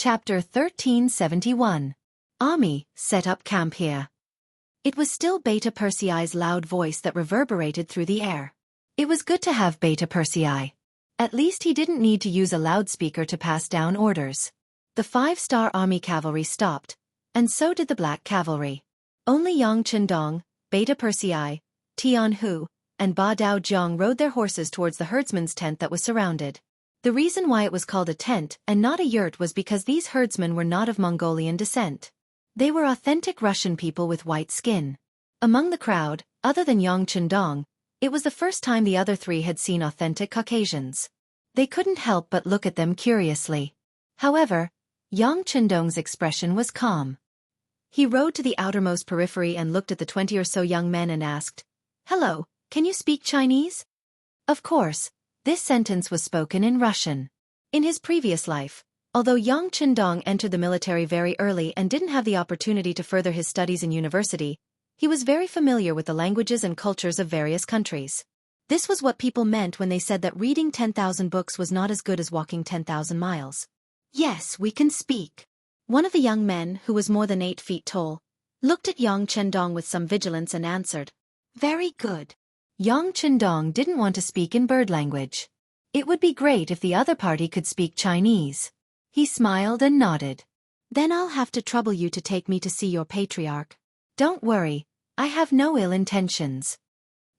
Chapter 1371. Army, set up camp here. It was still Beta Persei's loud voice that reverberated through the air. It was good to have Beta Persei. At least he didn't need to use a loudspeaker to pass down orders. The 5-star army cavalry stopped, and so did the black cavalry. Only Yang Qindong, Beta Persei, Tianhu, and Ba Dao Jiang rode their horses towards the herdsman's tent that was surrounded. The reason why it was called a tent and not a yurt was because these herdsmen were not of Mongolian descent. They were authentic Russian people with white skin. Among the crowd, other than Yang Qindong, it was the first time the other three had seen authentic Caucasians. They couldn't help but look at them curiously. However, Yang Qindong's expression was calm. He rode to the outermost periphery and looked at the 20 or so young men and asked, "Hello, can you speak Chinese?" Of course, this sentence was spoken in Russian. In his previous life, although Yang Qindong entered the military very early and didn't have the opportunity to further his studies in university, he was very familiar with the languages and cultures of various countries. This was what people meant when they said that reading 10,000 books was not as good as walking 10,000 miles. "Yes, we can speak." One of the young men, who was more than 8 feet tall, looked at Yang Qindong with some vigilance and answered, "Very good." Yang Qindong didn't want to speak in bird language. It would be great if the other party could speak Chinese. He smiled and nodded. "Then I'll have to trouble you to take me to see your patriarch." "Don't worry, I have no ill intentions."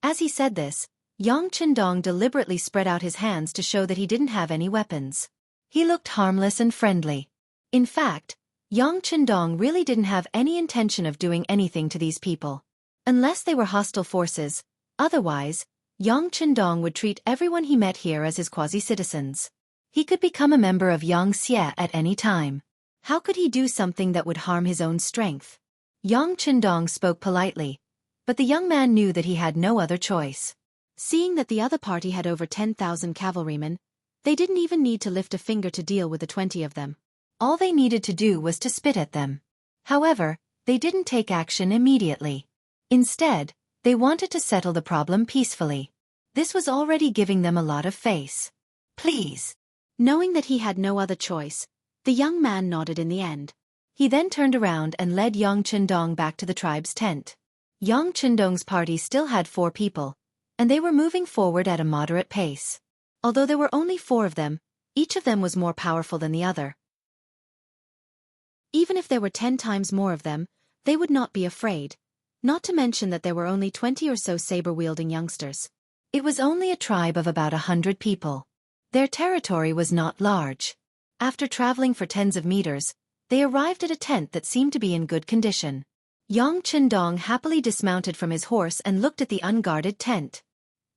As he said this, Yang Qindong deliberately spread out his hands to show that he didn't have any weapons. He looked harmless and friendly. In fact, Yang Qindong really didn't have any intention of doing anything to these people. Unless they were hostile forces. Otherwise, Yang Qindong would treat everyone he met here as his quasi-citizens. He could become a member of Xianxia at any time. How could he do something that would harm his own strength? Yang Qindong spoke politely, but the young man knew that he had no other choice. Seeing that the other party had over 10,000 cavalrymen, they didn't even need to lift a finger to deal with the 20 of them. All they needed to do was to spit at them. However, they didn't take action immediately. Instead, they wanted to settle the problem peacefully. This was already giving them a lot of face. "Please." Knowing that he had no other choice, the young man nodded in the end. He then turned around and led Yang Qindong back to the tribe's tent. Yang Qindong's party still had 4 people, and they were moving forward at a moderate pace. Although there were only 4 of them, each of them was more powerful than the other. Even if there were 10 times more of them, they would not be afraid. Not to mention that there were only 20 or so saber-wielding youngsters. It was only a tribe of about 100 people. Their territory was not large. After traveling for tens of meters, they arrived at a tent that seemed to be in good condition. Yang Qindong happily dismounted from his horse and looked at the unguarded tent.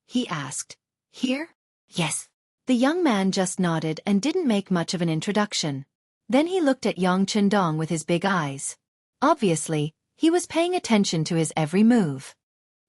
He asked, "Here?" "Yes." The young man just nodded and didn't make much of an introduction. Then he looked at Yang Qindong with his big eyes. Obviously, he was paying attention to his every move.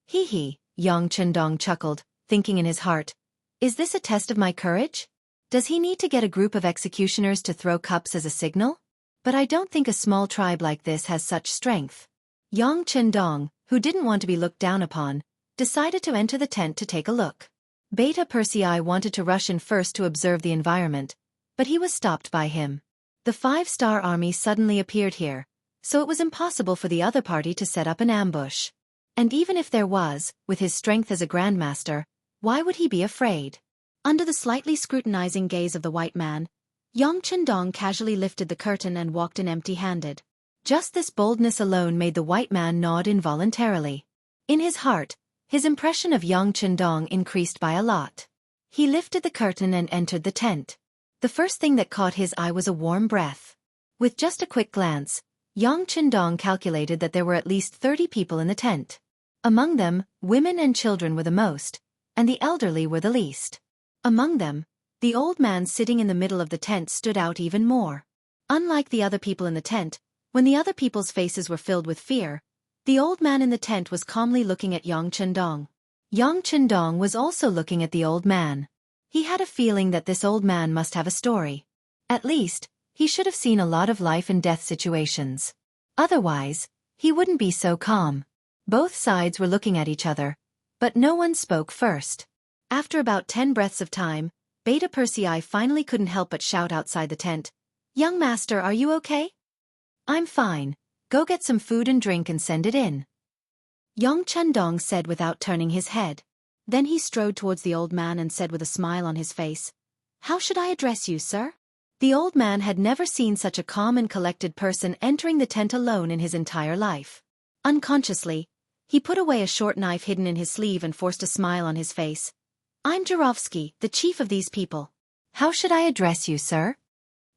Hee, Yang Qindong chuckled, thinking in his heart, "Is this a test of my courage? Does he need to get a group of executioners to throw cups as a signal? But I don't think a small tribe like this has such strength." Yang Qindong, who didn't want to be looked down upon, decided to enter the tent to take a look. Beta Persei wanted to rush in first to observe the environment, but he was stopped by him. The 5-star army suddenly appeared here, so it was impossible for the other party to set up an ambush. And even if there was, with his strength as a grandmaster, why would he be afraid? Under the slightly scrutinizing gaze of the white man, Yang Qindong casually lifted the curtain and walked in empty-handed. Just this boldness alone made the white man nod involuntarily. In his heart, his impression of Yang Qindong increased by a lot. He lifted the curtain and entered the tent. The first thing that caught his eye was a warm breath. With just a quick glance, Yang Qindong calculated that there were at least 30 people in the tent. Among them, women and children were the most, and the elderly were the least. Among them, the old man sitting in the middle of the tent stood out even more. Unlike the other people in the tent, when the other people's faces were filled with fear, the old man in the tent was calmly looking at Yang Qindong. Yang Qindong was also looking at the old man. He had a feeling that this old man must have a story. At least, he should have seen a lot of life and death situations. Otherwise, he wouldn't be so calm. Both sides were looking at each other, but no one spoke first. After about 10 breaths of time, Beta Persei finally couldn't help but shout outside the tent, Young master, are you okay? I'm fine. Go get some food and drink and send it in. Yang Chendong said without turning his head. Then he strode towards the old man and said with a smile on his face, "How should I address you, sir?" The old man had never seen such a calm and collected person entering the tent alone in his entire life. Unconsciously, he put away a short knife hidden in his sleeve and forced a smile on his face. "I'm Jirovsky, the chief of these people. How should I address you, sir?"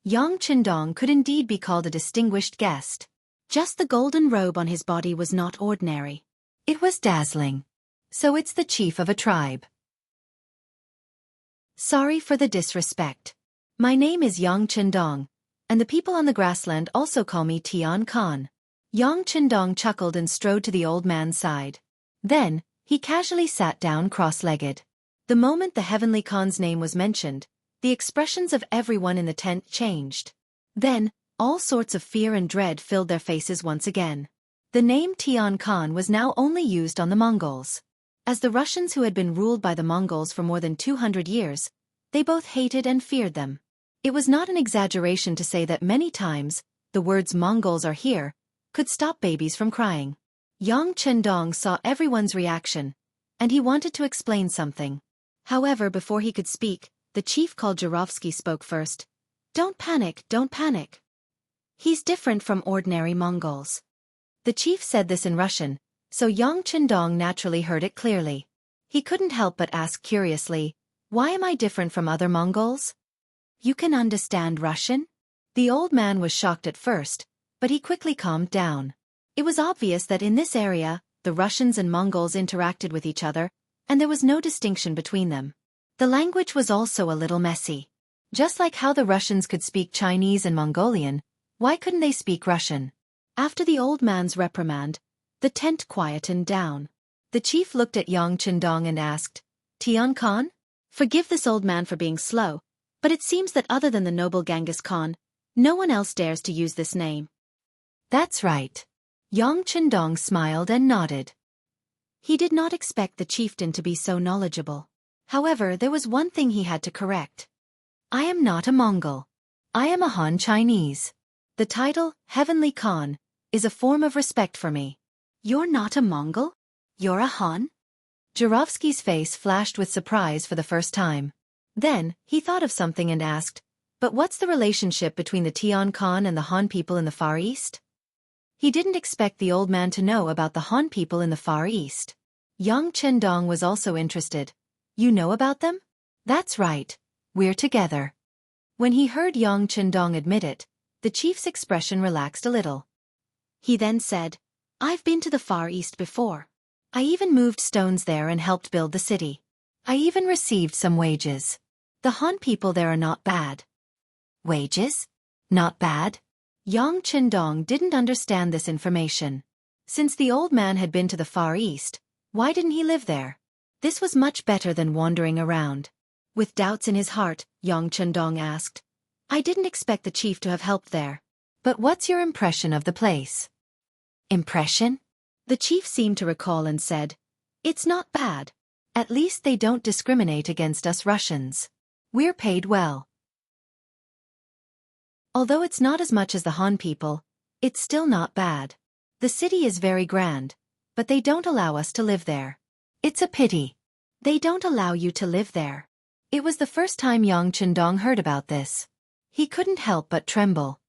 Yang Chendong could indeed be called a distinguished guest. Just the golden robe on his body was not ordinary. It was dazzling. So it's the chief of a tribe. Sorry for the disrespect. My name is Yang Chendong, and the people on the grassland also call me Tian Khan. Yang Chendong chuckled and strode to the old man's side. Then, he casually sat down cross-legged. The moment the Heavenly Khan's name was mentioned, the expressions of everyone in the tent changed. Then, all sorts of fear and dread filled their faces once again. The name Tian Khan was now only used on the Mongols. As the Russians who had been ruled by the Mongols for more than 200 years, they both hated and feared them. It was not an exaggeration to say that many times, the words "Mongols are here" could stop babies from crying. Yang Chendong saw everyone's reaction, and he wanted to explain something. However, before he could speak, the chief called Jirovsky spoke first. Don't panic. He's different from ordinary Mongols." The chief said this in Russian, so Yang Chendong naturally heard it clearly. He couldn't help but ask curiously, "Why am I different from other Mongols?" "You can understand Russian?" The old man was shocked at first, but he quickly calmed down. It was obvious that in this area, the Russians and Mongols interacted with each other, and there was no distinction between them. The language was also a little messy. Just like how the Russians could speak Chinese and Mongolian, why couldn't they speak Russian? After the old man's reprimand, the tent quietened down. The chief looked at Yang Chendong and asked, "Tian Khan? Forgive this old man for being slow, but it seems that other than the noble Genghis Khan, no one else dares to use this name." "That's right." Yang Chendong smiled and nodded. He did not expect the chieftain to be so knowledgeable. However, there was one thing he had to correct. "I am not a Mongol. I am a Han Chinese. The title, Heavenly Khan, is a form of respect for me." "You're not a Mongol? You're a Han?" Jirovsky's face flashed with surprise for the first time. Then, he thought of something and asked, "But what's the relationship between the Tian Khan and the Han people in the Far East?" He didn't expect the old man to know about the Han people in the Far East. Yang Chendong was also interested. "You know about them?" "That's right. We're together." When he heard Yang Chendong admit it, the chief's expression relaxed a little. He then said, "I've been to the Far East before. I even moved stones there and helped build the city. I even received some wages. The Han people there are not bad." "Wages? Not bad?" Yang Chendong didn't understand this information. Since the old man had been to the Far East, why didn't he live there? This was much better than wandering around. With doubts in his heart, Yang Chendong asked, "I didn't expect the chief to have helped there. But what's your impression of the place?" "Impression?" The chief seemed to recall and said, "It's not bad. At least they don't discriminate against us Russians. We're paid well. Although it's not as much as the Han people, it's still not bad. The city is very grand, but they don't allow us to live there. It's a pity. They don't allow you to live there." It was the first time Yang Chendong heard about this. He couldn't help but tremble.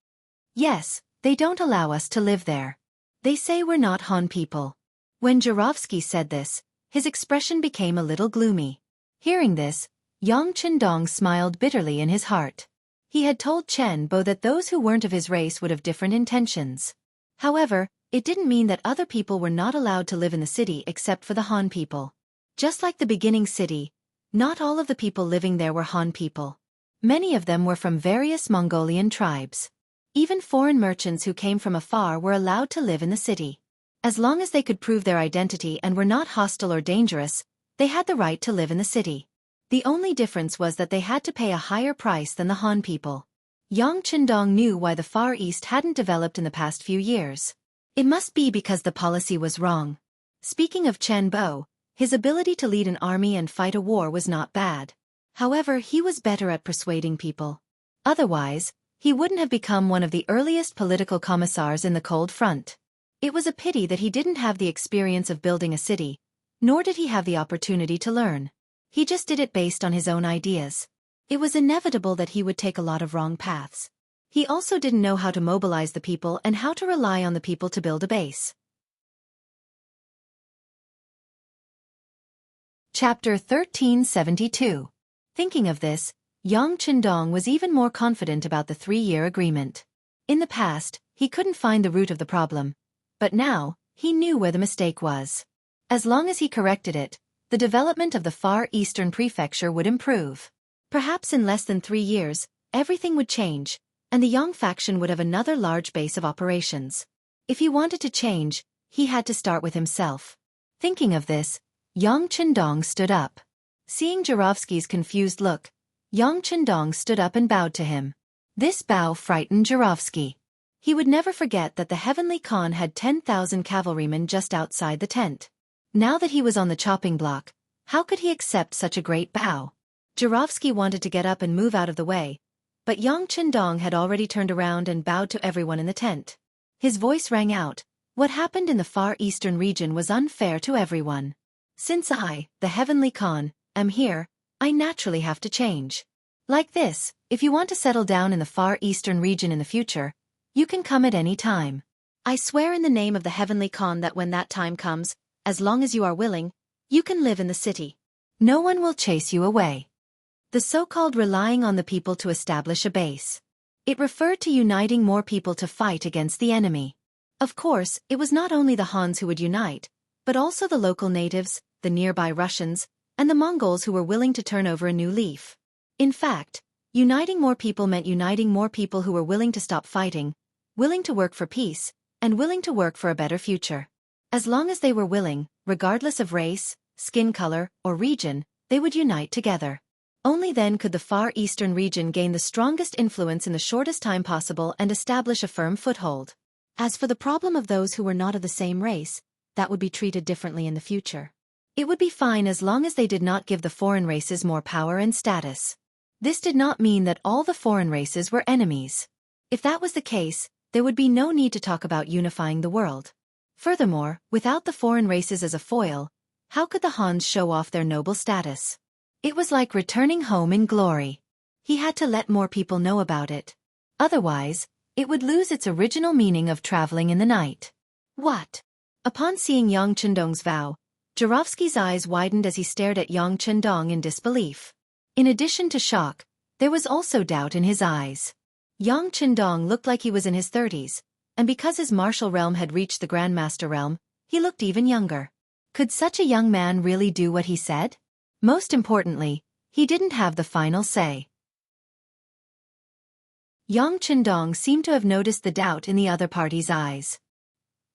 "Yes, they don't allow us to live there. They say we're not Han people." When Jirovsky said this, his expression became a little gloomy. Hearing this, Yang Chendong smiled bitterly in his heart. He had told Chen Bo that those who weren't of his race would have different intentions. However, it didn't mean that other people were not allowed to live in the city except for the Han people. Just like the beginning city, not all of the people living there were Han people. Many of them were from various Mongolian tribes. Even foreign merchants who came from afar were allowed to live in the city. As long as they could prove their identity and were not hostile or dangerous, they had the right to live in the city. The only difference was that they had to pay a higher price than the Han people. Yang Chendong knew why the Far East hadn't developed in the past few years. It must be because the policy was wrong. Speaking of Chen Bo, his ability to lead an army and fight a war was not bad. However, he was better at persuading people. Otherwise, he wouldn't have become one of the earliest political commissars in the Cold Front. It was a pity that he didn't have the experience of building a city, nor did he have the opportunity to learn. He just did it based on his own ideas. It was inevitable that he would take a lot of wrong paths. He also didn't know how to mobilize the people and how to rely on the people to build a base. Chapter 1372. Thinking of this, Yang Qindong was even more confident about the 3-year agreement. In the past, he couldn't find the root of the problem, but now, he knew where the mistake was. As long as he corrected it, the development of the Far Eastern Prefecture would improve. Perhaps in less than 3 years, everything would change, and the Yang faction would have another large base of operations. If he wanted to change, he had to start with himself. Thinking of this, Yang Qindong stood up. Seeing Jirovsky's confused look, Yang Qindong stood up and bowed to him. This bow frightened Jirovsky. He would never forget that the Heavenly Khan had 10,000 cavalrymen just outside the tent. Now that he was on the chopping block, how could he accept such a great bow? Jirovsky wanted to get up and move out of the way, but Yang Qindong had already turned around and bowed to everyone in the tent. His voice rang out. What happened in the Far Eastern region was unfair to everyone. Since I, the Heavenly Khan, am here, I naturally have to change. Like this, if you want to settle down in the Far Eastern region in the future, you can come at any time. I swear in the name of the Heavenly Khan that when that time comes, as long as you are willing, you can live in the city. No one will chase you away. The so-called relying on the people to establish a base. It referred to uniting more people to fight against the enemy. Of course, it was not only the Hans who would unite, but also the local natives, the nearby Russians, and the Mongols who were willing to turn over a new leaf. In fact, uniting more people meant uniting more people who were willing to stop fighting, willing to work for peace, and willing to work for a better future. As long as they were willing, regardless of race, skin color, or region, they would unite together. Only then could the Far Eastern region gain the strongest influence in the shortest time possible and establish a firm foothold. As for the problem of those who were not of the same race, that would be treated differently in the future. It would be fine as long as they did not give the foreign races more power and status. This did not mean that all the foreign races were enemies. If that was the case, there would be no need to talk about unifying the world. Furthermore, without the foreign races as a foil, how could the Hans show off their noble status? It was like returning home in glory. He had to let more people know about it. Otherwise, it would lose its original meaning of traveling in the night. What? Upon seeing Yang Qindong's vow, Jirovsky's eyes widened as he stared at Yang Qindong in disbelief. In addition to shock, there was also doubt in his eyes. Yang Qindong looked like he was in his 30s, and because his martial realm had reached the Grandmaster realm, he looked even younger. Could such a young man really do what he said? Most importantly, he didn't have the final say. Yang Qindong seemed to have noticed the doubt in the other party's eyes.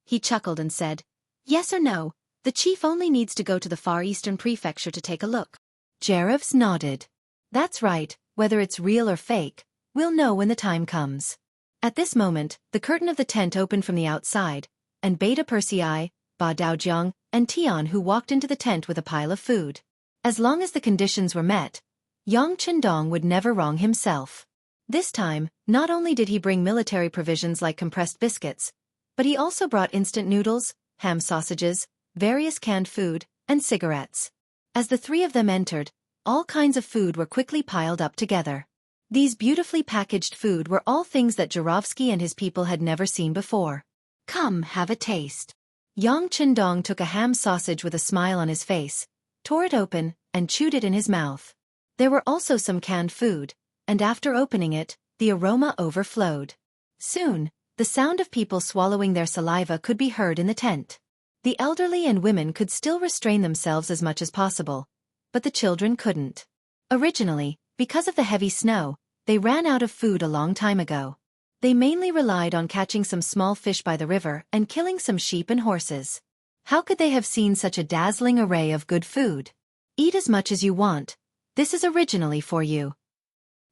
He chuckled and said, "Yes or no, the chief only needs to go to the Far Eastern Prefecture to take a look." Jerevs nodded. "That's right, whether it's real or fake, we'll know when the time comes." At this moment, the curtain of the tent opened from the outside, and Beta Persei, Ba Daojiang, and Tian Hu walked into the tent with a pile of food. As long as the conditions were met, Yang Qindong would never wrong himself. This time, not only did he bring military provisions like compressed biscuits, but he also brought instant noodles, ham sausages, various canned food, and cigarettes. As the three of them entered, all kinds of food were quickly piled up together. These beautifully packaged food were all things that Jirovsky and his people had never seen before. "Come, have a taste." Yang Qindong took a ham sausage with a smile on his face, tore it open, and chewed it in his mouth. There were also some canned food, and after opening it, the aroma overflowed. Soon, the sound of people swallowing their saliva could be heard in the tent. The elderly and women could still restrain themselves as much as possible, but the children couldn't. Originally, because of the heavy snow, they ran out of food a long time ago. They mainly relied on catching some small fish by the river and killing some sheep and horses. How could they have seen such a dazzling array of good food? "Eat as much as you want. This is originally for you."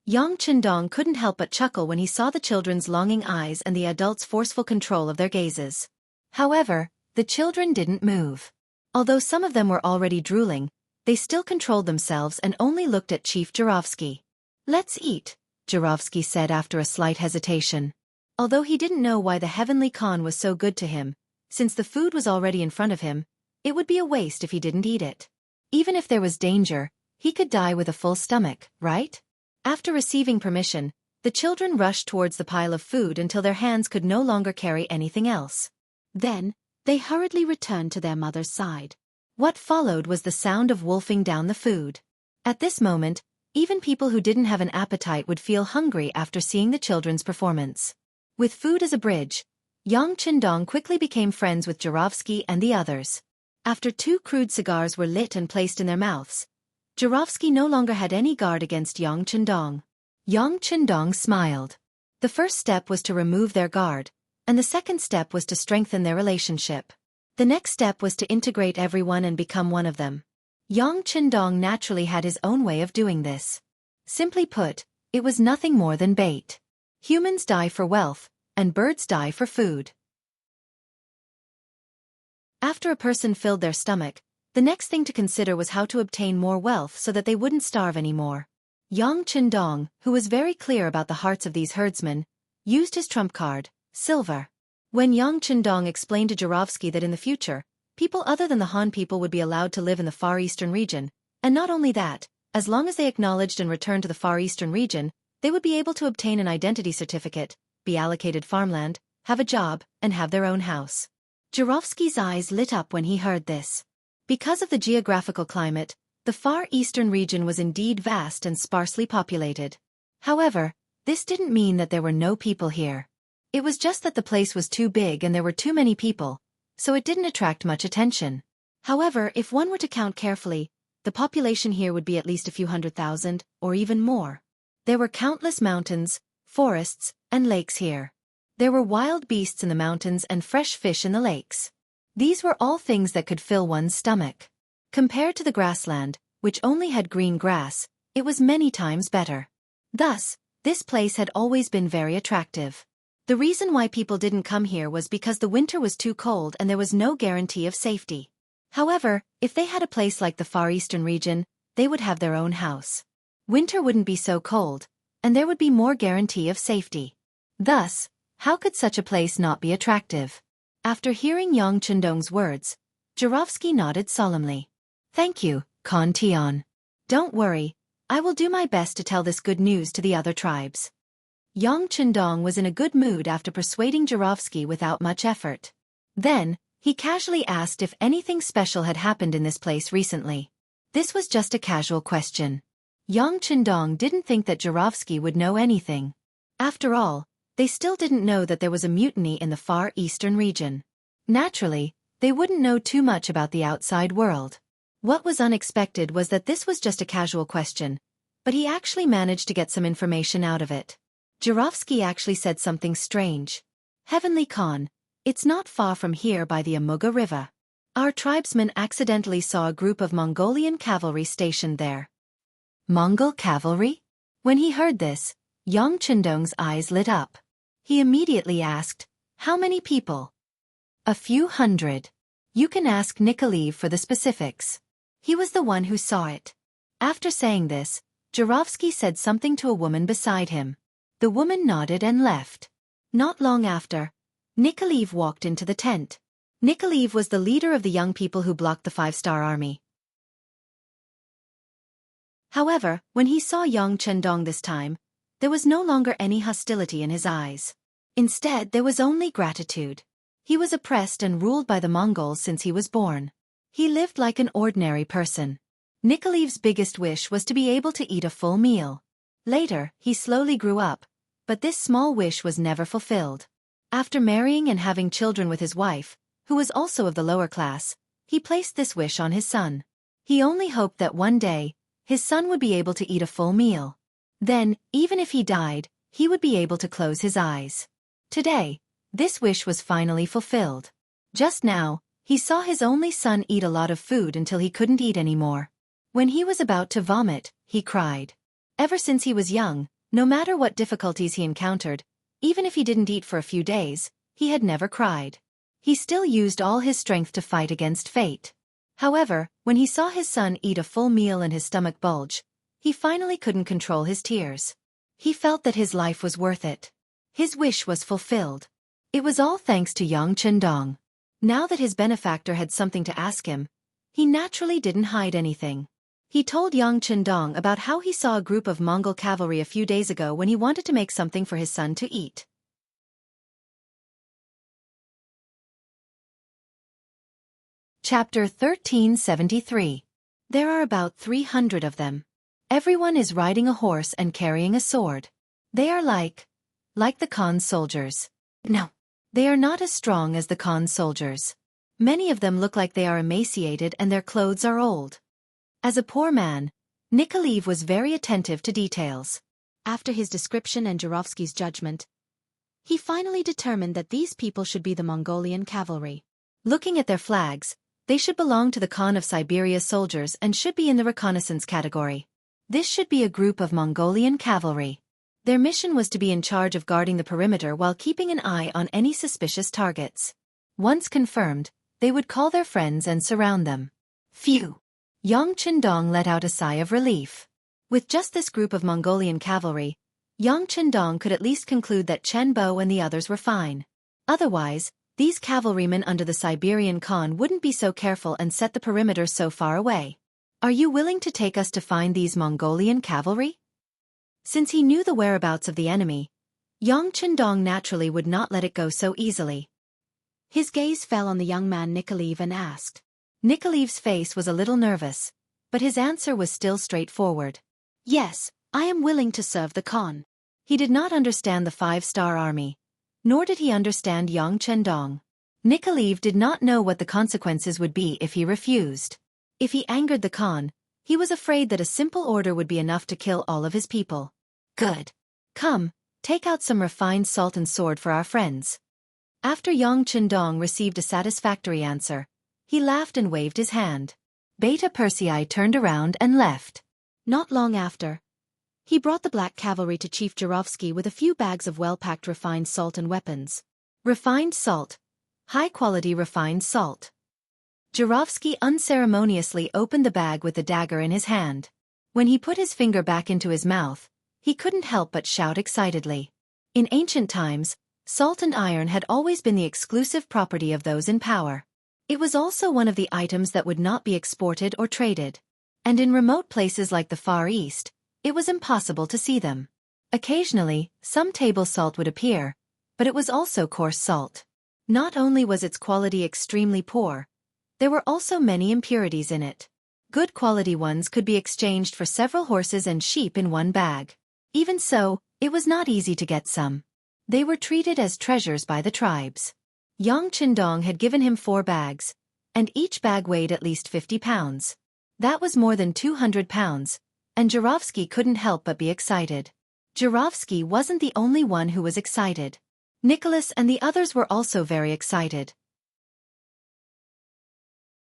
Yang Qindong couldn't help but chuckle when he saw the children's longing eyes and the adults' forceful control of their gazes. However, the children didn't move. Although some of them were already drooling, they still controlled themselves and only looked at Chief Jirovsky. "Let's eat. Jirovsky said after a slight hesitation. Although he didn't know why the heavenly Khan was so good to him, since the food was already in front of him, it would be a waste if he didn't eat it. Even if there was danger, he could die with a full stomach, right? After receiving permission, the children rushed towards the pile of food until their hands could no longer carry anything else. Then, they hurriedly returned to their mother's side. What followed was the sound of wolfing down the food. At this moment, even people who didn't have an appetite would feel hungry after seeing the children's performance. With food as a bridge, Yang Qindong quickly became friends with Jirovsky and the others. After 2 crude cigars were lit and placed in their mouths, Jirovsky no longer had any guard against Yang Qindong. Yang Qindong smiled. The first step was to remove their guard, and the second step was to strengthen their relationship. The next step was to integrate everyone and become one of them. Yang Qindong naturally had his own way of doing this. Simply put, it was nothing more than bait. Humans die for wealth, and birds die for food. After a person filled their stomach, the next thing to consider was how to obtain more wealth so that they wouldn't starve anymore. Yang Qindong, who was very clear about the hearts of these herdsmen, used his trump card, silver. When Yang Qindong explained to Jirovsky that in the future, people other than the Han people would be allowed to live in the Far Eastern region, and not only that, as long as they acknowledged and returned to the Far Eastern region, they would be able to obtain an identity certificate, be allocated farmland, have a job, and have their own house. Jirovsky's eyes lit up when he heard this. Because of the geographical climate, the Far Eastern region was indeed vast and sparsely populated. However, this didn't mean that there were no people here. It was just that the place was too big and there were too many people, so it didn't attract much attention. However, if one were to count carefully, the population here would be at least a few 100,000, or even more. There were countless mountains, forests, and lakes here. There were wild beasts in the mountains and fresh fish in the lakes. These were all things that could fill one's stomach. Compared to the grassland, which only had green grass, it was many times better. Thus, this place had always been very attractive. The reason why people didn't come here was because the winter was too cold and there was no guarantee of safety. However, if they had a place like the Far Eastern region, they would have their own house. Winter wouldn't be so cold, and there would be more guarantee of safety. Thus, how could such a place not be attractive? After hearing Yang Qindong's words, Jirovsky nodded solemnly. Thank you, Khan Tian. Don't worry, I will do my best to tell this good news to the other tribes. Yang Qindong was in a good mood after persuading Jirovsky without much effort. Then, he casually asked if anything special had happened in this place recently. This was just a casual question. Yang Qindong didn't think that Jirovsky would know anything. After all, they still didn't know that there was a mutiny in the Far Eastern region. Naturally, they wouldn't know too much about the outside world. What was unexpected was that this was just a casual question, but he actually managed to get some information out of it. Jirovsky actually said something strange. Heavenly Khan, it's not far from here by the Amuga River. Our tribesmen accidentally saw a group of Mongolian cavalry stationed there. Mongol cavalry? When he heard this, Yang Qindong's eyes lit up. He immediately asked, how many people? A few hundred. You can ask Nikolaev for the specifics. He was the one who saw it. After saying this, Jirovsky said something to a woman beside him. The woman nodded and left. Not long after, Nikolaev walked into the tent. Nikolaev was the leader of the young people who blocked the 5-star army. However, when he saw Yang Qindong this time, there was no longer any hostility in his eyes. Instead, there was only gratitude. He was oppressed and ruled by the Mongols since he was born. He lived like an ordinary person. Nikolaev's biggest wish was to be able to eat a full meal. Later, he slowly grew up, but this small wish was never fulfilled. After marrying and having children with his wife, who was also of the lower class, he placed this wish on his son. He only hoped that one day, his son would be able to eat a full meal. Then, even if he died, he would be able to close his eyes. Today, this wish was finally fulfilled. Just now, he saw his only son eat a lot of food until he couldn't eat anymore. When he was about to vomit, he cried. Ever since he was young, no matter what difficulties he encountered, even if he didn't eat for a few days, he had never cried. He still used all his strength to fight against fate. However, when he saw his son eat a full meal and his stomach bulge, he finally couldn't control his tears. He felt that his life was worth it. His wish was fulfilled. It was all thanks to Yang Chendong. Now that his benefactor had something to ask him, he naturally didn't hide anything. He told Yang Chendong about how he saw a group of Mongol cavalry a few days ago when he wanted to make something for his son to eat. Chapter 1373. There are about 300 of them. Everyone is riding a horse and carrying a sword. They are like the Khan's soldiers. No, they are not as strong as the Khan's soldiers. Many of them look like they are emaciated and their clothes are old. As a poor man, Nikolaev was very attentive to details. After his description and Jurovsky's judgment, he finally determined that these people should be the Mongolian cavalry. Looking at their flags, they should belong to the Khan of Siberia's soldiers and should be in the reconnaissance category. This should be a group of Mongolian cavalry. Their mission was to be in charge of guarding the perimeter while keeping an eye on any suspicious targets. Once confirmed, they would call their friends and surround them. Phew! Yang Chendong let out a sigh of relief. With just this group of Mongolian cavalry, Yang Chendong could at least conclude that Chen Bo and the others were fine. Otherwise, these cavalrymen under the Siberian Khan wouldn't be so careful and set the perimeter so far away. Are you willing to take us to find these Mongolian cavalry? Since he knew the whereabouts of the enemy, Yang Chendong naturally would not let it go so easily. His gaze fell on the young man Nikolaev and asked. Nikolaev's face was a little nervous, but his answer was still straightforward. Yes, I am willing to serve the Khan. He did not understand the 5-star army, nor did he understand Yang Chendong. Nikolaev did not know what the consequences would be if he refused. If he angered the Khan, he was afraid that a simple order would be enough to kill all of his people. Good. Come, take out some refined salt and sword for our friends. After Yang Chendong received a satisfactory answer, he laughed and waved his hand. Beta Persei turned around and left. Not long after, he brought the black cavalry to Chief Jurovsky with a few bags of well-packed refined salt and weapons. Refined salt. High-quality refined salt. Jurovsky unceremoniously opened the bag with the dagger in his hand. When he put his finger back into his mouth, he couldn't help but shout excitedly. In ancient times, salt and iron had always been the exclusive property of those in power. It was also one of the items that would not be exported or traded. And in remote places like the Far East, it was impossible to see them. Occasionally, some table salt would appear, but it was also coarse salt. Not only was its quality extremely poor, there were also many impurities in it. Good quality ones could be exchanged for several horses and sheep in one bag. Even so, it was not easy to get some. They were treated as treasures by the tribes. Yang Chendong had given him 4 bags, and each bag weighed at least 50 pounds. That was more than 200 pounds, and Jurovsky couldn't help but be excited. Jurovsky wasn't the only one who was excited. Nicholas and the others were also very excited.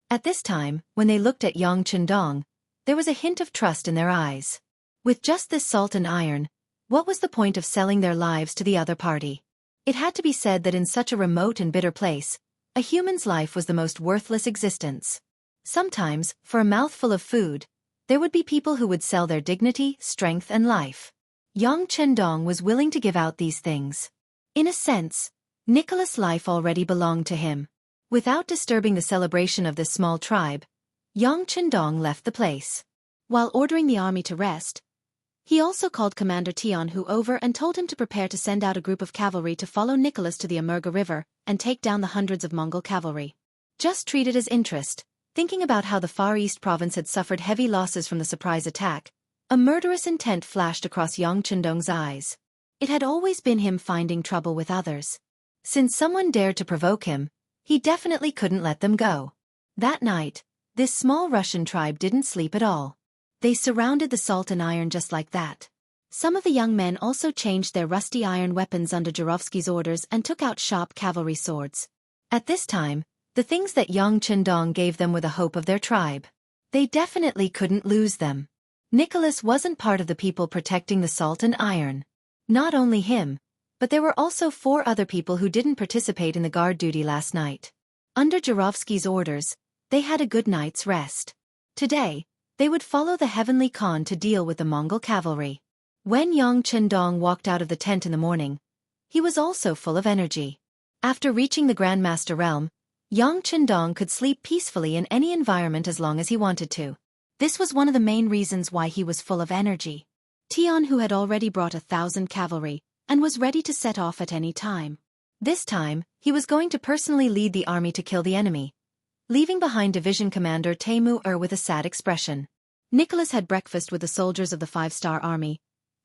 At this time, when they looked at Yang Chendong, there was a hint of trust in their eyes. With just this salt and iron, what was the point of selling their lives to the other party? It had to be said that in such a remote and bitter place, a human's life was the most worthless existence. Sometimes, for a mouthful of food, there would be people who would sell their dignity, strength and life. Yang Chendong was willing to give out these things. In a sense, Nicholas' life already belonged to him. Without disturbing the celebration of this small tribe, Yang Chendong left the place. While ordering the army to rest, he also called Commander Tianhu over and told him to prepare to send out a group of cavalry to follow Nicholas to the Amurga River and take down the hundreds of Mongol cavalry. Just treated as interest, thinking about how the Far East province had suffered heavy losses from the surprise attack, a murderous intent flashed across Yang Chendong's eyes. It had always been him finding trouble with others. Since someone dared to provoke him, he definitely couldn't let them go. That night, this small Russian tribe didn't sleep at all. They surrounded the salt and iron just like that. Some of the young men also changed their rusty iron weapons under Jurovsky's orders and took out sharp cavalry swords. At this time, the things that Yang Chendong gave them were the hope of their tribe. They definitely couldn't lose them. Nicholas wasn't part of the people protecting the salt and iron. Not only him, but there were also 4 other people who didn't participate in the guard duty last night. Under Jurovsky's orders, they had a good night's rest. Today, they would follow the Heavenly Khan to deal with the Mongol cavalry. When Yang Chendong walked out of the tent in the morning, he was also full of energy. After reaching the Grandmaster realm, Yang Chendong could sleep peacefully in any environment as long as he wanted to. This was one of the main reasons why he was full of energy. Tian, who had already brought 1,000 cavalry, and was ready to set off at any time. This time, he was going to personally lead the army to kill the enemy, leaving behind Division Commander Taimu with a sad expression. Nicholas had breakfast with the soldiers of the 5-star army,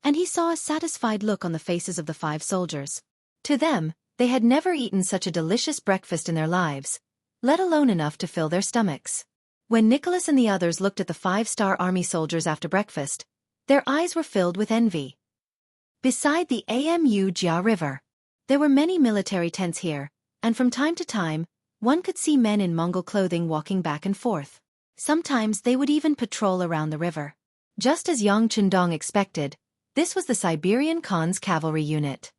and he saw a satisfied look on the faces of the 5 soldiers. To them, they had never eaten such a delicious breakfast in their lives, let alone enough to fill their stomachs. When Nicholas and the others looked at the 5-star army soldiers after breakfast, their eyes were filled with envy. Beside the Jia River, there were many military tents here, and from time to time, one could see men in Mongol clothing walking back and forth. Sometimes they would even patrol around the river. Just as Yang Chendong expected, this was the Siberian Khan's cavalry unit.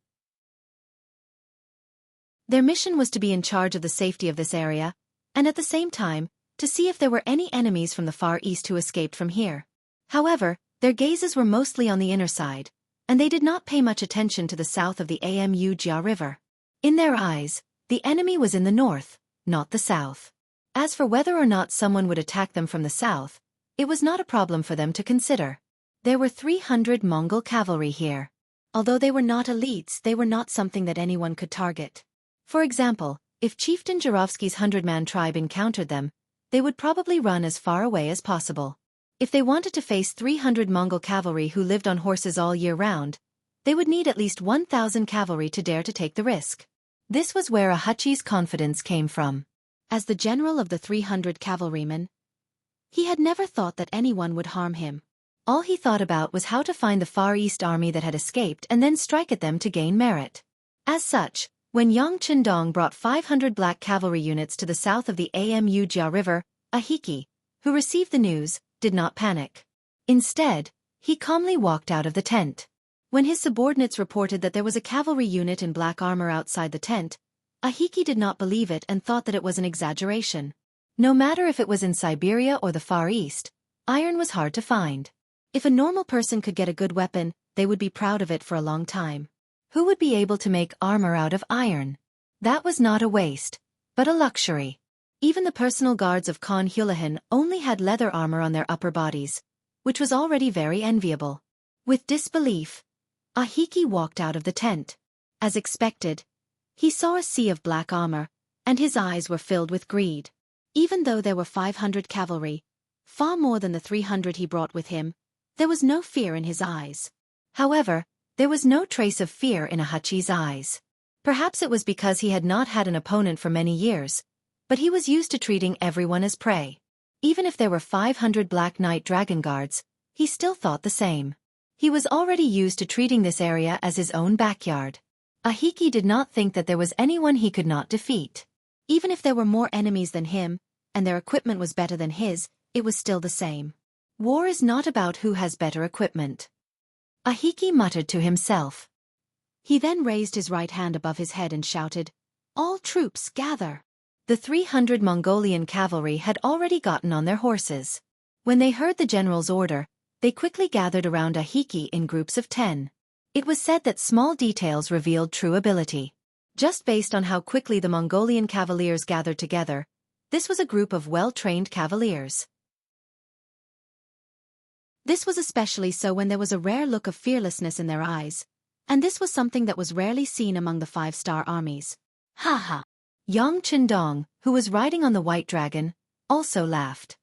Their mission was to be in charge of the safety of this area, and at the same time, to see if there were any enemies from the Far East who escaped from here. However, their gazes were mostly on the inner side, and they did not pay much attention to the south of the Jia River. In their eyes, the enemy was in the north, not the south. As for whether or not someone would attack them from the south, it was not a problem for them to consider. There were 300 Mongol cavalry here. Although they were not elites, they were not something that anyone could target. For example, if Chieftain Jurovsky's 100-man tribe encountered them, they would probably run as far away as possible. If they wanted to face 300 Mongol cavalry who lived on horses all year round, they would need at least 1,000 cavalry to dare to take the risk. This was where Ahachi's confidence came from. As the general of the 300 cavalrymen, he had never thought that anyone would harm him. All he thought about was how to find the Far East army that had escaped and then strike at them to gain merit. As such, when Yang Chendong brought 500 black cavalry units to the south of the Jia River, Ahiki, who received the news, did not panic. Instead, he calmly walked out of the tent. When his subordinates reported that there was a cavalry unit in black armor outside the tent, Ahiki did not believe it and thought that it was an exaggeration. No matter if it was in Siberia or the Far East, iron was hard to find. If a normal person could get a good weapon, they would be proud of it for a long time. Who would be able to make armor out of iron? That was not a waste, but a luxury. Even the personal guards of Khan Hulahan only had leather armor on their upper bodies, which was already very enviable. With disbelief, Ahiki walked out of the tent. As expected, he saw a sea of black armor, and his eyes were filled with greed. Even though there were 500 cavalry, far more than the 300 he brought with him, there was no fear in his eyes. However, there was no trace of fear in Ahachi's eyes. Perhaps it was because he had not had an opponent for many years, but he was used to treating everyone as prey. Even if there were 500 Black Knight Dragon Guards, he still thought the same. He was already used to treating this area as his own backyard. Ahiki did not think that there was anyone he could not defeat. Even if there were more enemies than him, and their equipment was better than his, it was still the same. War is not about who has better equipment. Ahiki muttered to himself. He then raised his right hand above his head and shouted, "All troops gather!" The 300 Mongolian cavalry had already gotten on their horses. When they heard the general's order, they quickly gathered around Ahiki in groups of 10. It was said that small details revealed true ability. Just based on how quickly the Mongolian cavaliers gathered together, this was a group of well-trained cavaliers. This was especially so when there was a rare look of fearlessness in their eyes, and this was something that was rarely seen among the 5-star armies. Ha ha! Yang Chendong, who was riding on the white dragon, also laughed.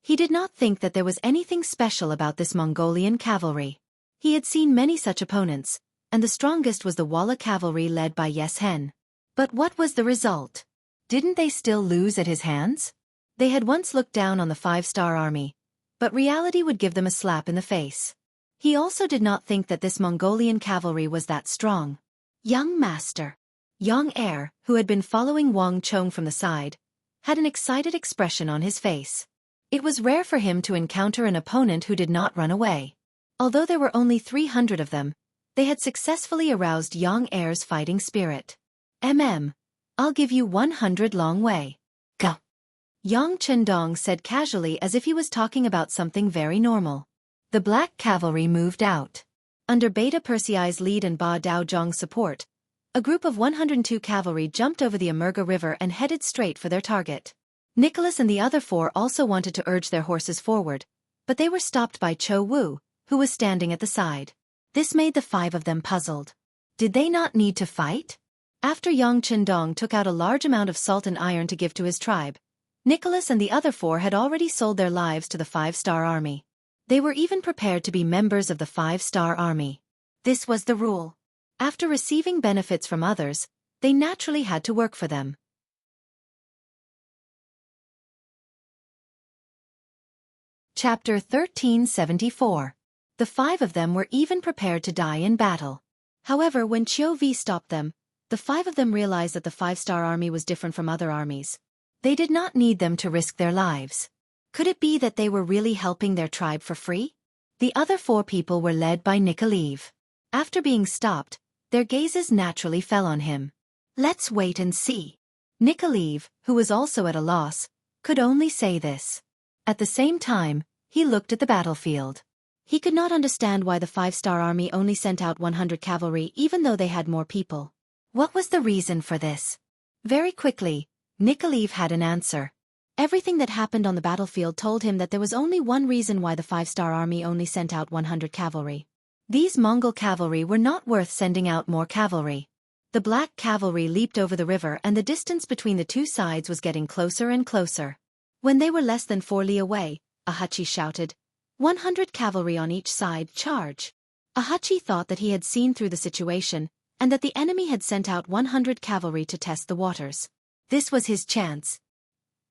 He did not think that there was anything special about this Mongolian cavalry. He had seen many such opponents, and the strongest was the Walla cavalry led by Yeshen. But what was the result? Didn't they still lose at his hands? They had once looked down on the 5-star army, but reality would give them a slap in the face. He also did not think that this Mongolian cavalry was that strong. Young Master Yang Heir, who had been following Wang Chong from the side, had an excited expression on his face. It was rare for him to encounter an opponent who did not run away. Although there were only 300 of them, they had successfully aroused Yang Heir's fighting spirit. I'll give you 100 long way. Go. Yang Chendong said casually as if he was talking about something very normal. The black cavalry moved out. Under Beta Persei's lead and Ba Daozhong's support, a group of 102 cavalry jumped over the Amerga River and headed straight for their target. Nicholas and the other 4 also wanted to urge their horses forward, but they were stopped by Cho Wu, who was standing at the side. This made the 5 of them puzzled. Did they not need to fight? After Yang Chendong took out a large amount of salt and iron to give to his tribe, Nicholas and the other 4 had already sold their lives to the 5-star army. They were even prepared to be members of the 5-star army. This was the rule. After receiving benefits from others, they naturally had to work for them. Chapter 1374. The 5 of them were even prepared to die in battle. However, when Qiu Vi stopped them, the 5 of them realized that the 5-star army was different from other armies. They did not need them to risk their lives. Could it be that they were really helping their tribe for free? The other 4 people were led by Nikoliv. After being stopped, their gazes naturally fell on him. Let's wait and see. Nikoliv, who was also at a loss, could only say this. At the same time, he looked at the battlefield. He could not understand why the 5-star army only sent out 100 cavalry even though they had more people. What was the reason for this? Very quickly, Nikoliv had an answer. Everything that happened on the battlefield told him that there was only one reason why the 5-star army only sent out 100 cavalry. These Mongol cavalry were not worth sending out more cavalry. The black cavalry leaped over the river and the distance between the 2 sides was getting closer and closer. When they were less than 4 li away, Ahachi shouted, 100 cavalry on each side, charge. Ahachi thought that he had seen through the situation, and that the enemy had sent out 100 cavalry to test the waters. This was his chance.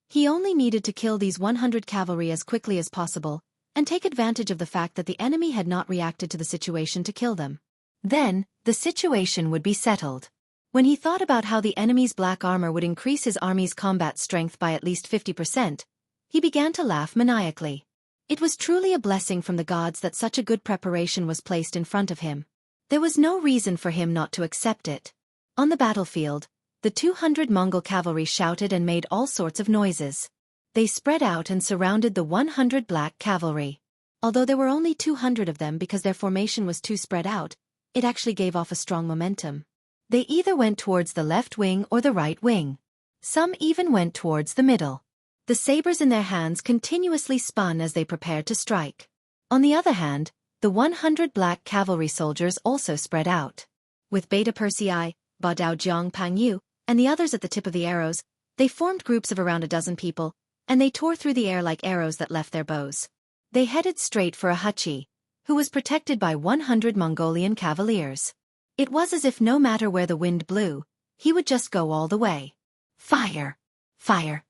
He only needed to kill these 100 cavalry as quickly as possible, and take advantage of the fact that the enemy had not reacted to the situation to kill them. Then, the situation would be settled. When he thought about how the enemy's black armor would increase his army's combat strength by at least 50%, he began to laugh maniacally. It was truly a blessing from the gods that such a good preparation was placed in front of him. There was no reason for him not to accept it. On the battlefield, the 200 Mongol cavalry shouted and made all sorts of noises. They spread out and surrounded the 100 black cavalry. Although there were only 200 of them because their formation was too spread out, it actually gave off a strong momentum. They either went towards the left wing or the right wing. Some even went towards the middle. The sabers in their hands continuously spun as they prepared to strike. On the other hand, the 100 black cavalry soldiers also spread out. With Beta Persei, Ba Daozhong Pangyu, and the others at the tip of the arrows, they formed groups of around a dozen people, and they tore through the air like arrows that left their bows. They headed straight for Ahachi, who was protected by 100 Mongolian cavaliers. It was as if no matter where the wind blew, he would just go all the way. Fire! Fire!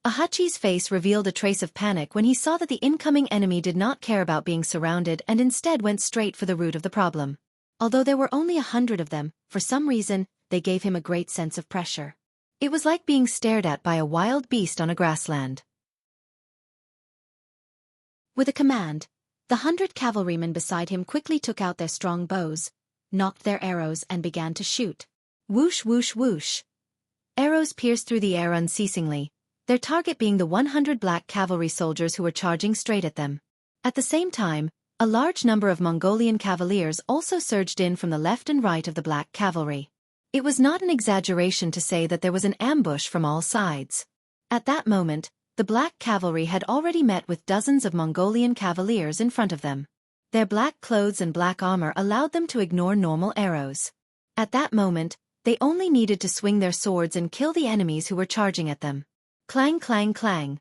Ahachi's face revealed a trace of panic when he saw that the incoming enemy did not care about being surrounded and instead went straight for the root of the problem. Although there were only 100 of them, for some reason, they gave him a great sense of pressure. It was like being stared at by a wild beast on a grassland. With a command, the 100 cavalrymen beside him quickly took out their strong bows, knocked their arrows and began to shoot. Whoosh whoosh whoosh. Arrows pierced through the air unceasingly, their target being the 100 black cavalry soldiers who were charging straight at them. At the same time, a large number of Mongolian cavaliers also surged in from the left and right of the black cavalry. It was not an exaggeration to say that there was an ambush from all sides. At that moment, the black cavalry had already met with dozens of Mongolian cavaliers in front of them. Their black clothes and black armor allowed them to ignore normal arrows. At that moment, they only needed to swing their swords and kill the enemies who were charging at them. Clang clang clang.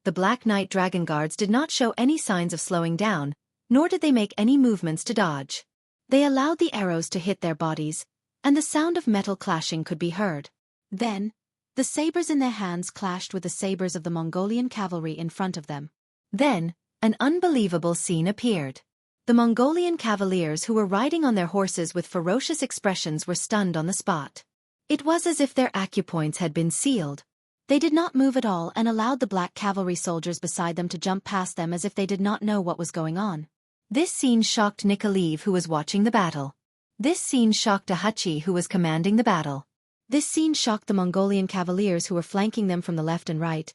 The Black Knight Dragon Guards did not show any signs of slowing down, nor did they make any movements to dodge. They allowed the arrows to hit their bodies, and the sound of metal clashing could be heard. Then, the sabers in their hands clashed with the sabers of the Mongolian cavalry in front of them. Then, an unbelievable scene appeared. The Mongolian cavaliers who were riding on their horses with ferocious expressions were stunned on the spot. It was as if their acupoints had been sealed. They did not move at all and allowed the black cavalry soldiers beside them to jump past them as if they did not know what was going on. This scene shocked Nikoliv, who was watching the battle. This scene shocked Ahachi, who was commanding the battle. This scene shocked the Mongolian cavaliers who were flanking them from the left and right.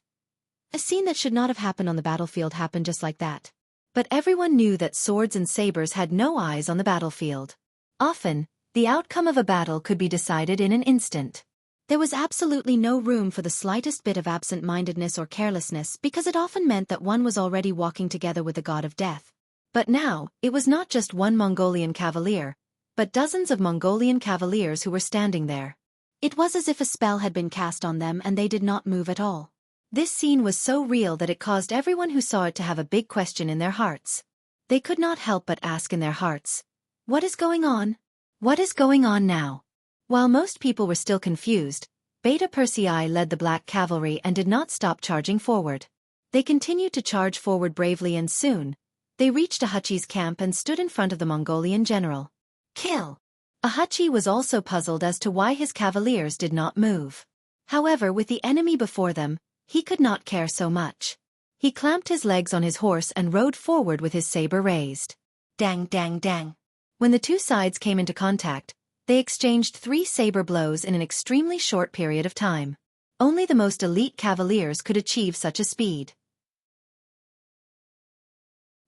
A scene that should not have happened on the battlefield happened just like that. But everyone knew that swords and sabers had no eyes on the battlefield. Often, the outcome of a battle could be decided in an instant. There was absolutely no room for the slightest bit of absent-mindedness or carelessness because it often meant that one was already walking together with the god of death. But now, it was not just one Mongolian cavalier, but dozens of Mongolian cavaliers who were standing there. It was as if a spell had been cast on them and they did not move at all. This scene was so real that it caused everyone who saw it to have a big question in their hearts. They could not help but ask in their hearts, "What is going on? What is going on now?" While most people were still confused, Beta Persei led the Black Cavalry and did not stop charging forward. They continued to charge forward bravely and soon, they reached Ahachi's camp and stood in front of the Mongolian general. Kill! Ahachi was also puzzled as to why his cavaliers did not move. However, with the enemy before them, he could not care so much. He clamped his legs on his horse and rode forward with his saber raised. Dang, dang, dang. When the two sides came into contact, they exchanged 3 saber blows in an extremely short period of time. Only the most elite cavaliers could achieve such a speed.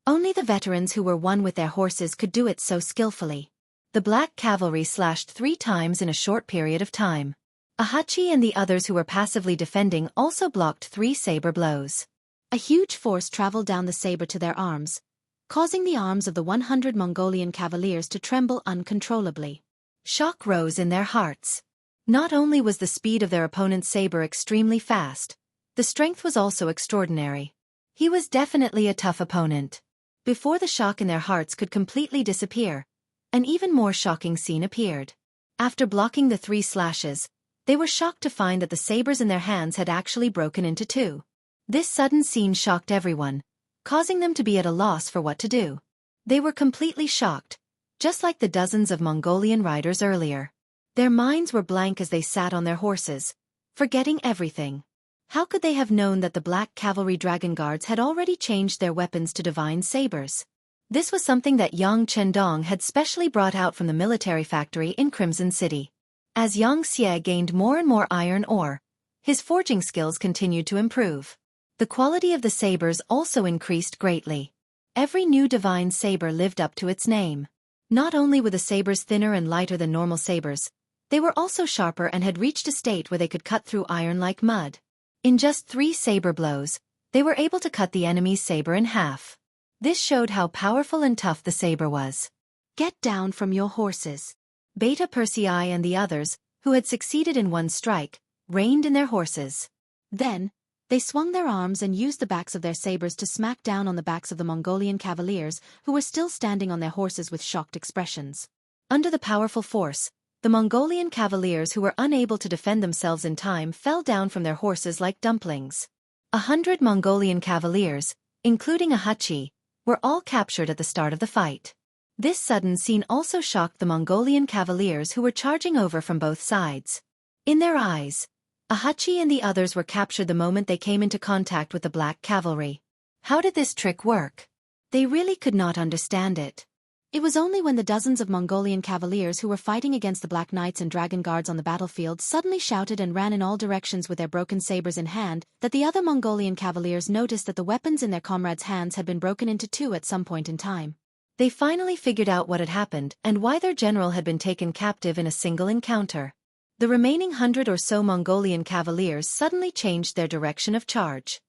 Only the veterans who were one with their horses could do it so skillfully. The Black Cavalry slashed 3 times in a short period of time. Ahachi and the others who were passively defending also blocked 3 saber blows. A huge force traveled down the saber to their arms, causing the arms of the 100 Mongolian cavaliers to tremble uncontrollably. Shock rose in their hearts. Not only was the speed of their opponent's saber extremely fast, the strength was also extraordinary. He was definitely a tough opponent. Before the shock in their hearts could completely disappear, an even more shocking scene appeared. After blocking the 3 slashes, they were shocked to find that the sabers in their hands had actually broken into 2. This sudden scene shocked everyone, causing them to be at a loss for what to do. They were completely shocked, just like the dozens of Mongolian riders earlier. Their minds were blank as they sat on their horses, forgetting everything. How could they have known that the Black Cavalry Dragon Guards had already changed their weapons to divine sabers? This was something that Yang Chendong had specially brought out from the military factory in Crimson City. As Xianxia gained more and more iron ore, his forging skills continued to improve. The quality of the sabers also increased greatly. Every new divine saber lived up to its name. Not only were the sabers thinner and lighter than normal sabers, they were also sharper and had reached a state where they could cut through iron like mud. In just 3 saber blows, they were able to cut the enemy's saber in half. This showed how powerful and tough the saber was. Get down from your horses. Beta Persei and the others, who had succeeded in one strike, reined in their horses. Then, they swung their arms and used the backs of their sabers to smack down on the backs of the Mongolian cavaliers who were still standing on their horses with shocked expressions. Under the powerful force, the Mongolian cavaliers who were unable to defend themselves in time fell down from their horses like dumplings. 100 Mongolian cavaliers, including Ahachi, were all captured at the start of the fight. This sudden scene also shocked the Mongolian cavaliers who were charging over from both sides. In their eyes, Ahachi and the others were captured the moment they came into contact with the Black Cavalry. How did this trick work? They really could not understand it. It was only when the dozens of Mongolian cavaliers who were fighting against the Black Knights and Dragon Guards on the battlefield suddenly shouted and ran in all directions with their broken sabers in hand that the other Mongolian cavaliers noticed that the weapons in their comrades' hands had been broken into 2 at some point in time. They finally figured out what had happened and why their general had been taken captive in a single encounter. The remaining 100 or so Mongolian cavaliers suddenly changed their direction of charge.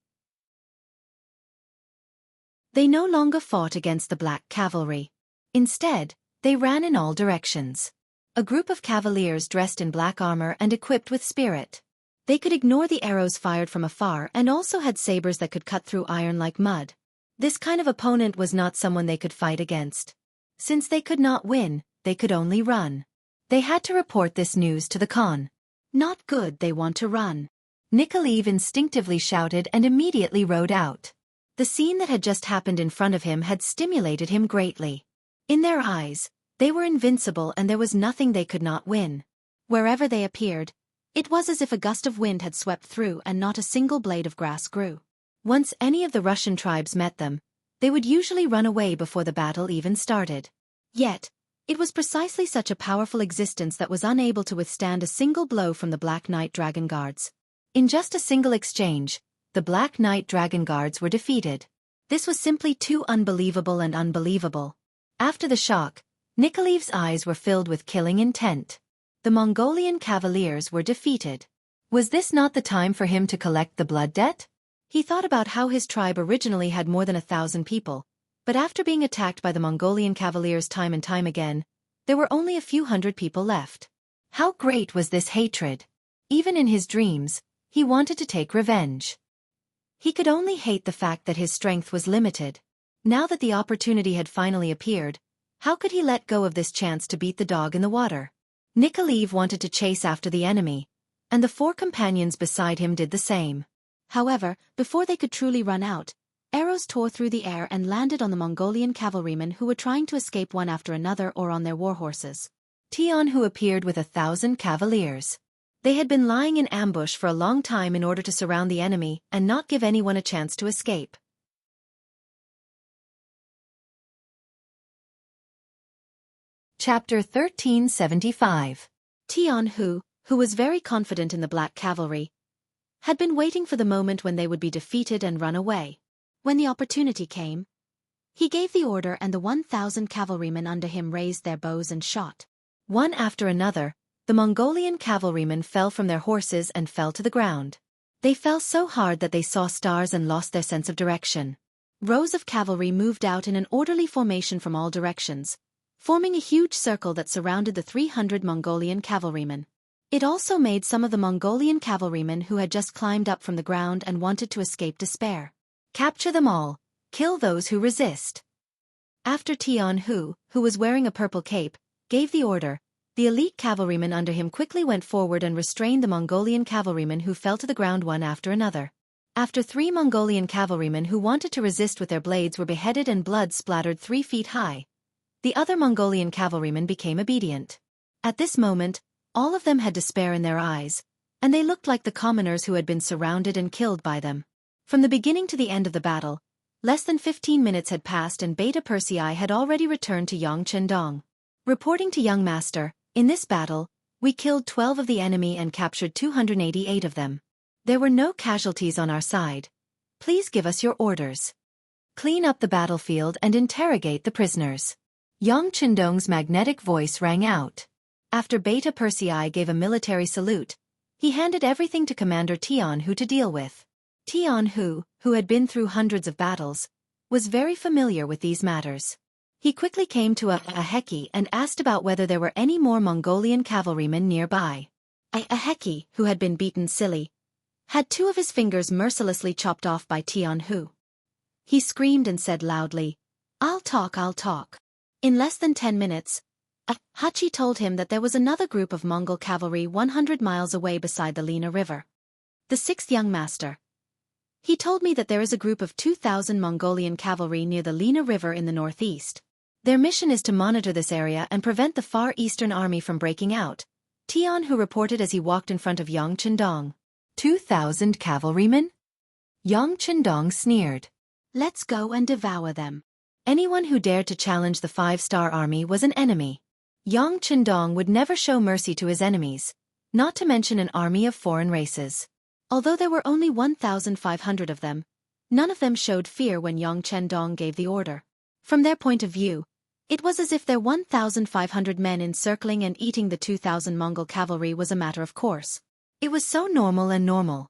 They no longer fought against the Black Cavalry. Instead, they ran in all directions. A group of cavaliers dressed in black armor and equipped with spirit. They could ignore the arrows fired from afar and also had sabers that could cut through iron like mud. This kind of opponent was not someone they could fight against. Since they could not win, they could only run. They had to report this news to the Khan. Not good, they want to run. Nikolaev instinctively shouted and immediately rode out. The scene that had just happened in front of him had stimulated him greatly. In their eyes, they were invincible and there was nothing they could not win. Wherever they appeared, it was as if a gust of wind had swept through and not a single blade of grass grew. Once any of the Russian tribes met them, they would usually run away before the battle even started. Yet, it was precisely such a powerful existence that was unable to withstand a single blow from the Black Knight Dragon Guards. In just a single exchange, the Black Knight Dragon Guards were defeated. This was simply too unbelievable and unbelievable. After the shock, Nikolaev's eyes were filled with killing intent. The Mongolian cavaliers were defeated. Was this not the time for him to collect the blood debt? He thought about how his tribe originally had more than 1,000 people, but after being attacked by the Mongolian cavaliers time and time again, there were only a few hundred people left. How great was this hatred? Even in his dreams, he wanted to take revenge. He could only hate the fact that his strength was limited. Now that the opportunity had finally appeared, how could he let go of this chance to beat the dog in the water? Nikolaev wanted to chase after the enemy, and the 4 companions beside him did the same. However, before they could truly run out, arrows tore through the air and landed on the Mongolian cavalrymen who were trying to escape one after another or on their war horses. Jianghu appeared with 1,000 cavaliers. They had been lying in ambush for a long time in order to surround the enemy and not give anyone a chance to escape. Chapter 1375. Jianghu, who was very confident in the Black Cavalry, had been waiting for the moment when they would be defeated and run away. When the opportunity came, he gave the order and the 1,000 cavalrymen under him raised their bows and shot. One after another, the Mongolian cavalrymen fell from their horses and fell to the ground. They fell so hard that they saw stars and lost their sense of direction. Rows of cavalry moved out in an orderly formation from all directions, forming a huge circle that surrounded the 300 Mongolian cavalrymen. It also made some of the Mongolian cavalrymen who had just climbed up from the ground and wanted to escape despair. Capture them all, kill those who resist. After Jianghu, who was wearing a purple cape, gave the order, the elite cavalrymen under him quickly went forward and restrained the Mongolian cavalrymen who fell to the ground one after another. After 3 Mongolian cavalrymen who wanted to resist with their blades were beheaded and blood splattered 3 feet high, the other Mongolian cavalrymen became obedient. At this moment, all of them had despair in their eyes, and they looked like the commoners who had been surrounded and killed by them. From the beginning to the end of the battle, less than 15 minutes had passed and Beta Persei had already returned to Yangchendong. Reporting to young master, in this battle, we killed 12 of the enemy and captured 288 of them. There were no casualties on our side. Please give us your orders. Clean up the battlefield and interrogate the prisoners. Yangchendong's magnetic voice rang out. After Beta Persei gave a military salute, he handed everything to Commander Jianghu to deal with. Jianghu, who had been through hundreds of battles, was very familiar with these matters. He quickly came to Aheki and asked about whether there were any more Mongolian cavalrymen nearby. Aheki, who had been beaten silly, had 2 of his fingers mercilessly chopped off by Jianghu. He screamed and said loudly, I'll talk. In less than 10 minutes, Hachi told him that there was another group of Mongol cavalry 100 miles away beside the Lena River. The 6th young master. He told me that there is a group of 2,000 Mongolian cavalry near the Lena River in the northeast. Their mission is to monitor this area and prevent the Far Eastern Army from breaking out, Jianghu reported as he walked in front of Yangchendong. 2,000 cavalrymen? Yangchendong sneered. Let's go and devour them. Anyone who dared to challenge the 5-star army was an enemy. Yangchendong would never show mercy to his enemies, not to mention an army of foreign races. Although there were only 1,500 of them, none of them showed fear when Yangchendong gave the order. From their point of view, it was as if their 1,500 men encircling and eating the 2,000 Mongol cavalry was a matter of course. It was so normal.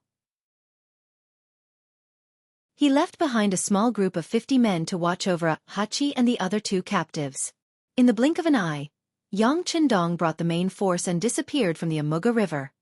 He left behind a small group of 50 men to watch over Hachi and the other 2 captives. In the blink of an eye, Yangchendong brought the main force and disappeared from the Amuga River.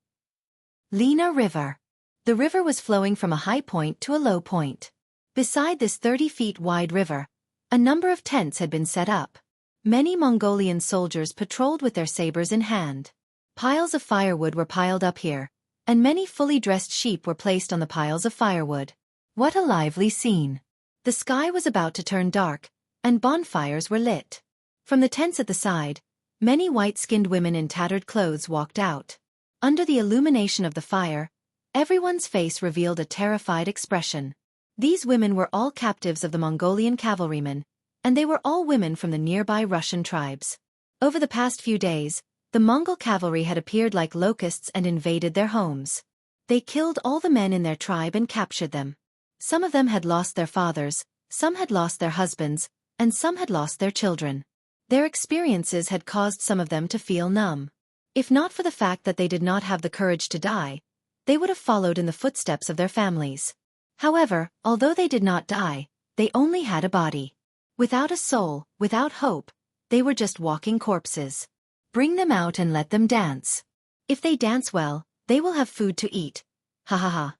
Lena River. The river was flowing from a high point to a low point. Beside this 30 feet wide river, a number of tents had been set up. Many Mongolian soldiers patrolled with their sabers in hand. Piles of firewood were piled up here, and many fully dressed sheep were placed on the piles of firewood. What a lively scene! The sky was about to turn dark, and bonfires were lit. From the tents at the side, many white-skinned women in tattered clothes walked out. Under the illumination of the fire, everyone's face revealed a terrified expression. These women were all captives of the Mongolian cavalrymen, and they were all women from the nearby Russian tribes. Over the past few days, the Mongol cavalry had appeared like locusts and invaded their homes. They killed all the men in their tribe and captured them. Some of them had lost their fathers, Some had lost their husbands, and some had lost their children. Their experiences had caused some of them to feel numb. If not for the fact that they did not have the courage to die, they would have followed in the footsteps of their families. However, although they did not die, they only had a body. Without a soul, without hope, they were just walking corpses. Bring them out and let them dance. If they dance well, they will have food to eat. Ha ha ha.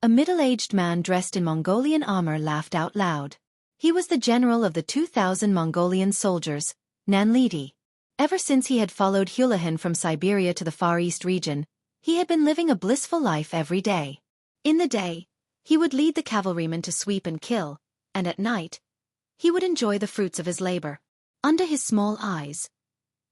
A middle-aged man dressed in Mongolian armor laughed out loud. He was the general of the 2,000 Mongolian soldiers, Nanlidi. Ever since he had followed Hulahan from Siberia to the Far East region, he had been living a blissful life every day. In the day, he would lead the cavalrymen to sweep and kill, and at night, he would enjoy the fruits of his labor. Under his small eyes,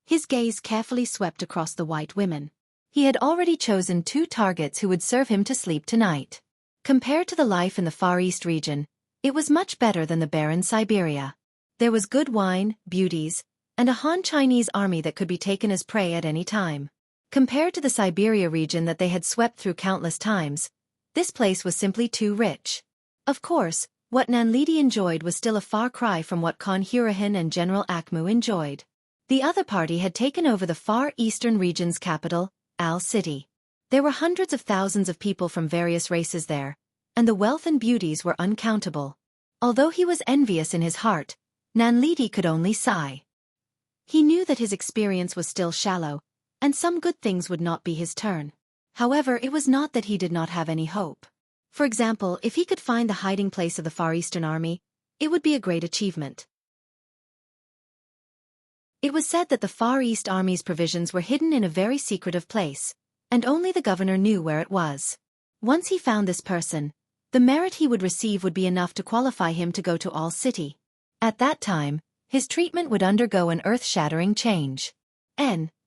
his gaze carefully swept across the white women. He had already chosen 2 targets who would serve him to sleep tonight. Compared to the life in the Far East region, it was much better than the barren Siberia. There was good wine, beauties, and a Han Chinese army that could be taken as prey at any time. Compared to the Siberia region that they had swept through countless times, this place was simply too rich. Of course, what Nanlidi enjoyed was still a far cry from what Khan Hurahan and General Akmu enjoyed. The other party had taken over the Far Eastern region's capital, Al City. There were hundreds of thousands of people from various races there, and the wealth and beauties were uncountable. Although he was envious in his heart, Nanlidi could only sigh. He knew that his experience was still shallow, and some good things would not be his turn. However, it was not that he did not have any hope. For example, if he could find the hiding place of the Far Eastern Army, it would be a great achievement. It was said that the Far East Army's provisions were hidden in a very secretive place, and only the governor knew where it was. Once he found this person, the merit he would receive would be enough to qualify him to go to All City. At that time, his treatment would undergo an earth-shattering change.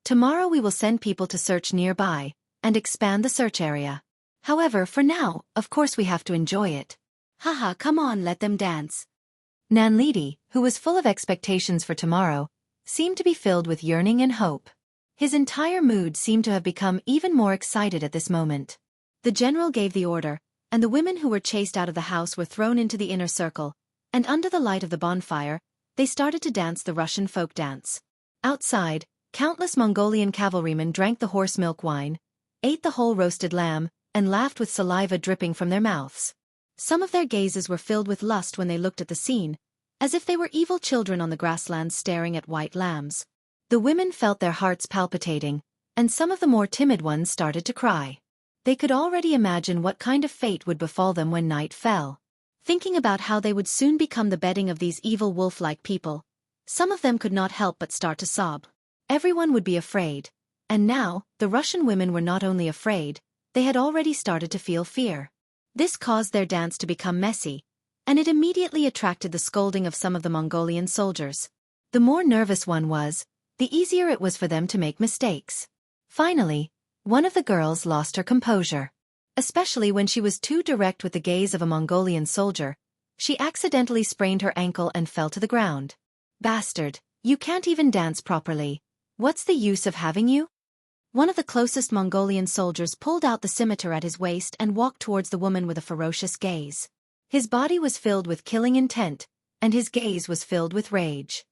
Tomorrow we will send people to search nearby, and expand the search area. However, for now, of course we have to enjoy it. Haha, come on, let them dance. Nanlidi, who was full of expectations for tomorrow, seemed to be filled with yearning and hope. His entire mood seemed to have become even more excited at this moment. The general gave the order, and the women who were chased out of the house were thrown into the inner circle, and under the light of the bonfire, they started to dance the Russian folk dance. Outside, countless Mongolian cavalrymen drank the horse milk wine, ate the whole roasted lamb, and laughed with saliva dripping from their mouths. Some of their gazes were filled with lust when they looked at the scene, as if they were evil children on the grasslands staring at white lambs. The women felt their hearts palpitating, and some of the more timid ones started to cry. They could already imagine what kind of fate would befall them when night fell. Thinking about how they would soon become the bedding of these evil wolf-like people, some of them could not help but start to sob. Everyone would be afraid, and now, the Russian women were not only afraid, they had already started to feel fear. This caused their dance to become messy, and it immediately attracted the scolding of some of the Mongolian soldiers. The more nervous one was, the easier it was for them to make mistakes. Finally, one of the girls lost her composure. Especially when she was too direct with the gaze of a Mongolian soldier, she accidentally sprained her ankle and fell to the ground. Bastard, you can't even dance properly. What's the use of having you? One of the closest Mongolian soldiers pulled out the scimitar at his waist and walked towards the woman with a ferocious gaze. His body was filled with killing intent, and his gaze was filled with rage.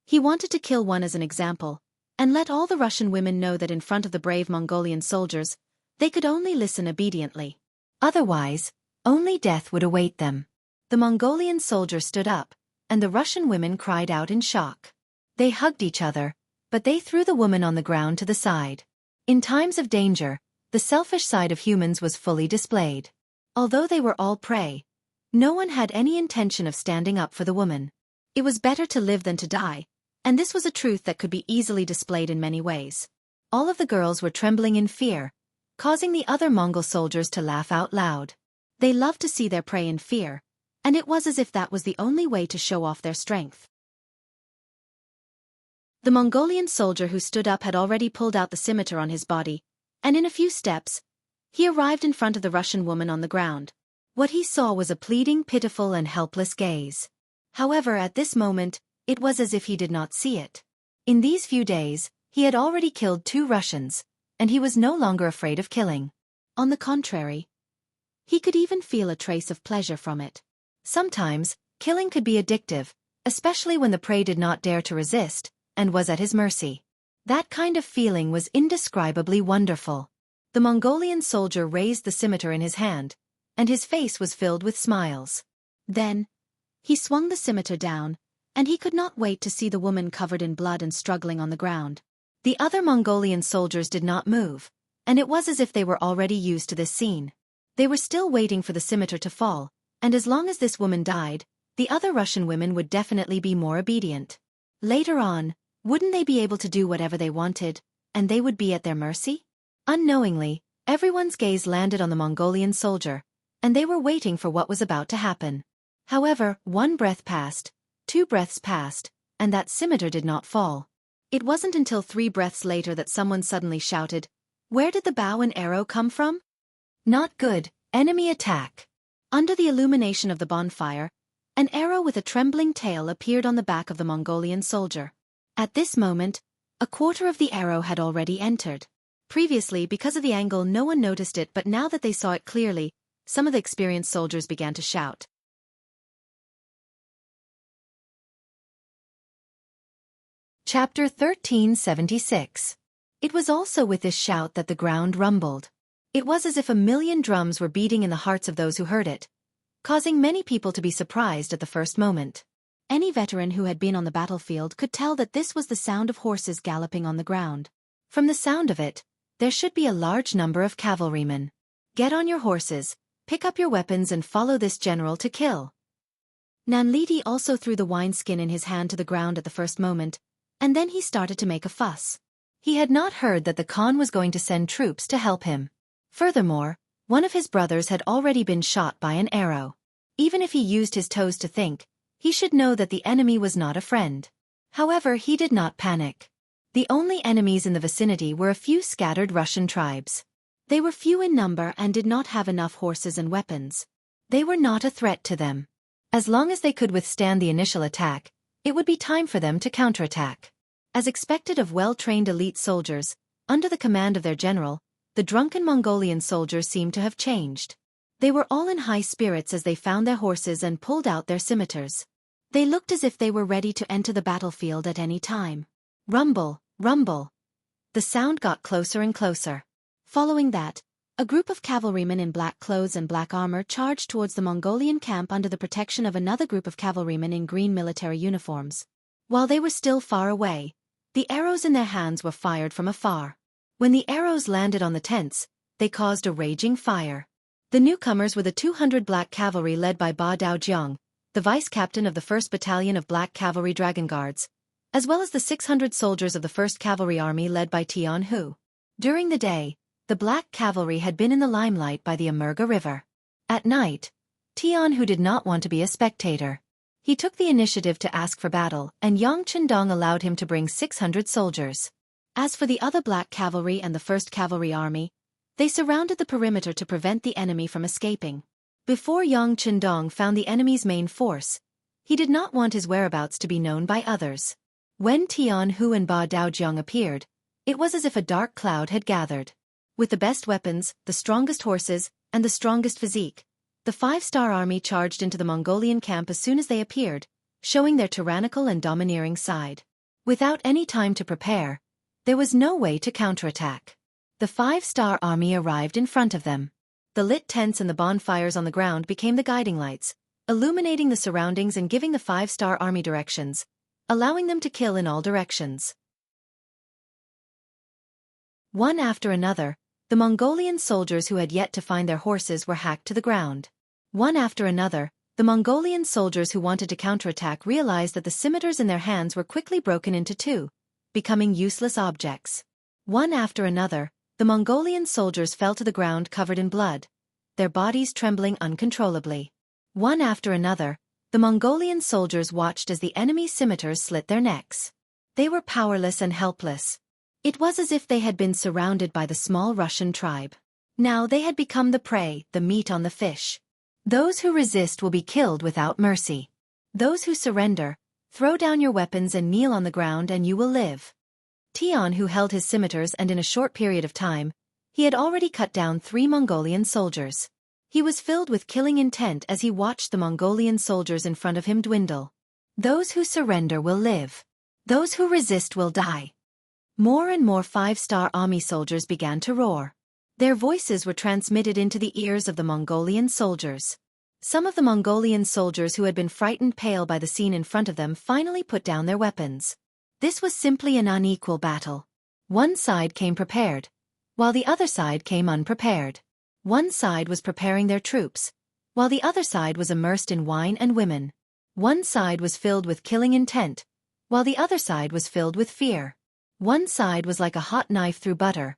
He wanted to kill one as an example, and let all the Russian women know that in front of the brave Mongolian soldiers, they could only listen obediently. Otherwise, only death would await them. The Mongolian soldier stood up, and the Russian women cried out in shock. They hugged each other, but they threw the woman on the ground to the side. In times of danger, the selfish side of humans was fully displayed. Although they were all prey, no one had any intention of standing up for the woman. It was better to live than to die, and this was a truth that could be easily displayed in many ways. All of the girls were trembling in fear, causing the other Mongol soldiers to laugh out loud. They loved to see their prey in fear, and it was as if that was the only way to show off their strength. The Mongolian soldier who stood up had already pulled out the scimitar on his body, and in a few steps, he arrived in front of the Russian woman on the ground. What he saw was a pleading, pitiful, and helpless gaze. However, at this moment, it was as if he did not see it. In these few days, he had already killed 2 Russians, and he was no longer afraid of killing. On the contrary, he could even feel a trace of pleasure from it. Sometimes, Killing could be addictive, especially when the prey did not dare to resist, and was at his mercy. That kind of feeling was indescribably wonderful. The Mongolian soldier raised the scimitar in his hand, and his face was filled with smiles. Then, he swung the scimitar down, and he could not wait to see the woman covered in blood and struggling on the ground. The other Mongolian soldiers did not move, and it was as if they were already used to this scene. They were still waiting for the scimitar to fall, and as long as this woman died, the other Russian women would definitely be more obedient. Later on, wouldn't they be able to do whatever they wanted, and they would be at their mercy? Unknowingly, everyone's gaze landed on the Mongolian soldier, and they were waiting for what was about to happen. However, 1 breath passed, 2 breaths passed, and that scimitar did not fall. It wasn't until 3 breaths later that someone suddenly shouted, "Where did the bow and arrow come from?" Not good, enemy attack. Under the illumination of the bonfire, an arrow with a trembling tail appeared on the back of the Mongolian soldier. At this moment, a quarter of the arrow had already entered. Previously, because of the angle, no one noticed it, but now that they saw it clearly, some of the experienced soldiers began to shout. Chapter 1376. It was also with this shout that the ground rumbled. It was as if 1,000,000 drums were beating in the hearts of those who heard it, causing many people to be surprised at the first moment. Any veteran who had been on the battlefield could tell that this was the sound of horses galloping on the ground. From the sound of it, there should be a large number of cavalrymen. Get on your horses, pick up your weapons and follow this general to kill. Nanliti also threw the wineskin in his hand to the ground at the first moment, and then he started to make a fuss. He had not heard that the Khan was going to send troops to help him. Furthermore, one of his brothers had already been shot by an arrow. Even if he used his toes to think, he should know that the enemy was not a friend. However, he did not panic. The only enemies in the vicinity were a few scattered Russian tribes. They were few in number and did not have enough horses and weapons. They were not a threat to them. As long as they could withstand the initial attack, it would be time for them to counterattack. As expected of well-trained elite soldiers, under the command of their general, the drunken Mongolian soldiers seemed to have changed. They were all in high spirits as they found their horses and pulled out their scimitars. They looked as if they were ready to enter the battlefield at any time. Rumble, rumble. The sound got closer and closer. Following that, a group of cavalrymen in black clothes and black armor charged towards the Mongolian camp under the protection of another group of cavalrymen in green military uniforms. While they were still far away, the arrows in their hands were fired from afar. When the arrows landed on the tents, they caused a raging fire. The newcomers were the 200 black cavalry led by Ba Daojiang, the vice-captain of the 1st Battalion of Black Cavalry Dragon Guards, as well as the 600 soldiers of the 1st Cavalry Army led by Jianghu. During the day, the black cavalry had been in the limelight by the Amurga River. At night, Jianghu did not want to be a spectator. He took the initiative to ask for battle, and Yang Chendong allowed him to bring 600 soldiers. As for the other black cavalry and the 1st Cavalry Army, they surrounded the perimeter to prevent the enemy from escaping. Before Yang Chendong found the enemy's main force, he did not want his whereabouts to be known by others. When Tianhu and Ba Daojiang appeared, it was as if a dark cloud had gathered. With the best weapons, the strongest horses, and the strongest physique, the 5-star army charged into the Mongolian camp as soon as they appeared, showing their tyrannical and domineering side. Without any time to prepare, there was no way to counterattack. The 5-star army arrived in front of them. The lit tents and the bonfires on the ground became the guiding lights, illuminating the surroundings and giving the 5-star army directions, allowing them to kill in all directions. One after another, the Mongolian soldiers who had yet to find their horses were hacked to the ground. One after another, the Mongolian soldiers who wanted to counterattack realized that the scimitars in their hands were quickly broken into two, becoming useless objects. One after another, the Mongolian soldiers fell to the ground covered in blood, their bodies trembling uncontrollably. One after another, the Mongolian soldiers watched as the enemy's scimitars slit their necks. They were powerless and helpless. It was as if they had been surrounded by the small Russian tribe. Now they had become the prey, the meat on the fish. Those who resist will be killed without mercy. Those who surrender, throw down your weapons and kneel on the ground and you will live. Tianhu held his scimitars and in a short period of time, he had already cut down 3 Mongolian soldiers. He was filled with killing intent as he watched the Mongolian soldiers in front of him dwindle. Those who surrender will live. Those who resist will die. More and more five-star army soldiers began to roar. Their voices were transmitted into the ears of the Mongolian soldiers. Some of the Mongolian soldiers who had been frightened pale by the scene in front of them finally put down their weapons. This was simply an unequal battle. One side came prepared, while the other side came unprepared. One side was preparing their troops, while the other side was immersed in wine and women. One side was filled with killing intent, while the other side was filled with fear. One side was like a hot knife through butter,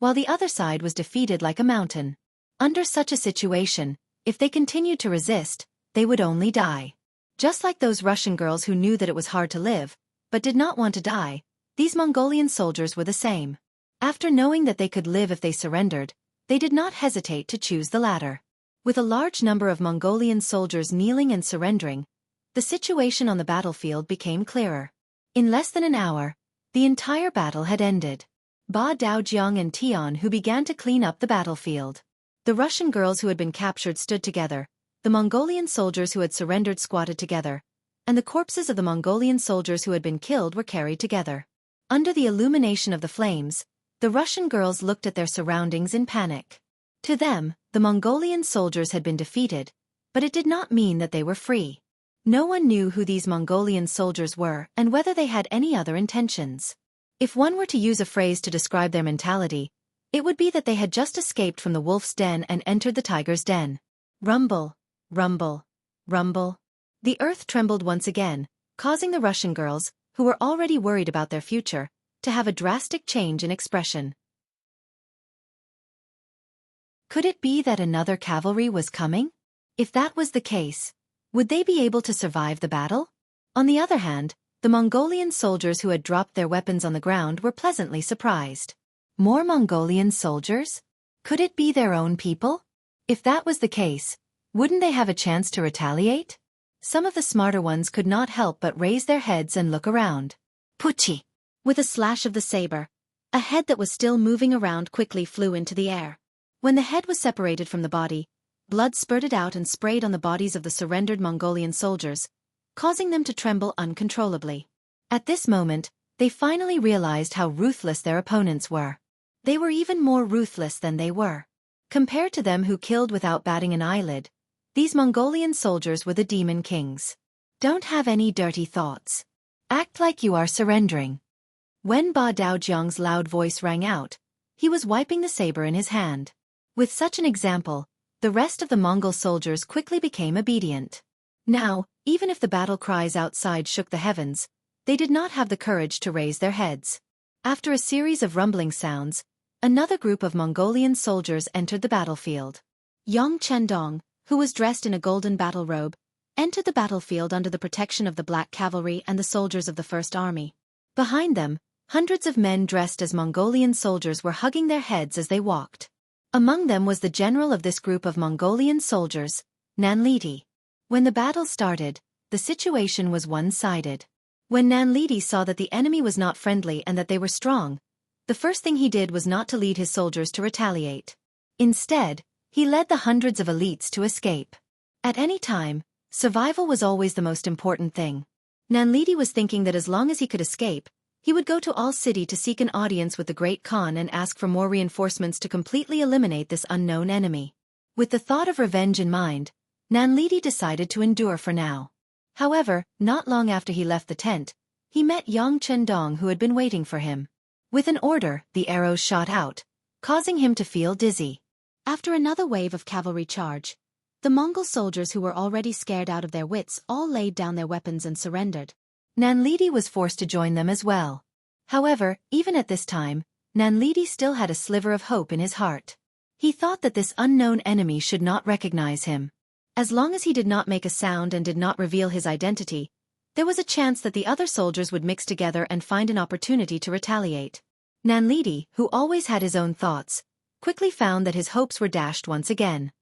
while the other side was defeated like a mountain. Under such a situation, if they continued to resist, they would only die. Just like those Russian girls who knew that it was hard to live, but did not want to die, these Mongolian soldiers were the same. After knowing that they could live if they surrendered, they did not hesitate to choose the latter. With a large number of Mongolian soldiers kneeling and surrendering, the situation on the battlefield became clearer. In less than an hour, the entire battle had ended. Ba Daojiang and Tian who began to clean up the battlefield. The Russian girls who had been captured stood together, the Mongolian soldiers who had surrendered squatted together, and the corpses of the Mongolian soldiers who had been killed were carried together. Under the illumination of the flames, the Russian girls looked at their surroundings in panic. To them, the Mongolian soldiers had been defeated, but it did not mean that they were free. No one knew who these Mongolian soldiers were and whether they had any other intentions. If one were to use a phrase to describe their mentality, it would be that they had just escaped from the wolf's den and entered the tiger's den. Rumble, rumble, rumble. The earth trembled once again, causing the Russian girls, who were already worried about their future, to have a drastic change in expression. Could it be that another cavalry was coming? If that was the case, would they be able to survive the battle? On the other hand, the Mongolian soldiers who had dropped their weapons on the ground were pleasantly surprised. More Mongolian soldiers? Could it be their own people? If that was the case, wouldn't they have a chance to retaliate? Some of the smarter ones could not help but raise their heads and look around. Puchi! With a slash of the saber, a head that was still moving around quickly flew into the air. When the head was separated from the body, blood spurted out and sprayed on the bodies of the surrendered Mongolian soldiers, causing them to tremble uncontrollably. At this moment, they finally realized how ruthless their opponents were. They were even more ruthless than they were. Compared to them who killed without batting an eyelid, these Mongolian soldiers were the demon kings. Don't have any dirty thoughts. Act like you are surrendering. When Ba Daojiang's loud voice rang out, he was wiping the saber in his hand. With such an example, the rest of the Mongol soldiers quickly became obedient. Now, even if the battle cries outside shook the heavens, they did not have the courage to raise their heads. After a series of rumbling sounds, another group of Mongolian soldiers entered the battlefield. Yang Chendong, who was dressed in a golden battle robe, entered the battlefield under the protection of the Black Cavalry and the soldiers of the First Army. Behind them, hundreds of men dressed as Mongolian soldiers were hugging their heads as they walked. Among them was the general of this group of Mongolian soldiers, Nanliti. When the battle started, the situation was one-sided. When Nanliti saw that the enemy was not friendly and that they were strong, the first thing he did was not to lead his soldiers to retaliate. Instead, he led the hundreds of elites to escape. At any time, survival was always the most important thing. Nanliti was thinking that as long as he could escape, he would go to All City to seek an audience with the Great Khan and ask for more reinforcements to completely eliminate this unknown enemy. With the thought of revenge in mind, Nanliti decided to endure for now. However, not long after he left the tent, he met Yang Chendong who had been waiting for him. With an order, the arrows shot out, causing him to feel dizzy. After another wave of cavalry charge, the Mongol soldiers who were already scared out of their wits all laid down their weapons and surrendered. Nanliti was forced to join them as well. However, even at this time, Nanliti still had a sliver of hope in his heart. He thought that this unknown enemy should not recognize him. As long as he did not make a sound and did not reveal his identity, there was a chance that the other soldiers would mix together and find an opportunity to retaliate. Nanliti, who always had his own thoughts, quickly found that his hopes were dashed once again.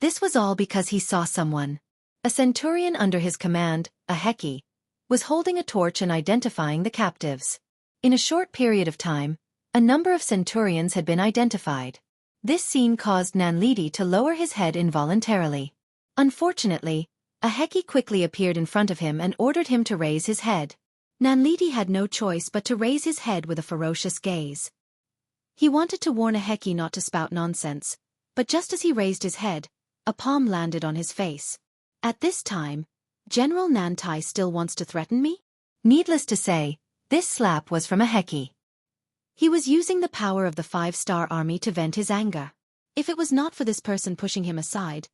This was all because he saw someone. A centurion under his command, a Heki, was holding a torch and identifying the captives. In a short period of time, a number of centurions had been identified. This scene caused Nanlidi to lower his head involuntarily. Unfortunately, a Heki quickly appeared in front of him and ordered him to raise his head. Nanlidi had no choice but to raise his head with a ferocious gaze. He wanted to warn a Heki not to spout nonsense, but just as he raised his head, a palm landed on his face. At this time, General Nantai still wants to threaten me? Needless to say, this slap was from a Heki. He was using the power of the 5-star army to vent his anger. If it was not for this person pushing him aside,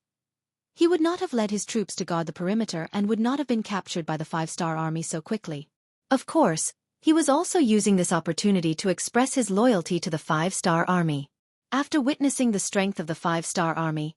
he would not have led his troops to guard the perimeter and would not have been captured by the 5-star army so quickly. Of course, he was also using this opportunity to express his loyalty to the 5-star army. After witnessing the strength of the 5-star army,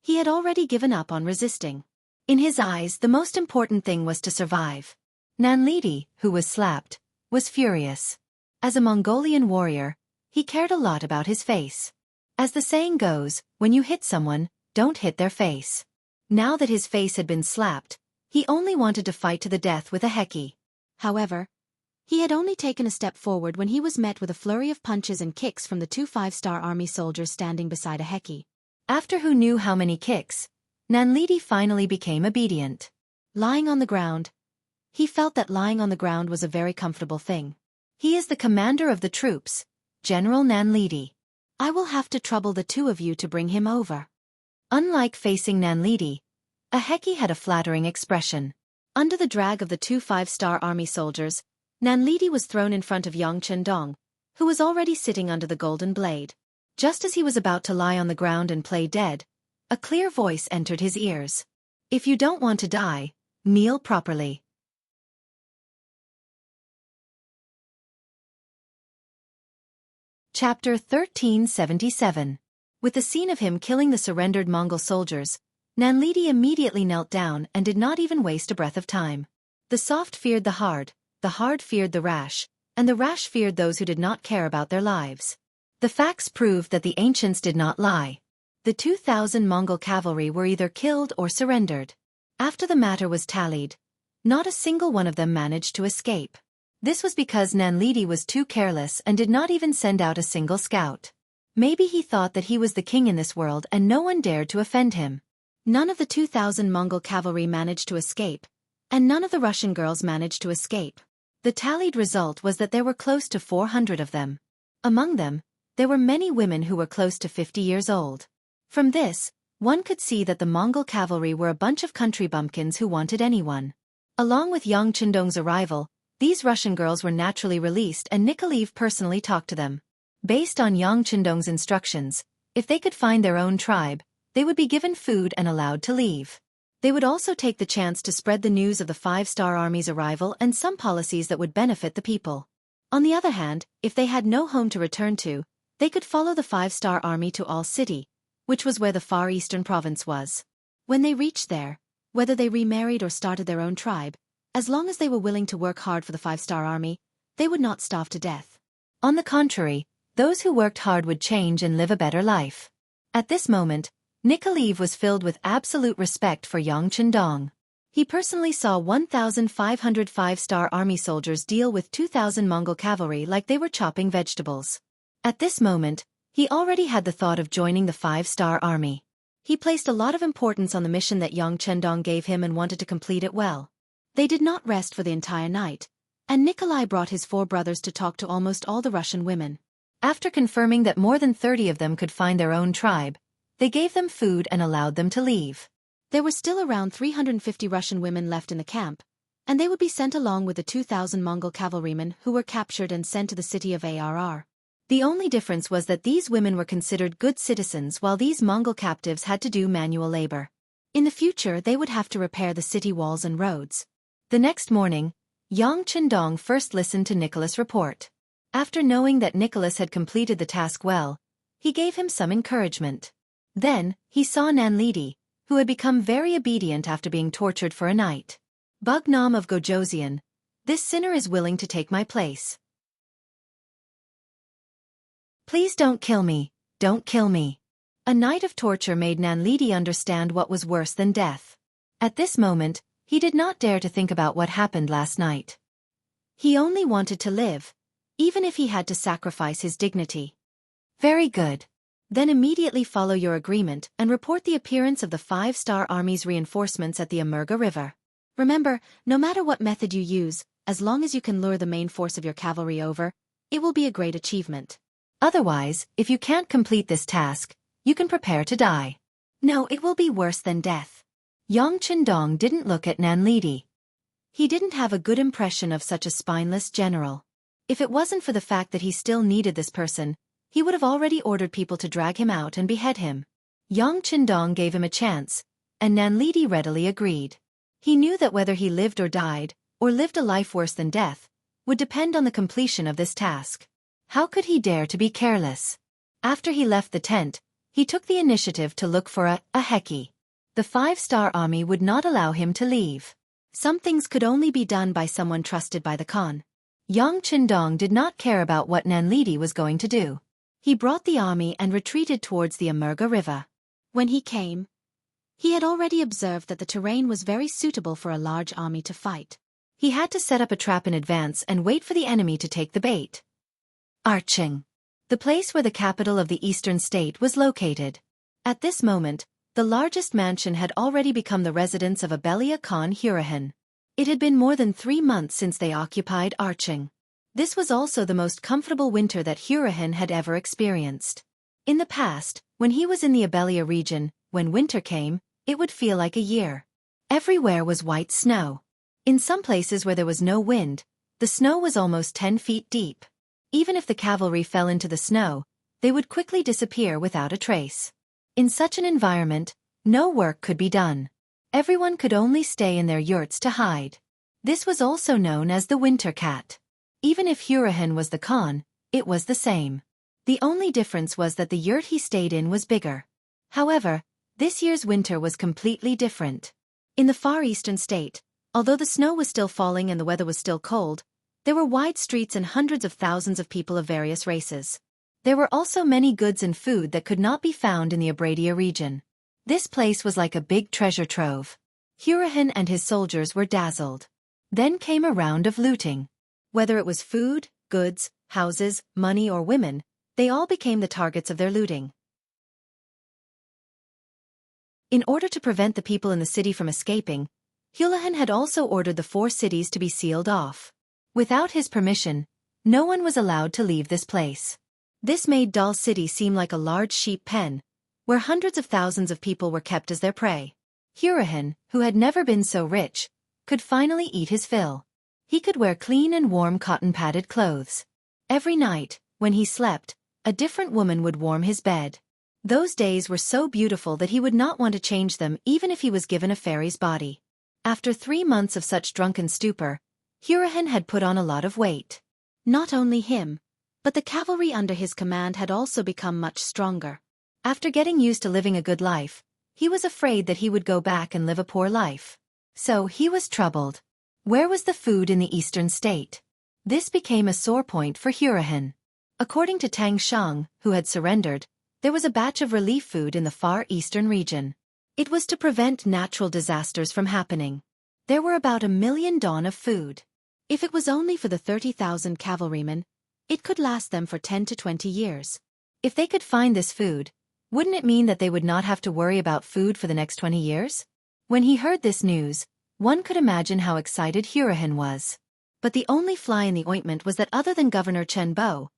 he had already given up on resisting. In his eyes, the most important thing was to survive. Nanlidi, who was slapped, was furious. As a Mongolian warrior, he cared a lot about his face. As the saying goes, when you hit someone, don't hit their face. Now that his face had been slapped, he only wanted to fight to the death with a Heki. However, he had only taken a step forward when he was met with a flurry of punches and kicks from the 2 5-star army soldiers standing beside a Heki. After who knew how many kicks, Nanlidi finally became obedient. Lying on the ground, he felt that lying on the ground was a very comfortable thing. He is the commander of the troops, General Nanlidi. I will have to trouble the two of you to bring him over. Unlike facing Nanlidi, a Heki had a flattering expression. Under the drag of the 2 5-star army soldiers, Nanlidi was thrown in front of Yang Chendong, who was already sitting under the golden blade. Just as he was about to lie on the ground and play dead, a clear voice entered his ears. If you don't want to die, kneel properly. Chapter 1377. With the scene of him killing the surrendered Mongol soldiers, Nanlidi immediately knelt down and did not even waste a breath of time. The soft feared the hard feared the rash, and the rash feared those who did not care about their lives. The facts proved that the ancients did not lie. The 2,000 Mongol cavalry were either killed or surrendered. After the matter was tallied, not a single one of them managed to escape. This was because Nanlidi was too careless and did not even send out a single scout. Maybe he thought that he was the king in this world and no one dared to offend him. None of the 2,000 Mongol cavalry managed to escape, and none of the Russian girls managed to escape. The tallied result was that there were close to 400 of them. Among them, there were many women who were close to 50 years old. From this, one could see that the Mongol cavalry were a bunch of country bumpkins who wanted anyone. Along with Yang Chendong's arrival, these Russian girls were naturally released and Nikolaev personally talked to them. Based on Yang Chendong's instructions, if they could find their own tribe, they would be given food and allowed to leave. They would also take the chance to spread the news of the 5-star army's arrival and some policies that would benefit the people. On the other hand, if they had no home to return to, they could follow the 5-star army to All City, which was where the far eastern province was. When they reached there, whether they remarried or started their own tribe, as long as they were willing to work hard for the 5-star army, they would not starve to death. On the contrary, those who worked hard would change and live a better life. At this moment, Nikolaev was filled with absolute respect for Yang Chendong. He personally saw 1,500 5-star army soldiers deal with 2,000 Mongol cavalry like they were chopping vegetables. At this moment, he already had the thought of joining the 5-star army. He placed a lot of importance on the mission that Yang Chendong gave him and wanted to complete it well. They did not rest for the entire night, and Nikolai brought his 4 brothers to talk to almost all the Russian women. After confirming that more than 30 of them could find their own tribe, they gave them food and allowed them to leave. There were still around 350 Russian women left in the camp, and they would be sent along with the 2,000 Mongol cavalrymen who were captured and sent to the city of Arr. The only difference was that these women were considered good citizens while these Mongol captives had to do manual labor. In the future they would have to repair the city walls and roads. The next morning, Yang Chendong first listened to Nicholas' report. After knowing that Nicholas had completed the task well, he gave him some encouragement. Then, he saw Nanlidi, who had become very obedient after being tortured for a night. Bugnam of Gojoseon, this sinner is willing to take my place. Please don't kill me, don't kill me. A night of torture made Nanlidi understand what was worse than death. At this moment, he did not dare to think about what happened last night. He only wanted to live, even if he had to sacrifice his dignity. Very good. Then immediately follow your agreement and report the appearance of the 5-star Army's reinforcements at the Amerga River. Remember, no matter what method you use, as long as you can lure the main force of your cavalry over, it will be a great achievement. Otherwise, if you can't complete this task, you can prepare to die. No, it will be worse than death. Yang Qindong didn't look at Nanlidi. He didn't have a good impression of such a spineless general. If it wasn't for the fact that he still needed this person, he would have already ordered people to drag him out and behead him. Yang Qindong gave him a chance, and Nanlidi readily agreed. He knew that whether he lived or died, or lived a life worse than death, would depend on the completion of this task. How could he dare to be careless? After he left the tent, he took the initiative to look for a Heki. The 5-star Army would not allow him to leave. Some things could only be done by someone trusted by the Khan. Yang Qindong did not care about what Nanlidi was going to do. He brought the army and retreated towards the Amerga River. When he came, he had already observed that the terrain was very suitable for a large army to fight. He had to set up a trap in advance and wait for the enemy to take the bait. Arching. The place where the capital of the eastern state was located. At this moment, the largest mansion had already become the residence of Abelia Khan Hurahan. It had been more than 3 months since they occupied Arching. This was also the most comfortable winter that Hurahan had ever experienced. In the past, when he was in the Abelia region, when winter came, it would feel like a year. Everywhere was white snow. In some places where there was no wind, the snow was almost 10 feet deep. Even if the cavalry fell into the snow, they would quickly disappear without a trace. In such an environment, no work could be done. Everyone could only stay in their yurts to hide. This was also known as the winter cat. Even if Hurahan was the Khan, it was the same. The only difference was that the yurt he stayed in was bigger. However, this year's winter was completely different. In the far eastern state, although the snow was still falling and the weather was still cold, there were wide streets and hundreds of thousands of people of various races. There were also many goods and food that could not be found in the Abradia region. This place was like a big treasure trove. Hurahan and his soldiers were dazzled. Then came a round of looting. Whether it was food, goods, houses, money or women, they all became the targets of their looting. In order to prevent the people in the city from escaping, Hurahan had also ordered the 4 cities to be sealed off. Without his permission, no one was allowed to leave this place. This made Dal City seem like a large sheep pen, where hundreds of thousands of people were kept as their prey. Hurahan, who had never been so rich, could finally eat his fill. He could wear clean and warm cotton-padded clothes. Every night, when he slept, a different woman would warm his bed. Those days were so beautiful that he would not want to change them even if he was given a fairy's body. After 3 months of such drunken stupor, Hurahan had put on a lot of weight. Not only him, but the cavalry under his command had also become much stronger. After getting used to living a good life, he was afraid that he would go back and live a poor life. So he was troubled. Where was the food in the eastern state? This became a sore point for Hurahan. According to Tang Shang, who had surrendered, there was a batch of relief food in the far eastern region. It was to prevent natural disasters from happening. There were about 1 million dawn of food. If it was only for the 30,000 cavalrymen, it could last them for 10 to 20 years. If they could find this food, wouldn't it mean that they would not have to worry about food for the next 20 years? When he heard this news, one could imagine how excited Hurahan was. But the only fly in the ointment was that other than Governor Chen Bo,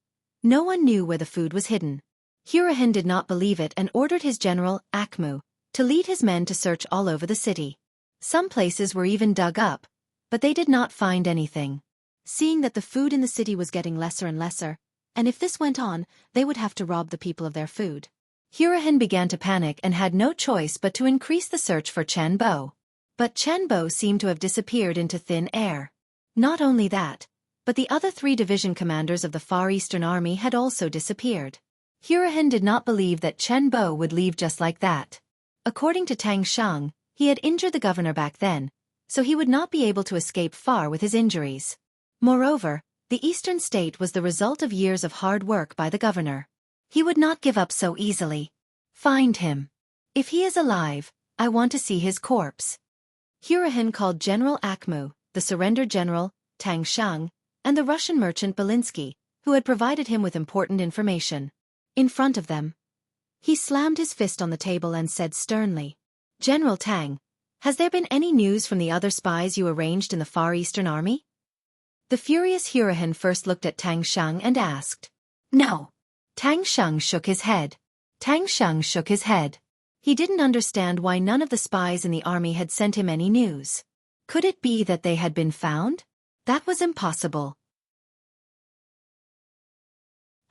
no one knew where the food was hidden. Hurahan did not believe it and ordered his general, Akmu, to lead his men to search all over the city. Some places were even dug up, but they did not find anything. Seeing that the food in the city was getting lesser and lesser, and if this went on, they would have to rob the people of their food, Hurahan began to panic and had no choice but to increase the search for Chen Bo. But Chen Bo seemed to have disappeared into thin air. Not only that, but the other 3 division commanders of the Far Eastern Army had also disappeared. Hurahan did not believe that Chen Bo would leave just like that. According to Tang Shang, he had injured the governor back then, so he would not be able to escape far with his injuries. Moreover, the eastern state was the result of years of hard work by the governor. He would not give up so easily. Find him. If he is alive, I want to see his corpse. Hurahan called General Akmu, the surrendered general, Tang Shang, and the Russian merchant Belinsky, who had provided him with important information. In front of them, He slammed his fist on the table and said sternly, "General Tang, has there been any news from the other spies you arranged in the Far Eastern Army?" The furious Hurahan first looked at Tang Sheng and asked, "No." Tang Sheng shook his head. He didn't understand why none of the spies in the army had sent him any news. Could it be that they had been found? That was impossible.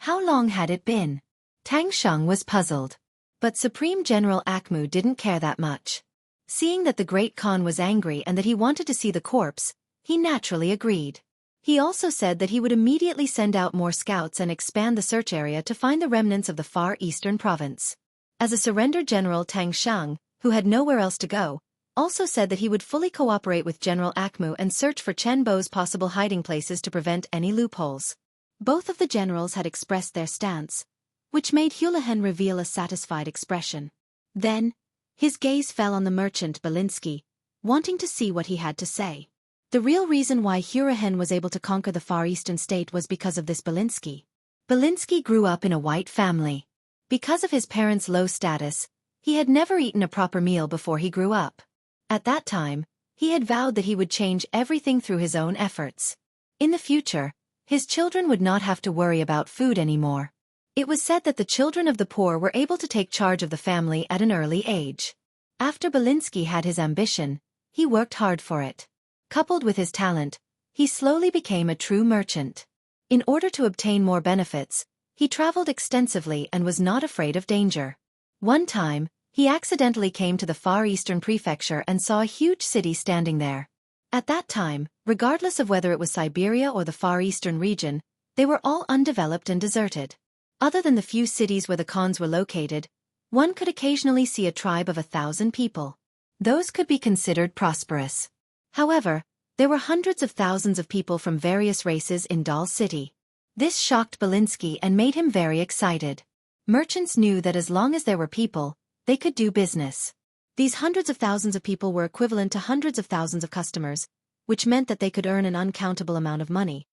How long had it been? Tang Sheng was puzzled. But Supreme General Akmu didn't care that much. Seeing that the Great Khan was angry and that he wanted to see the corpse, he naturally agreed. He also said that he would immediately send out more scouts and expand the search area to find the remnants of the Far Eastern province. As a surrendered general, Tang Sheng, who had nowhere else to go, also said that he would fully cooperate with General Akmu and search for Chen Bo's possible hiding places to prevent any loopholes. Both of the generals had expressed their stance, which made Hulahan reveal a satisfied expression. Then, his gaze fell on the merchant Belinsky, wanting to see what he had to say. The real reason why Hurahan was able to conquer the Far Eastern state was because of this Belinsky. Belinsky grew up in a white family. Because of his parents' low status, he had never eaten a proper meal before he grew up. At that time, he had vowed that he would change everything through his own efforts. In the future, his children would not have to worry about food anymore. It was said that the children of the poor were able to take charge of the family at an early age. After Belinsky had his ambition, he worked hard for it. Coupled with his talent, he slowly became a true merchant. In order to obtain more benefits, he traveled extensively and was not afraid of danger. One time, he accidentally came to the Far Eastern Prefecture and saw a huge city standing there. At that time, regardless of whether it was Siberia or the Far Eastern region, they were all undeveloped and deserted. Other than the few cities where the khans were located, one could occasionally see a tribe of 1,000 people. Those could be considered prosperous. However, there were hundreds of thousands of people from various races in Dal City. This shocked Belinsky and made him very excited. Merchants knew that as long as there were people, they could do business. These hundreds of thousands of people were equivalent to hundreds of thousands of customers, which meant that they could earn an uncountable amount of money.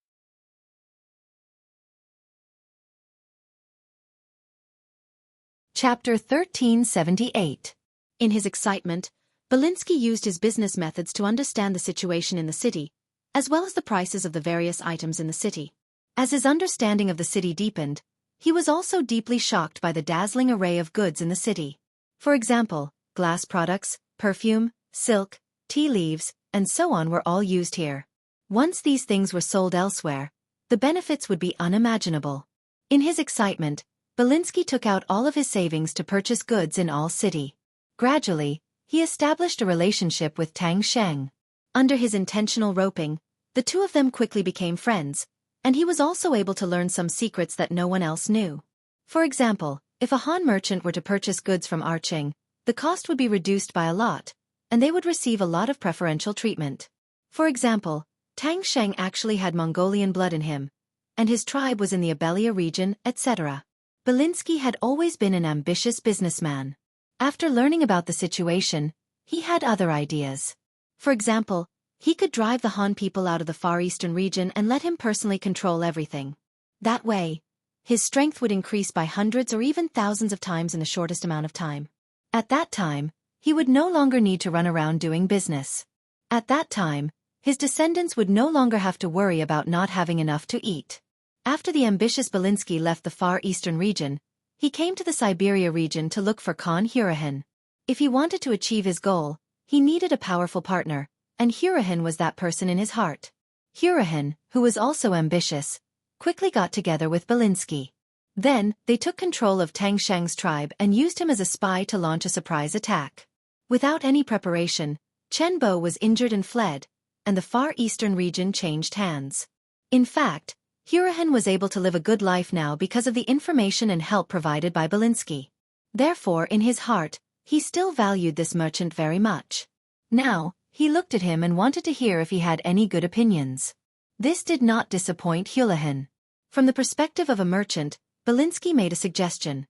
Chapter 1378. In his excitement, Belinsky used his business methods to understand the situation in the city, as well as the prices of the various items in the city. As his understanding of the city deepened, he was also deeply shocked by the dazzling array of goods in the city. For example, glass products, perfume, silk, tea leaves, and so on were all used here. Once these things were sold elsewhere, the benefits would be unimaginable. In his excitement, Belinsky took out all of his savings to purchase goods in all city. Gradually, he established a relationship with Tang Sheng. Under his intentional roping, the two of them quickly became friends, and he was also able to learn some secrets that no one else knew. For example, if a Han merchant were to purchase goods from Arching, the cost would be reduced by a lot, and they would receive a lot of preferential treatment. For example, Tang Sheng actually had Mongolian blood in him, and his tribe was in the Abelia region, etc. Belinsky had always been an ambitious businessman. After learning about the situation, he had other ideas. For example, he could drive the Han people out of the Far Eastern region and let him personally control everything. That way, his strength would increase by hundreds or even thousands of times in the shortest amount of time. At that time, he would no longer need to run around doing business. At that time, his descendants would no longer have to worry about not having enough to eat. After the ambitious Belinsky left the Far Eastern region, he came to the Siberia region to look for Khan Hurahan. If he wanted to achieve his goal, he needed a powerful partner, and Hurahan was that person in his heart. Hurahan, who was also ambitious, quickly got together with Belinsky. Then, they took control of Tang Sheng's tribe and used him as a spy to launch a surprise attack. Without any preparation, Chen Bo was injured and fled, and the Far Eastern region changed hands. In fact, Hurahan was able to live a good life now because of the information and help provided by Belinsky. Therefore, in his heart, he still valued this merchant very much. Now, he looked at him and wanted to hear if he had any good opinions. This did not disappoint Hulahan. From the perspective of a merchant, Belinsky made a suggestion.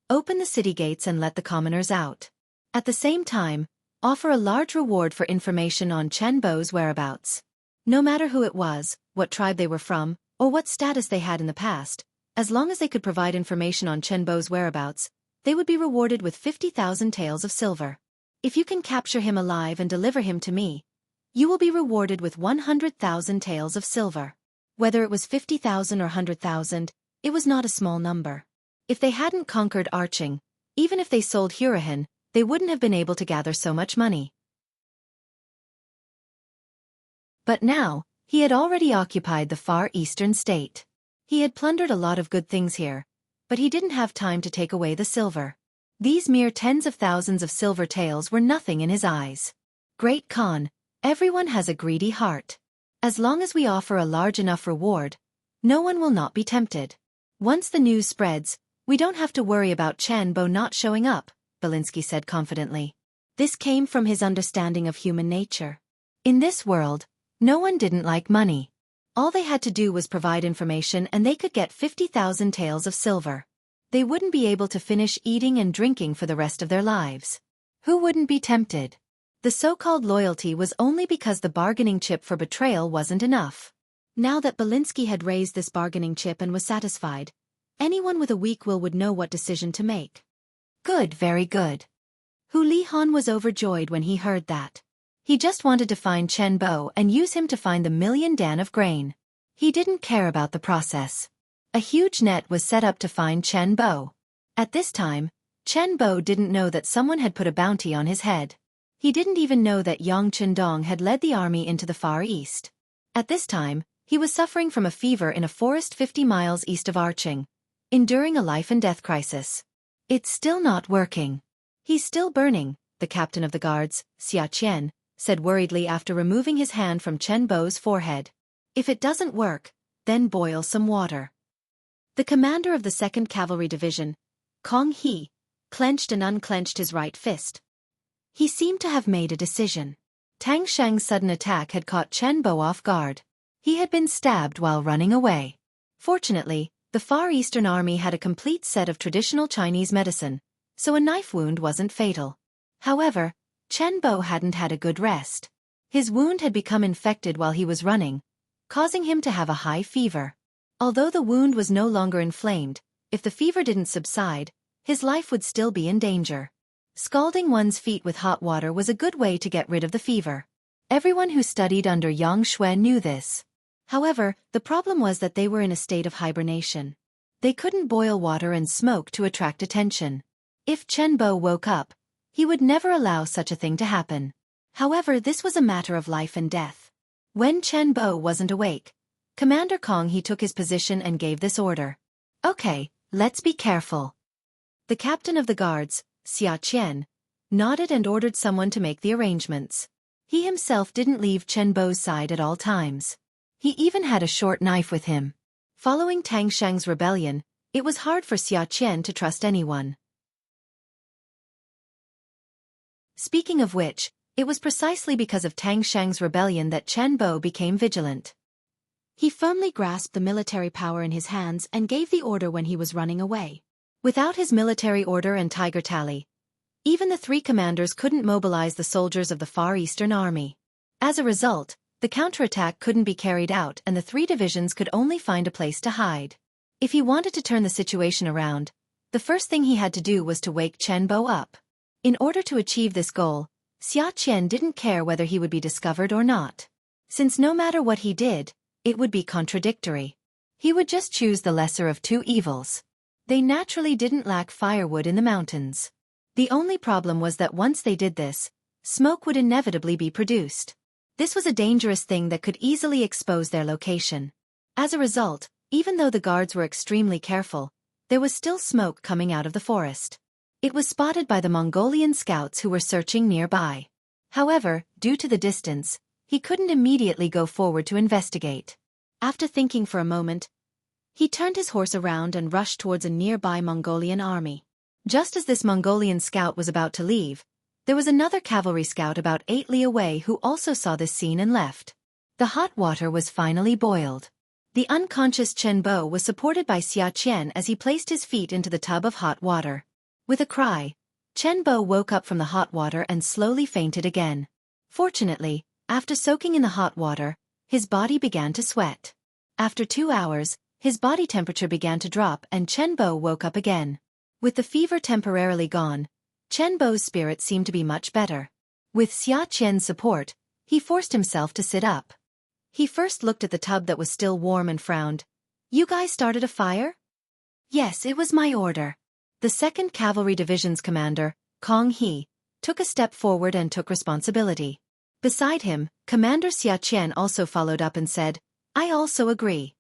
Open the city gates and let the commoners out. At the same time, offer a large reward for information on Chen Bo's whereabouts. No matter who it was, what tribe they were from, or what status they had in the past, as long as they could provide information on Chen Bo's whereabouts, they would be rewarded with 50,000 taels of silver. If you can capture him alive and deliver him to me, you will be rewarded with 100,000 taels of silver. Whether it was 50,000 or 100,000, it was not a small number. If they hadn't conquered Arching, even if they sold Hurahan, they wouldn't have been able to gather so much money. But now, he had already occupied the far eastern state. He had plundered a lot of good things here, but he didn't have time to take away the silver. These mere tens of thousands of silver taels were nothing in his eyes. Great Khan, everyone has a greedy heart. As long as we offer a large enough reward, no one will not be tempted. Once the news spreads, we don't have to worry about Chen Bo not showing up, Belinsky said confidently. This came from his understanding of human nature. In this world, no one didn't like money. All they had to do was provide information and they could get 50,000 taels of silver. They wouldn't be able to finish eating and drinking for the rest of their lives. Who wouldn't be tempted? The so-called loyalty was only because the bargaining chip for betrayal wasn't enough. Now that Belinsky had raised this bargaining chip and was satisfied, anyone with a weak will would know what decision to make. Good, very good. Hu Lihan was overjoyed when he heard that. He just wanted to find Chen Bo and use him to find the 1,000,000 dan of grain. He didn't care about the process. A huge net was set up to find Chen Bo. At this time, Chen Bo didn't know that someone had put a bounty on his head. He didn't even know that Yang Chendong had led the army into the Far East. At this time, he was suffering from a fever in a forest 50 miles east of Arching, enduring a life-and-death crisis. It's still not working. He's still burning, the captain of the guards, Xianxia, said worriedly after removing his hand from Chen Bo's forehead. If it doesn't work, then boil some water. The commander of the 2nd Cavalry Division, Kong He, clenched and unclenched his right fist. He seemed to have made a decision. Tang Sheng's sudden attack had caught Chen Bo off guard. He had been stabbed while running away. Fortunately, the Far Eastern Army had a complete set of traditional Chinese medicine, so a knife wound wasn't fatal. However, Chen Bo hadn't had a good rest. His wound had become infected while he was running, causing him to have a high fever. Although the wound was no longer inflamed, if the fever didn't subside, his life would still be in danger. Scalding one's feet with hot water was a good way to get rid of the fever. Everyone who studied under Yang Shui knew this. However, the problem was that they were in a state of hibernation. They couldn't boil water and smoke to attract attention. If Chen Bo woke up, he would never allow such a thing to happen. However, this was a matter of life and death. When Chen Bo wasn't awake, Commander Kong He took his position and gave this order. Okay, let's be careful. The captain of the guards, Xia Qian, nodded and ordered someone to make the arrangements. He himself didn't leave Chen Bo's side at all times. He even had a short knife with him. Following Tang Sheng's rebellion, it was hard for Xia Qian to trust anyone. Speaking of which, it was precisely because of Tang Sheng's rebellion that Chen Bo became vigilant. He firmly grasped the military power in his hands and gave the order when he was running away. Without his military order and tiger tally, even the 3 commanders couldn't mobilize the soldiers of the Far Eastern Army. As a result, the counterattack couldn't be carried out and the 3 divisions could only find a place to hide. If he wanted to turn the situation around, the first thing he had to do was to wake Chen Bo up. In order to achieve this goal, Xia Qian didn't care whether he would be discovered or not. Since no matter what he did, it would be contradictory. He would just choose the lesser of 2 evils. They naturally didn't lack firewood in the mountains. The only problem was that once they did this, smoke would inevitably be produced. This was a dangerous thing that could easily expose their location. As a result, even though the guards were extremely careful, there was still smoke coming out of the forest. It was spotted by the Mongolian scouts who were searching nearby. However, due to the distance, he couldn't immediately go forward to investigate. After thinking for a moment, he turned his horse around and rushed towards a nearby Mongolian army. Just as this Mongolian scout was about to leave, there was another cavalry scout about 8 li away who also saw this scene and left. The hot water was finally boiled. The unconscious Chen Bo was supported by Xia Qian as he placed his feet into the tub of hot water. With a cry, Chen Bo woke up from the hot water and slowly fainted again. Fortunately, after soaking in the hot water, his body began to sweat. After 2 hours, his body temperature began to drop and Chen Bo woke up again. With the fever temporarily gone, Chen Bo's spirit seemed to be much better. With Xia Qian's support, he forced himself to sit up. He first looked at the tub that was still warm and frowned. "You guys started a fire?" "Yes, it was my order." The 2nd Cavalry Division's commander, Kong He, took a step forward and took responsibility. Beside him, Commander Xia Qian also followed up and said, "I also agree."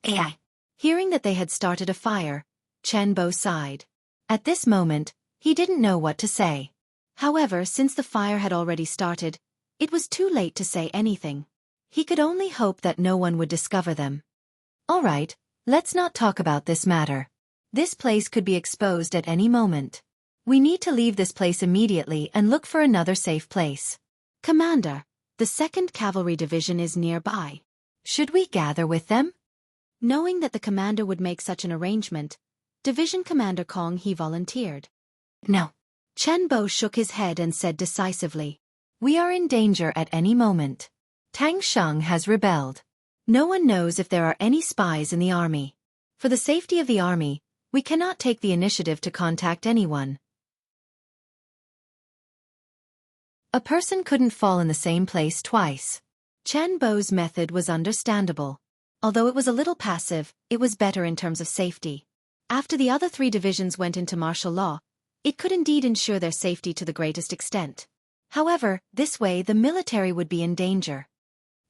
AI. Hearing that they had started a fire, Chen Bo sighed. At this moment, he didn't know what to say. However, since the fire had already started, it was too late to say anything. He could only hope that no one would discover them. "All right, let's not talk about this matter. This place could be exposed at any moment. We need to leave this place immediately and look for another safe place." "Commander, the 2nd Cavalry Division is nearby. Should we gather with them?" Knowing that the commander would make such an arrangement, Division Commander Kong He volunteered. "No." Chen Bo shook his head and said decisively, "We are in danger at any moment. Tang Sheng has rebelled. No one knows if there are any spies in the army. For the safety of the army, we cannot take the initiative to contact anyone." A person couldn't fall in the same place twice. Chen Bo's method was understandable. Although it was a little passive, it was better in terms of safety. After the other 3 divisions went into martial law, it could indeed ensure their safety to the greatest extent. However, this way the military would be in danger.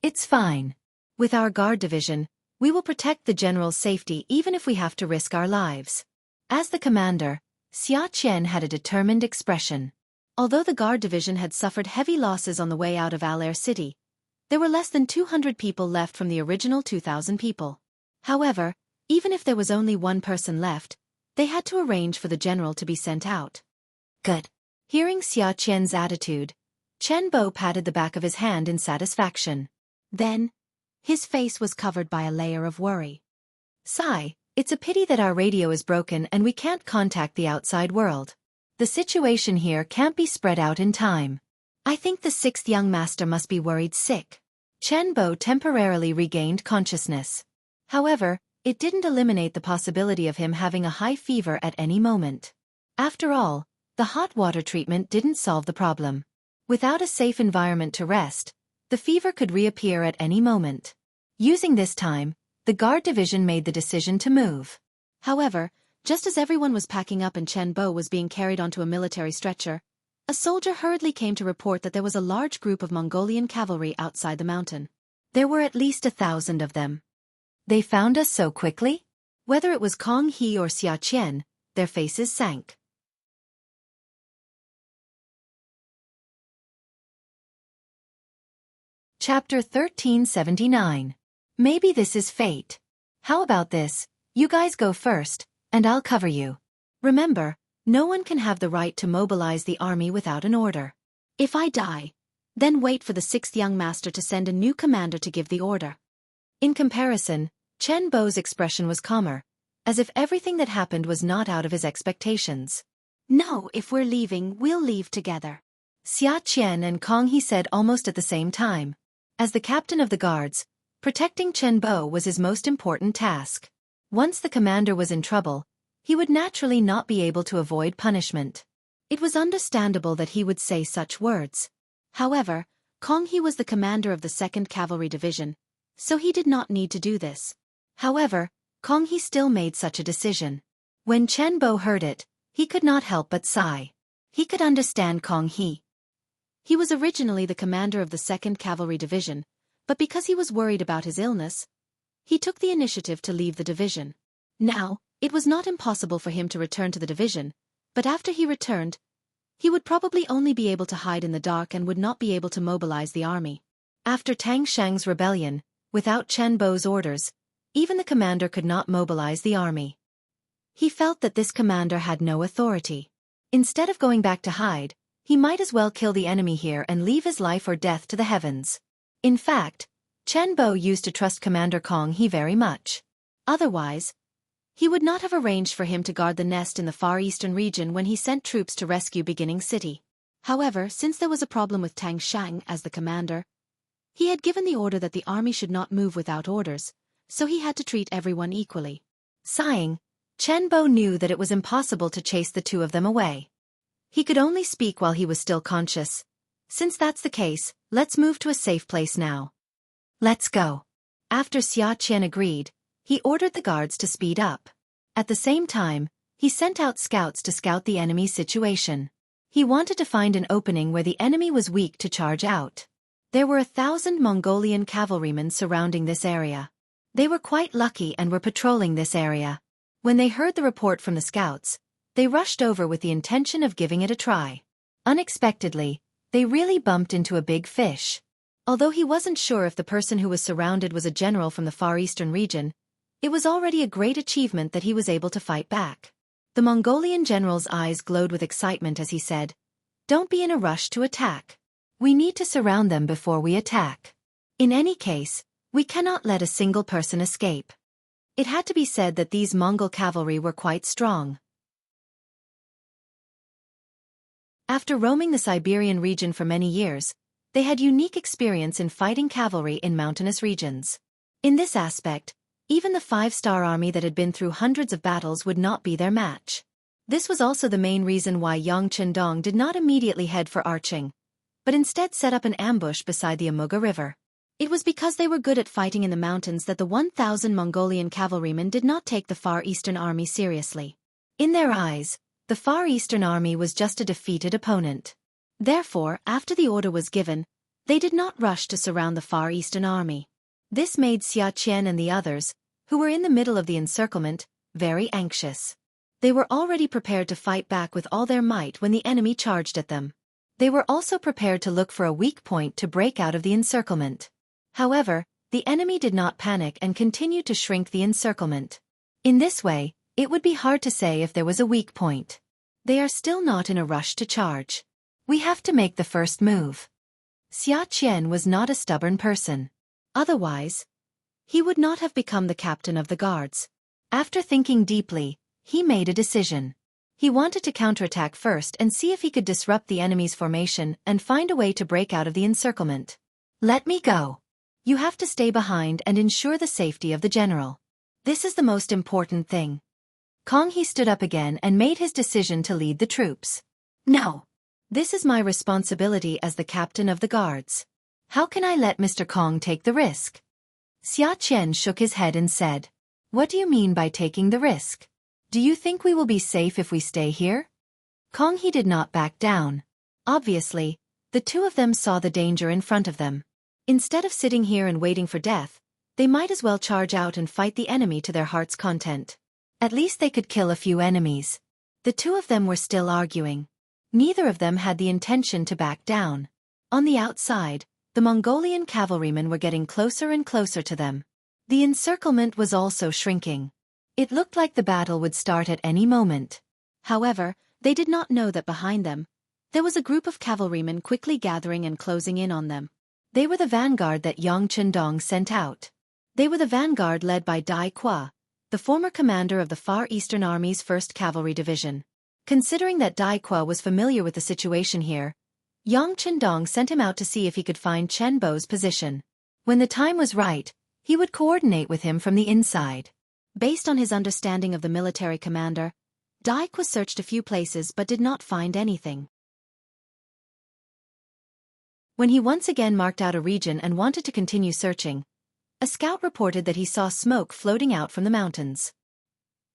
"It's fine. With our guard division, we will protect the general's safety even if we have to risk our lives." As the commander, Xia Qian had a determined expression. Although the guard division had suffered heavy losses on the way out of Alair City, there were less than 200 people left from the original 2,000 people. However, even if there was only one person left, they had to arrange for the general to be sent out. "Good." Hearing Xia Qian's attitude, Chen Bo patted the back of his hand in satisfaction. Then, his face was covered by a layer of worry. "Sigh, it's a pity that our radio is broken and we can't contact the outside world. The situation here can't be spread out in time. I think the 6th young master must be worried sick." Chen Bo temporarily regained consciousness. However, it didn't eliminate the possibility of him having a high fever at any moment. After all, the hot water treatment didn't solve the problem. Without a safe environment to rest, the fever could reappear at any moment. Using this time, the guard division made the decision to move. However, just as everyone was packing up and Chen Bo was being carried onto a military stretcher, a soldier hurriedly came to report that there was a large group of Mongolian cavalry outside the mountain. There were at least 1,000 of them. "They found us so quickly?" Whether it was Kong He or Xia Qian, their faces sank. Chapter 1379. Maybe this is fate. How about this? You guys go first, and I'll cover you. Remember, no one can have the right to mobilize the army without an order. If I die, then wait for the 6th young master to send a new commander to give the order. In comparison, Chen Bo's expression was calmer, as if everything that happened was not out of his expectations. "No, if we're leaving, we'll leave together." Xia Qian and Kong He said almost at the same time. As the captain of the guards, protecting Chen Bo was his most important task. Once the commander was in trouble, he would naturally not be able to avoid punishment. It was understandable that he would say such words. However, Kong He was the commander of the 2nd Cavalry Division, so he did not need to do this. However, Kong He still made such a decision. When Chen Bo heard it, he could not help but sigh. He could understand Kong He. He was originally the commander of the 2nd Cavalry Division, but because he was worried about his illness, he took the initiative to leave the division. Now, it was not impossible for him to return to the division, but after he returned, he would probably only be able to hide in the dark and would not be able to mobilize the army. After Tang Sheng's rebellion, without Chen Bo's orders, even the commander could not mobilize the army. He felt that this commander had no authority. Instead of going back to hide, he might as well kill the enemy here and leave his life or death to the heavens. In fact, Chen Bo used to trust Commander Kong He very much. Otherwise, he would not have arranged for him to guard the nest in the far eastern region when he sent troops to rescue Beginning City. However, since there was a problem with Tang Sheng as the commander, he had given the order that the army should not move without orders, so he had to treat everyone equally. Sighing, Chen Bo knew that it was impossible to chase the two of them away. He could only speak while he was still conscious. Since that's the case, let's move to a safe place now. Let's go. After Xianxia agreed, he ordered the guards to speed up. At the same time, he sent out scouts to scout the enemy's situation. He wanted to find an opening where the enemy was weak to charge out. There were 1,000 Mongolian cavalrymen surrounding this area. They were quite lucky and were patrolling this area. When they heard the report from the scouts, they rushed over with the intention of giving it a try. Unexpectedly, they really bumped into a big fish. Although he wasn't sure if the person who was surrounded was a general from the Far Eastern region, it was already a great achievement that he was able to fight back. The Mongolian general's eyes glowed with excitement as he said, "Don't be in a rush to attack. We need to surround them before we attack. In any case, we cannot let a single person escape." It had to be said that these Mongol cavalry were quite strong. After roaming the Siberian region for many years, they had unique experience in fighting cavalry in mountainous regions. In this aspect, even the 5-star army that had been through hundreds of battles would not be their match. This was also the main reason why Yang Chendong did not immediately head for Arching, but instead set up an ambush beside the Amuga River. It was because they were good at fighting in the mountains that the 1,000 Mongolian cavalrymen did not take the Far Eastern army seriously. In their eyes, the Far Eastern army was just a defeated opponent. Therefore, after the order was given, they did not rush to surround the Far Eastern army. This made Xianxia and the others, who were in the middle of the encirclement, very anxious. They were already prepared to fight back with all their might when the enemy charged at them. They were also prepared to look for a weak point to break out of the encirclement. However, the enemy did not panic and continued to shrink the encirclement. In this way, it would be hard to say if there was a weak point. They are still not in a rush to charge. We have to make the first move. Xianxia was not a stubborn person. Otherwise, he would not have become the captain of the guards. After thinking deeply, he made a decision. He wanted to counterattack first and see if he could disrupt the enemy's formation and find a way to break out of the encirclement. "Let me go. You have to stay behind and ensure the safety of the general. This is the most important thing." Kong He stood up again and made his decision to lead the troops. "No. This is my responsibility as the captain of the guards. How can I let Mr. Kong take the risk?" Xianxia shook his head and said, "What do you mean by taking the risk? Do you think we will be safe if we stay here?" Kong He did not back down. Obviously, the two of them saw the danger in front of them. Instead of sitting here and waiting for death, they might as well charge out and fight the enemy to their heart's content. At least they could kill a few enemies. The two of them were still arguing. Neither of them had the intention to back down. On the outside, the Mongolian cavalrymen were getting closer and closer to them. The encirclement was also shrinking. It looked like the battle would start at any moment. However, they did not know that behind them, there was a group of cavalrymen quickly gathering and closing in on them. They were the vanguard that Yang Chendong sent out. They were the vanguard led by Dai Qua, the former commander of the Far Eastern Army's 1st Cavalry Division. Considering that Dai Qua was familiar with the situation here, Yang Chendong sent him out to see if he could find Chen Bo's position. When the time was right, he would coordinate with him from the inside. Based on his understanding of the military commander, Dai Qua searched a few places but did not find anything. When he once again marked out a region and wanted to continue searching, a scout reported that he saw smoke floating out from the mountains.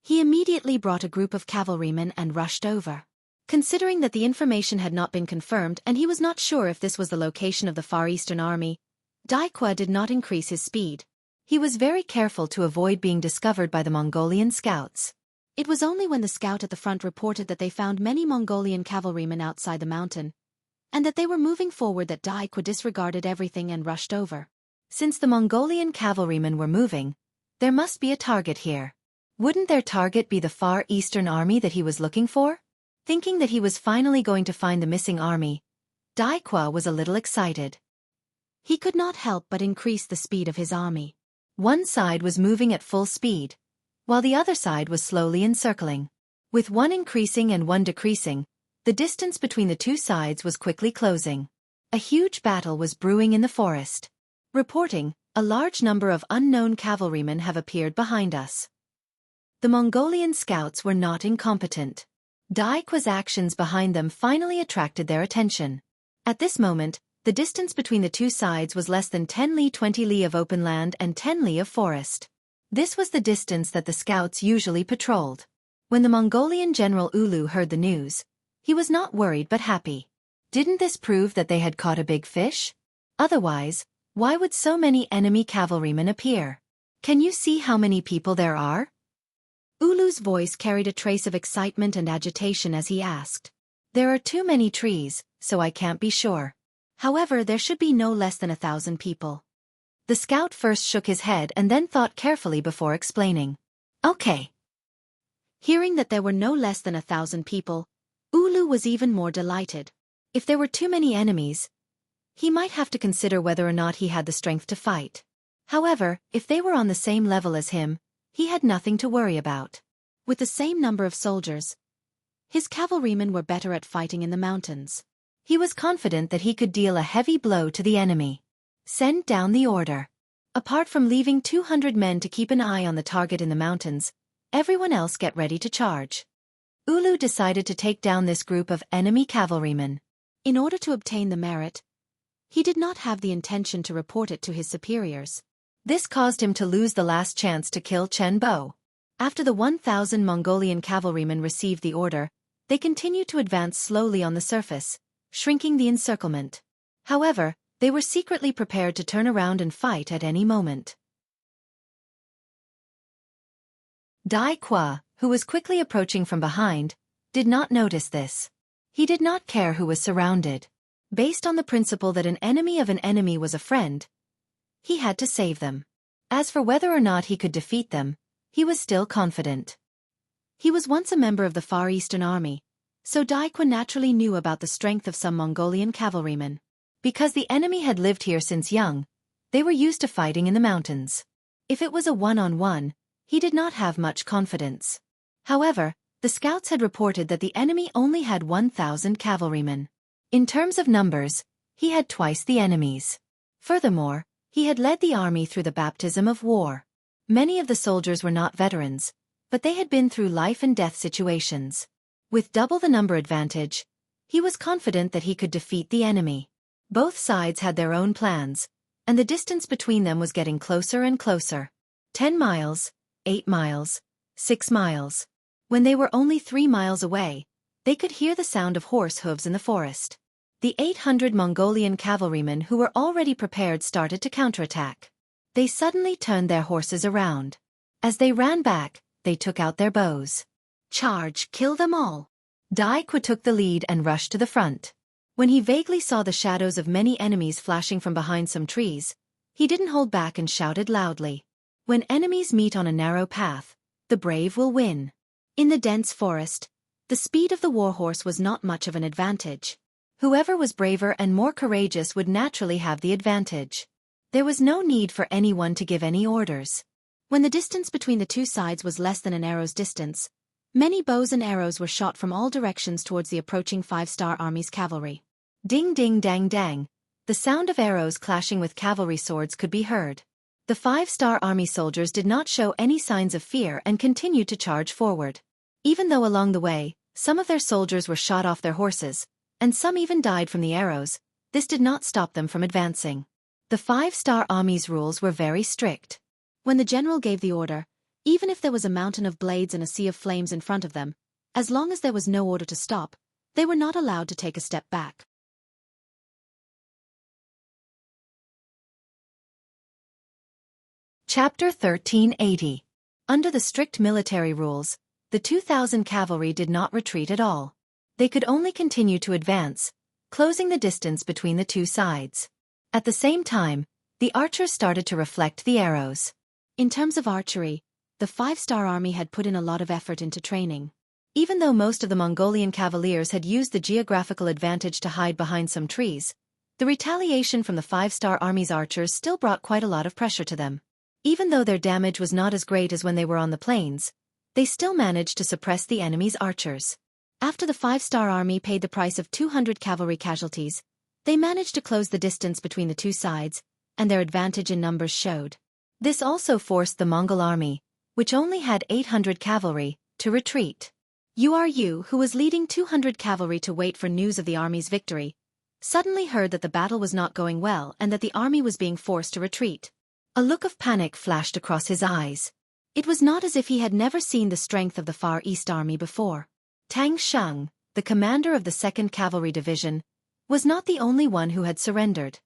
He immediately brought a group of cavalrymen and rushed over. Considering that the information had not been confirmed and he was not sure if this was the location of the Far Eastern Army, Dai Qua did not increase his speed. He was very careful to avoid being discovered by the Mongolian scouts. It was only when the scout at the front reported that they found many Mongolian cavalrymen outside the mountain, and that they were moving forward, that Dai Qua disregarded everything and rushed over. Since the Mongolian cavalrymen were moving, there must be a target here. Wouldn't their target be the Far Eastern Army that he was looking for? Thinking that he was finally going to find the missing army, Dai Qua was a little excited. He could not help but increase the speed of his army. One side was moving at full speed, while the other side was slowly encircling. With one increasing and one decreasing, the distance between the two sides was quickly closing. A huge battle was brewing in the forest. Reporting, a large number of unknown cavalrymen have appeared behind us. The Mongolian scouts were not incompetent. Dai Qua's actions behind them finally attracted their attention. At this moment, the distance between the two sides was less than 10 li 20 li of open land and 10 li of forest. This was the distance that the scouts usually patrolled. When the Mongolian general Ulu heard the news, he was not worried but happy. Didn't this prove that they had caught a big fish? Otherwise, why would so many enemy cavalrymen appear? Can you see how many people there are? Ulu's voice carried a trace of excitement and agitation as he asked. There are too many trees, so I can't be sure. However, there should be no less than 1,000 people. The scout first shook his head and then thought carefully before explaining. Okay. Hearing that there were no less than 1,000 people, Ulu was even more delighted. If there were too many enemies, he might have to consider whether or not he had the strength to fight. However, if they were on the same level as him, he had nothing to worry about. With the same number of soldiers, his cavalrymen were better at fighting in the mountains. He was confident that he could deal a heavy blow to the enemy. Send down the order. Apart from leaving 200 men to keep an eye on the target in the mountains, everyone else get ready to charge. Ulu decided to take down this group of enemy cavalrymen. In order to obtain the merit, he did not have the intention to report it to his superiors. This caused him to lose the last chance to kill Chen Bo. After the 1,000 Mongolian cavalrymen received the order, they continued to advance slowly on the surface, shrinking the encirclement. However, they were secretly prepared to turn around and fight at any moment. Dai Qua, who was quickly approaching from behind, did not notice this. He did not care who was surrounded. Based on the principle that an enemy of an enemy was a friend, he had to save them. As for whether or not he could defeat them, he was still confident. He was once a member of the Far Eastern Army, so Dai Qua naturally knew about the strength of some Mongolian cavalrymen. Because the enemy had lived here since young, they were used to fighting in the mountains. If it was a one-on-one, he did not have much confidence. However, the scouts had reported that the enemy only had 1,000 cavalrymen. In terms of numbers, he had twice the enemy's. Furthermore, he had led the army through the baptism of war. Many of the soldiers were not veterans, but they had been through life and death situations. With double the number advantage, he was confident that he could defeat the enemy. Both sides had their own plans, and the distance between them was getting closer and closer. 10 miles, 8 miles, 6 miles. When they were only 3 miles away, they could hear the sound of horse hooves in the forest. The 800 Mongolian cavalrymen who were already prepared started to counterattack. They suddenly turned their horses around. As they ran back, they took out their bows. Charge, kill them all. Dai Qua took the lead and rushed to the front. When he vaguely saw the shadows of many enemies flashing from behind some trees, he didn't hold back and shouted loudly. When enemies meet on a narrow path, the brave will win. In the dense forest, the speed of the warhorse was not much of an advantage. Whoever was braver and more courageous would naturally have the advantage. There was no need for anyone to give any orders. When the distance between the two sides was less than an arrow's distance, many bows and arrows were shot from all directions towards the approaching 5-star army's cavalry. Ding ding dang dang, the sound of arrows clashing with cavalry swords could be heard. The 5-star army soldiers did not show any signs of fear and continued to charge forward. Even though along the way, some of their soldiers were shot off their horses, and some even died from the arrows, this did not stop them from advancing. The 5-star army's rules were very strict. When the general gave the order, even if there was a mountain of blades and a sea of flames in front of them, as long as there was no order to stop, they were not allowed to take a step back. Chapter 1380. Under the strict military rules, the 2,000 cavalry did not retreat at all. They could only continue to advance, closing the distance between the two sides. At the same time, the archers started to reflect the arrows. In terms of archery, the 5-star army had put in a lot of effort into training. Even though most of the Mongolian cavaliers had used the geographical advantage to hide behind some trees, the retaliation from the 5-star army's archers still brought quite a lot of pressure to them. Even though their damage was not as great as when they were on the plains, they still managed to suppress the enemy's archers. After the 5-star army paid the price of 200 cavalry casualties, they managed to close the distance between the two sides, and their advantage in numbers showed. This also forced the Mongol army, which only had 800 cavalry, to retreat. Yu, who was leading 200 cavalry to wait for news of the army's victory, suddenly heard that the battle was not going well and that the army was being forced to retreat. A look of panic flashed across his eyes. It was not as if he had never seen the strength of the Far East Army before. Tang Sheng, the commander of the 2nd Cavalry Division, was not the only one who had surrendered.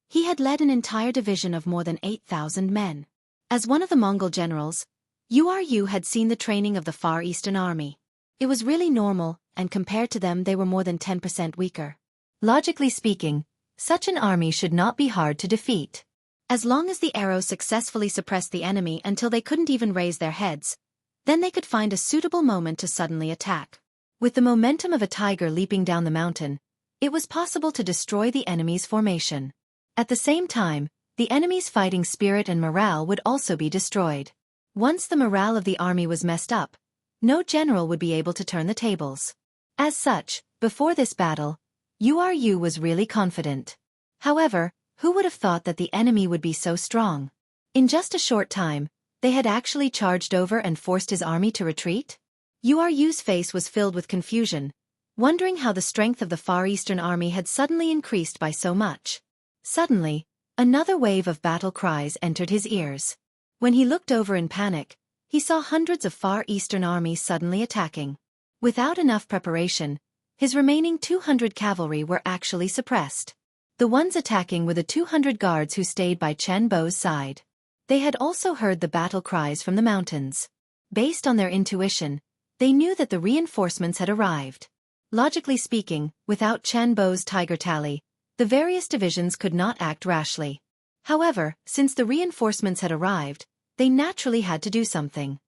He had led an entire division of more than 8,000 men. As one of the Mongol generals, Yu had seen the training of the Far Eastern Army. It was really normal, and compared to them they were more than 10% weaker. Logically speaking, such an army should not be hard to defeat. As long as the arrows successfully suppressed the enemy until they couldn't even raise their heads, then they could find a suitable moment to suddenly attack. With the momentum of a tiger leaping down the mountain, it was possible to destroy the enemy's formation. At the same time, the enemy's fighting spirit and morale would also be destroyed. Once the morale of the army was messed up, no general would be able to turn the tables. As such, before this battle, Yu was really confident. However, who would have thought that the enemy would be so strong? In just a short time, they had actually charged over and forced his army to retreat? Yu's face was filled with confusion, wondering how the strength of the Far Eastern Army had suddenly increased by so much. Suddenly, another wave of battle cries entered his ears. When he looked over in panic, he saw hundreds of Far Eastern armies suddenly attacking. Without enough preparation, his remaining 200 cavalry were actually suppressed. The ones attacking were the 200 guards who stayed by Chen Bo's side. They had also heard the battle cries from the mountains. Based on their intuition, they knew that the reinforcements had arrived. Logically speaking, without Chen Bo's tiger tally, the various divisions could not act rashly. However, since the reinforcements had arrived, they naturally had to do something.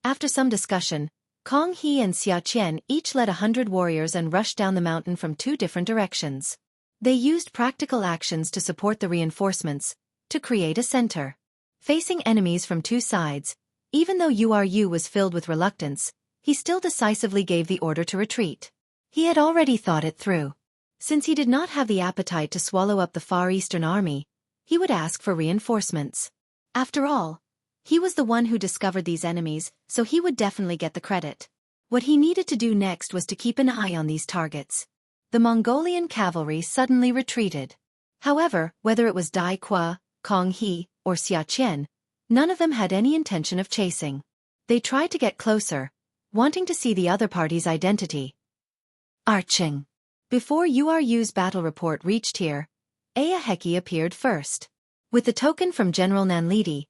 After some discussion, Kong He and Xiaqian each led 100 warriors and rushed down the mountain from 2 different directions. They used practical actions to support the reinforcements, to create a center. Facing enemies from 2 sides, even though Yu was filled with reluctance, he still decisively gave the order to retreat. He had already thought it through. Since he did not have the appetite to swallow up the Far Eastern Army, he would ask for reinforcements. After all, he was the one who discovered these enemies, so he would definitely get the credit. What he needed to do next was to keep an eye on these targets. The Mongolian cavalry suddenly retreated. However, whether it was Dai Qua, Kong He, or Xiaqian, none of them had any intention of chasing. They tried to get closer, wanting to see the other party's identity. Arching. Before Yu's battle report reached here, Heki appeared first. With the token from General Nanlidi,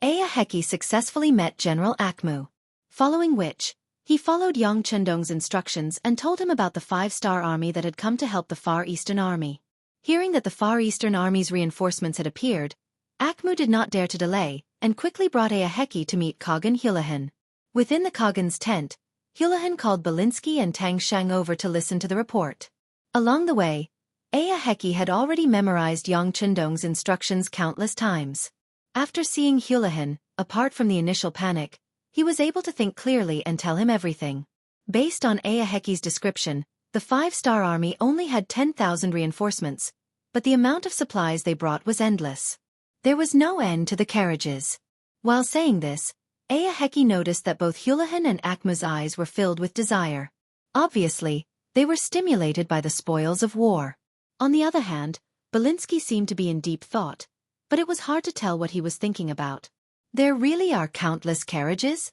Heki successfully met General Akmu. Following which, he followed Yang Chendong's instructions and told him about the 5-star army that had come to help the Far Eastern Army. Hearing that the Far Eastern Army's reinforcements had appeared, Akmu did not dare to delay, and quickly brought Heki to meet Khagan Hulahan. Within the Khagan's tent, Hulahan called Belinsky and Tang Sheng over to listen to the report. Along the way, Heki had already memorized Yang Chendong's instructions countless times. After seeing Hulahan, apart from the initial panic, he was able to think clearly and tell him everything. Based on Heki's description, the 5-star army only had 10,000 reinforcements, but the amount of supplies they brought was endless. There was no end to the carriages. While saying this, Heki noticed that both Hulahan and Akmu's eyes were filled with desire. Obviously, they were stimulated by the spoils of war. On the other hand, Belinsky seemed to be in deep thought, but it was hard to tell what he was thinking about. There really are countless carriages?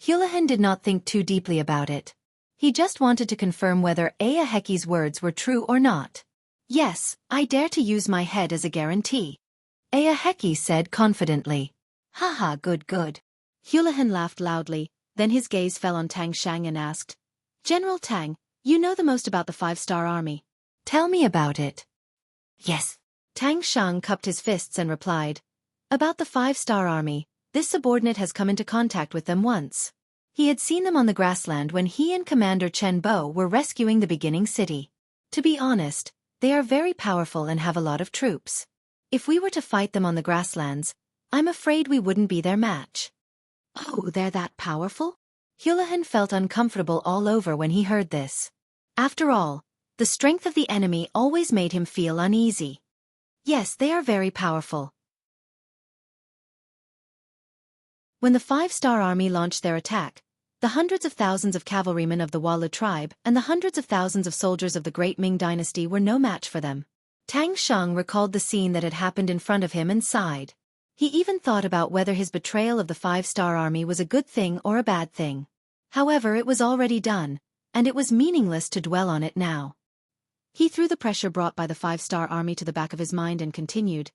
Hulahan did not think too deeply about it. He just wanted to confirm whether Heki's words were true or not. Yes, I dare to use my head as a guarantee. Heki said confidently. Haha, good. Hulahan laughed loudly, then his gaze fell on Tang Sheng and asked, General Tang, you know the most about the 5-star army. Tell me about it. Yes. Tang Sheng cupped his fists and replied, About the 5-star army, this subordinate has come into contact with them once. He had seen them on the grassland when he and Commander Chen Bo were rescuing the beginning city. To be honest, they are very powerful and have a lot of troops. If we were to fight them on the grasslands, I'm afraid we wouldn't be their match. Oh, they're that powerful? Hulahan felt uncomfortable all over when he heard this. After all, the strength of the enemy always made him feel uneasy. Yes, they are very powerful. When the five-star army launched their attack, the hundreds of thousands of cavalrymen of the Wala tribe and the hundreds of thousands of soldiers of the Great Ming dynasty were no match for them. Tang Sheng recalled the scene that had happened in front of him and sighed. He even thought about whether his betrayal of the five-star army was a good thing or a bad thing. However, it was already done, and it was meaningless to dwell on it now. He threw the pressure brought by the five-star army to the back of his mind and continued,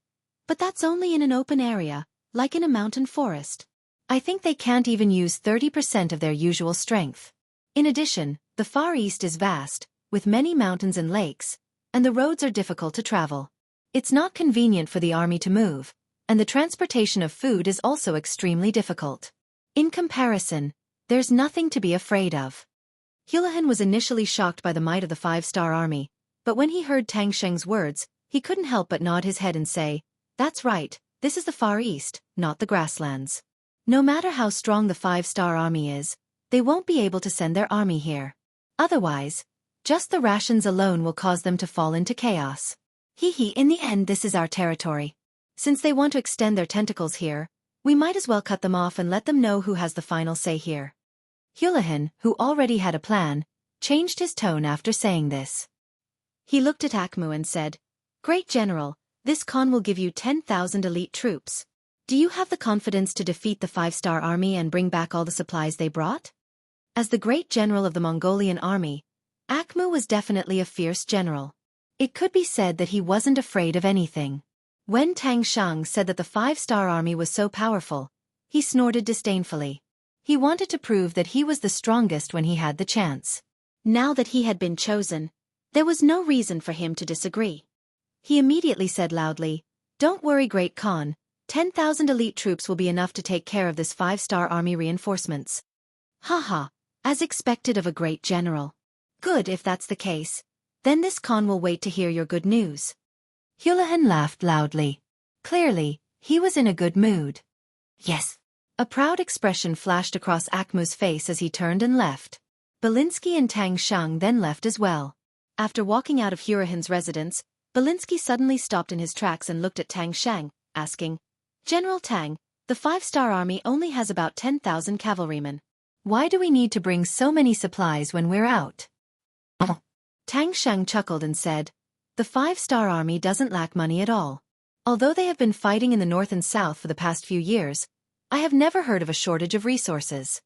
"But that's only in an open area, like in a mountain forest. I think they can't even use 30% of their usual strength. In addition, the Far East is vast, with many mountains and lakes, and the roads are difficult to travel. It's not convenient for the army to move, and the transportation of food is also extremely difficult. In comparison, there's nothing to be afraid of." Hulahan was initially shocked by the might of the five-star army, but when he heard Tang Sheng's words, he couldn't help but nod his head and say, "That's right, this is the Far East, not the grasslands. No matter how strong the five-star army is, they won't be able to send their army here. Otherwise, just the rations alone will cause them to fall into chaos. In the end this is our territory. Since they want to extend their tentacles here, we might as well cut them off and let them know who has the final say here." Hulahan, who already had a plan, changed his tone after saying this. He looked at Akmu and said, "Great General, this Khan will give you 10,000 elite troops. Do you have the confidence to defeat the five-star army and bring back all the supplies they brought?" As the great general of the Mongolian army, Akmu was definitely a fierce general. It could be said that he wasn't afraid of anything. When Tang Sheng said that the five-star army was so powerful, he snorted disdainfully. He wanted to prove that he was the strongest when he had the chance. Now that he had been chosen, there was no reason for him to disagree. He immediately said loudly, "Don't worry, Great Khan. 10,000 elite troops will be enough to take care of this five-star army reinforcements." "Haha, as expected of a great general. Good, if that's the case. Then this Khan will wait to hear your good news." Hulahan laughed loudly. Clearly, he was in a good mood. "Yes." A proud expression flashed across Akmu's face as he turned and left. Belinsky and Tang Sheng then left as well. After walking out of Hurahan's residence, Belinsky suddenly stopped in his tracks and looked at Tang Sheng, asking, "General Tang, the five-star army only has about 10,000 cavalrymen. Why do we need to bring so many supplies when we're out?" Tang Sheng chuckled and said, "The five-star army doesn't lack money at all. Although they have been fighting in the north and south for the past few years, I have never heard of a shortage of resources.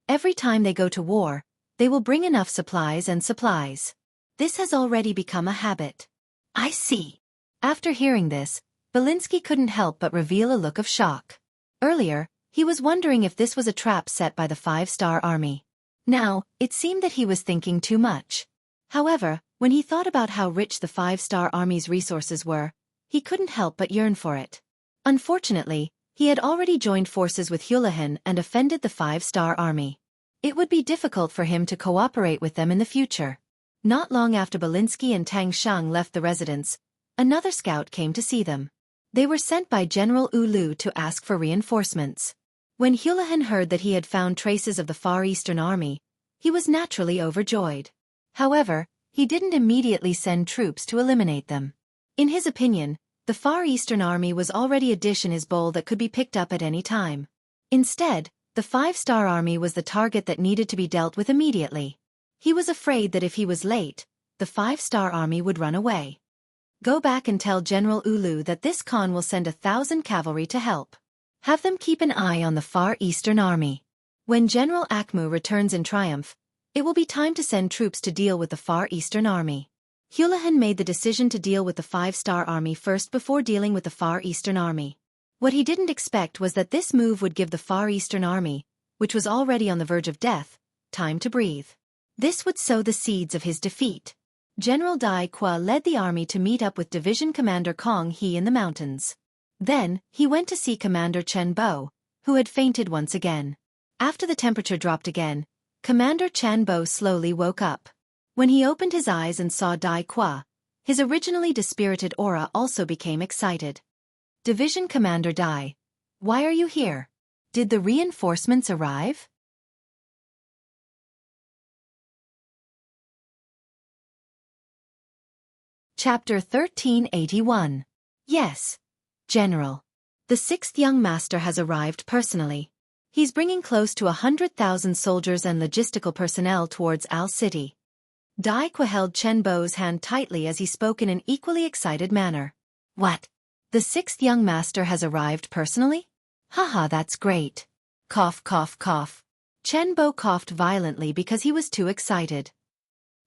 Every time they go to war, they will bring enough supplies and supplies. This has already become a habit." "I see." After hearing this, Belinsky couldn't help but reveal a look of shock. Earlier, he was wondering if this was a trap set by the five-star army. Now, it seemed that he was thinking too much. However, when he thought about how rich the five-star army's resources were, he couldn't help but yearn for it. Unfortunately, he had already joined forces with Hulahan and offended the five-star army. It would be difficult for him to cooperate with them in the future. Not long after Belinsky and Tang Sheng left the residence, another scout came to see them. They were sent by General Ulu to ask for reinforcements. When Hulahan heard that he had found traces of the Far Eastern army, he was naturally overjoyed. However, he didn't immediately send troops to eliminate them. In his opinion, the Far Eastern army was already a dish in his bowl that could be picked up at any time. Instead, the five-star army was the target that needed to be dealt with immediately. He was afraid that if he was late, the five-star army would run away. "Go back and tell General Ulu that this Khan will send 1,000 cavalry to help. Have them keep an eye on the Far Eastern army. When General Akmu returns in triumph, it will be time to send troops to deal with the Far Eastern army." Hulahan made the decision to deal with the five-star army first before dealing with the Far Eastern army. What he didn't expect was that this move would give the Far Eastern army, which was already on the verge of death, time to breathe. This would sow the seeds of his defeat. General Dai Qua led the army to meet up with Division Commander Kong He in the mountains. Then, he went to see Commander Chen Bo, who had fainted once again. After the temperature dropped again, Commander Chen Bo slowly woke up. When he opened his eyes and saw Dai Qua, his originally dispirited aura also became excited. "Division Commander Dai, why are you here? Did the reinforcements arrive?" Chapter 1381. Yes, General. The sixth young master has arrived personally. He's bringing close to 100,000 soldiers and logistical personnel towards Al City. Dai Qua held Chen Bo's hand tightly as he spoke in an equally excited manner. What? The sixth young master has arrived personally? Haha, that's great. Cough, cough, cough. Chen Bo coughed violently because he was too excited.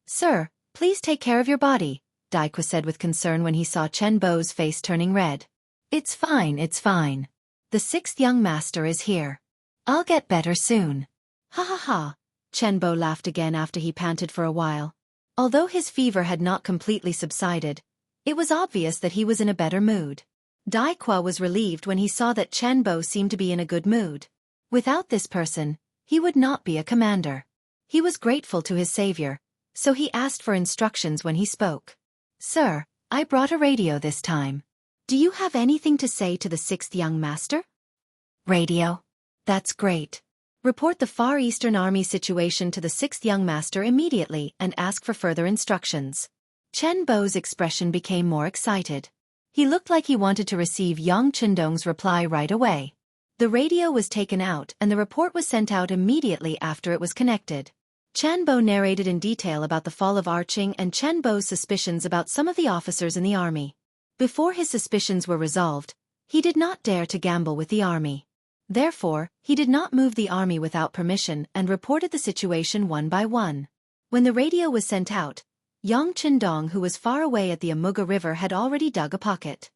Sir, please take care of your body, Dai Qua said with concern when he saw Chen Bo's face turning red. It's fine, it's fine. The sixth young master is here. I'll get better soon. Ha ha ha. Chen Bo laughed again after he panted for a while. Although his fever had not completely subsided, it was obvious that he was in a better mood. Dai Qua was relieved when he saw that Chen Bo seemed to be in a good mood. Without this person, he would not be a commander. He was grateful to his savior, so he asked for instructions when he spoke. Sir, I brought a radio this time. Do you have anything to say to the sixth young master? Radio? That's great. Report the Far Eastern Army situation to the sixth young master immediately and ask for further instructions. Chen Bo's expression became more excited. He looked like he wanted to receive Yang Qindong's reply right away. The radio was taken out and the report was sent out immediately after it was connected. Chen Bo narrated in detail about the fall of Arching and Chen Bo's suspicions about some of the officers in the army. Before his suspicions were resolved, he did not dare to gamble with the army. Therefore, he did not move the army without permission and reported the situation one by one. When the radio was sent out, Yang Qindong, who was far away at the Amuga River, had already dug a pocket.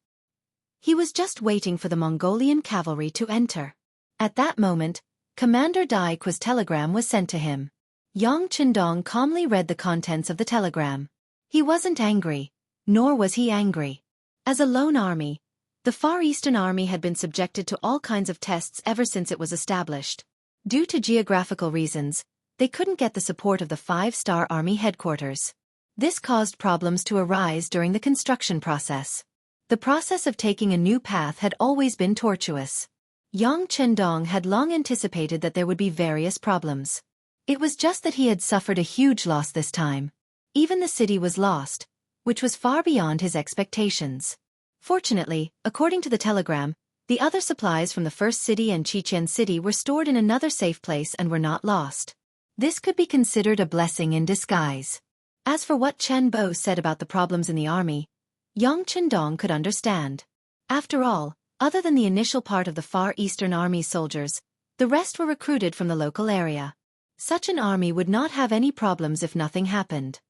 He was just waiting for the Mongolian cavalry to enter. At that moment, Commander Dai Qua's telegram was sent to him. Yang Qindong calmly read the contents of the telegram. He wasn't angry, nor was he angry. As a lone army, the Far Eastern Army had been subjected to all kinds of tests ever since it was established. Due to geographical reasons, they couldn't get the support of the 5-star Army headquarters. This caused problems to arise during the construction process. The process of taking a new path had always been tortuous. Yang Qindong had long anticipated that there would be various problems. It was just that he had suffered a huge loss this time. Even the city was lost, which was far beyond his expectations. Fortunately, according to the telegram, the other supplies from the first city and Chichen City were stored in another safe place and were not lost. This could be considered a blessing in disguise. As for what Chen Bo said about the problems in the army, Yang Qindong could understand. After all, other than the initial part of the Far Eastern Army's soldiers, the rest were recruited from the local area. Such an army would not have any problems if nothing happened.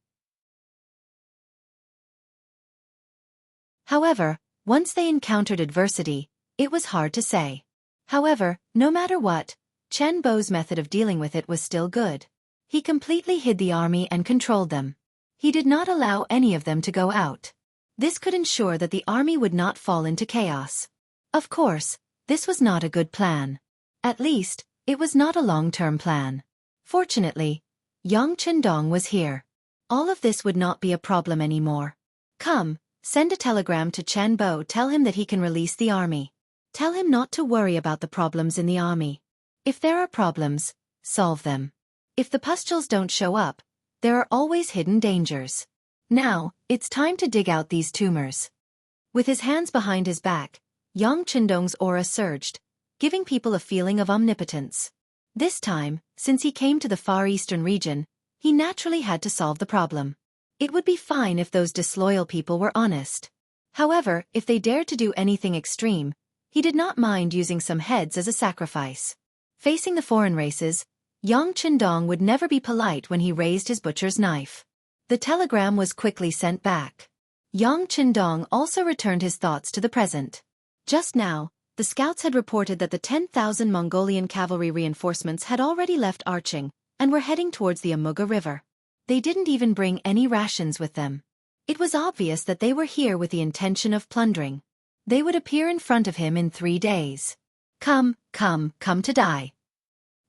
However, once they encountered adversity, it was hard to say. However, no matter what, Chen Bo's method of dealing with it was still good. He completely hid the army and controlled them. He did not allow any of them to go out. This could ensure that the army would not fall into chaos. Of course, this was not a good plan. At least, it was not a long-term plan. Fortunately, Yang Qindong was here. All of this would not be a problem anymore. Come, send a telegram to Chen Bo, tell him that he can release the army. Tell him not to worry about the problems in the army. If there are problems, solve them. If the pustules don't show up, there are always hidden dangers. Now, it's time to dig out these tumors. With his hands behind his back, Yang Qindong's aura surged, giving people a feeling of omnipotence. This time, since he came to the Far Eastern region, he naturally had to solve the problem. It would be fine if those disloyal people were honest. However, if they dared to do anything extreme, he did not mind using some heads as a sacrifice. Facing the foreign races, Yang Qindong would never be polite when he raised his butcher's knife. The telegram was quickly sent back. Yang Qindong also returned his thoughts to the present. Just now, the scouts had reported that the 10,000 Mongolian cavalry reinforcements had already left Arching and were heading towards the Amuga River. They didn't even bring any rations with them. It was obvious that they were here with the intention of plundering. They would appear in front of him in 3 days. Come to die.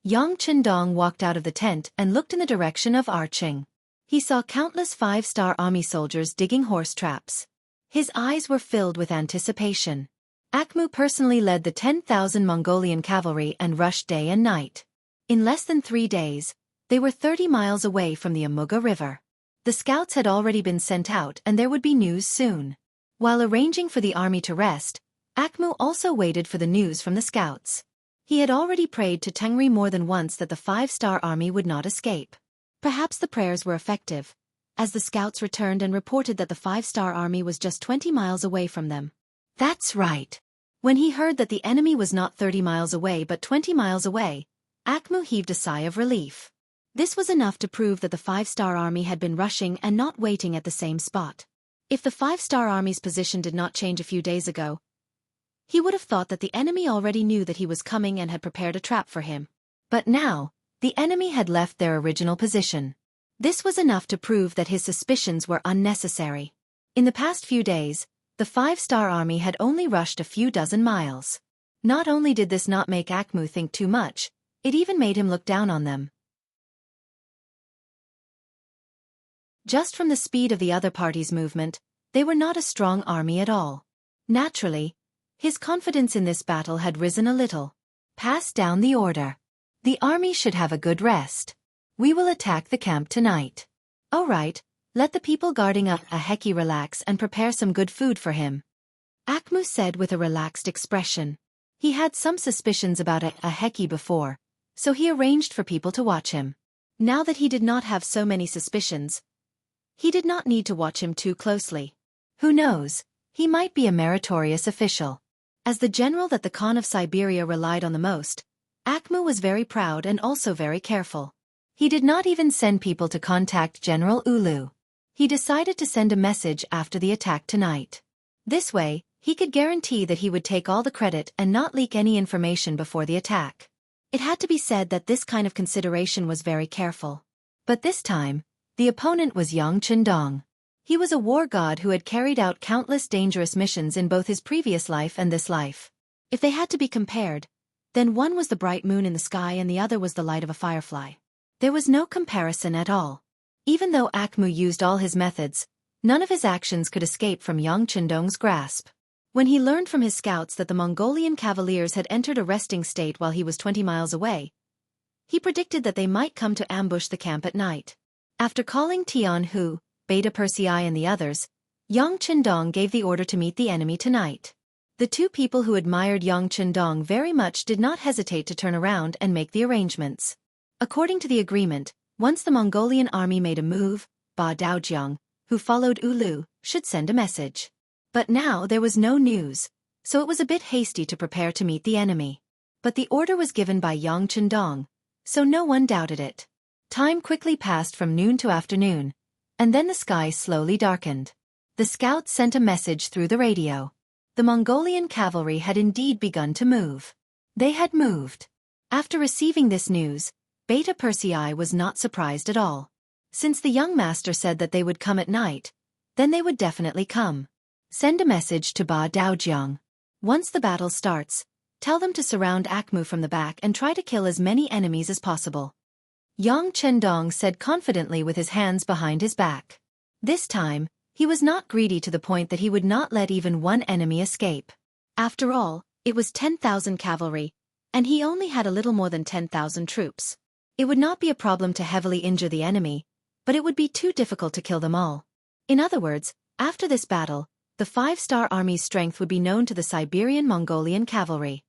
Yang Qindong walked out of the tent and looked in the direction of Arching. He saw countless 5-star army soldiers digging horse traps. His eyes were filled with anticipation. Akmu personally led the 10,000 Mongolian cavalry and rushed day and night. In less than 3 days, they were 30 miles away from the Amuga River. The scouts had already been sent out and there would be news soon. While arranging for the army to rest, Akmu also waited for the news from the scouts. He had already prayed to Tengri more than once that the 5-star army would not escape. Perhaps the prayers were effective, as the scouts returned and reported that the 5-star army was just 20 miles away from them. That's right. When he heard that the enemy was not 30 miles away but 20 miles away, Akmu heaved a sigh of relief. This was enough to prove that the 5-star army had been rushing and not waiting at the same spot. If the 5-star army's position did not change a few days ago, he would have thought that the enemy already knew that he was coming and had prepared a trap for him. But now, the enemy had left their original position. This was enough to prove that his suspicions were unnecessary. In the past few days, the 5-star army had only rushed a few dozen miles. Not only did this not make Akmu think too much, it even made him look down on them. Just from the speed of the other party's movement, they were not a strong army at all. Naturally, his confidence in this battle had risen a little. Pass down the order. The army should have a good rest. We will attack the camp tonight. All right, let the people guarding a Heki relax and prepare some good food for him. Akmu said with a relaxed expression. He had some suspicions about a Heki before, so he arranged for people to watch him. Now that he did not have so many suspicions, he did not need to watch him too closely. Who knows, he might be a meritorious official. As the general that the Khan of Siberia relied on the most, Akmu was very proud and also very careful. He did not even send people to contact General Ulu. He decided to send a message after the attack tonight. This way, he could guarantee that he would take all the credit and not leak any information before the attack. It had to be said that this kind of consideration was very careful. But this time, the opponent was Yang Chendong. He was a war god who had carried out countless dangerous missions in both his previous life and this life. If they had to be compared, then one was the bright moon in the sky and the other was the light of a firefly. There was no comparison at all. Even though Akmu used all his methods, none of his actions could escape from Yang Chendong's grasp. When he learned from his scouts that the Mongolian cavaliers had entered a resting state while he was 20 miles away, he predicted that they might come to ambush the camp at night. After calling Tianhu, Beta Persei and the others, Yang Chendong gave the order to meet the enemy tonight. The two people who admired Yang Chendong very much did not hesitate to turn around and make the arrangements. According to the agreement, once the Mongolian army made a move, Ba Daojiang, who followed Ulu, should send a message. But now there was no news, so it was a bit hasty to prepare to meet the enemy. But the order was given by Yang Chendong, so no one doubted it. Time quickly passed from noon to afternoon, and then the sky slowly darkened. The scouts sent a message through the radio. The Mongolian cavalry had indeed begun to move. They had moved. After receiving this news, Beta Persei was not surprised at all. Since the young master said that they would come at night, then they would definitely come. Send a message to Ba Daojiang. Once the battle starts, tell them to surround Akmu from the back and try to kill as many enemies as possible. Yang Chendong said confidently with his hands behind his back. This time, he was not greedy to the point that he would not let even one enemy escape. After all, it was 10,000 cavalry, and he only had a little more than 10,000 troops. It would not be a problem to heavily injure the enemy, but it would be too difficult to kill them all. In other words, after this battle, the 5-star army's strength would be known to the Siberian Mongolian cavalry.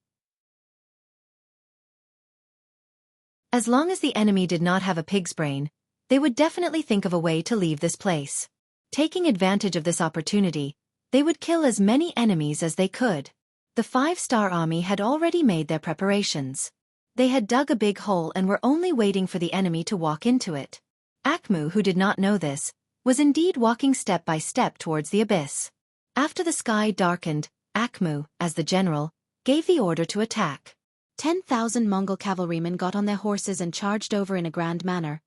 As long as the enemy did not have a pig's brain, they would definitely think of a way to leave this place. Taking advantage of this opportunity, they would kill as many enemies as they could. The 5-star army had already made their preparations. They had dug a big hole and were only waiting for the enemy to walk into it. Akmu, who did not know this, was indeed walking step by step towards the abyss. After the sky darkened, Akmu, as the general, gave the order to attack. 10,000 Mongol cavalrymen got on their horses and charged over in a grand manner,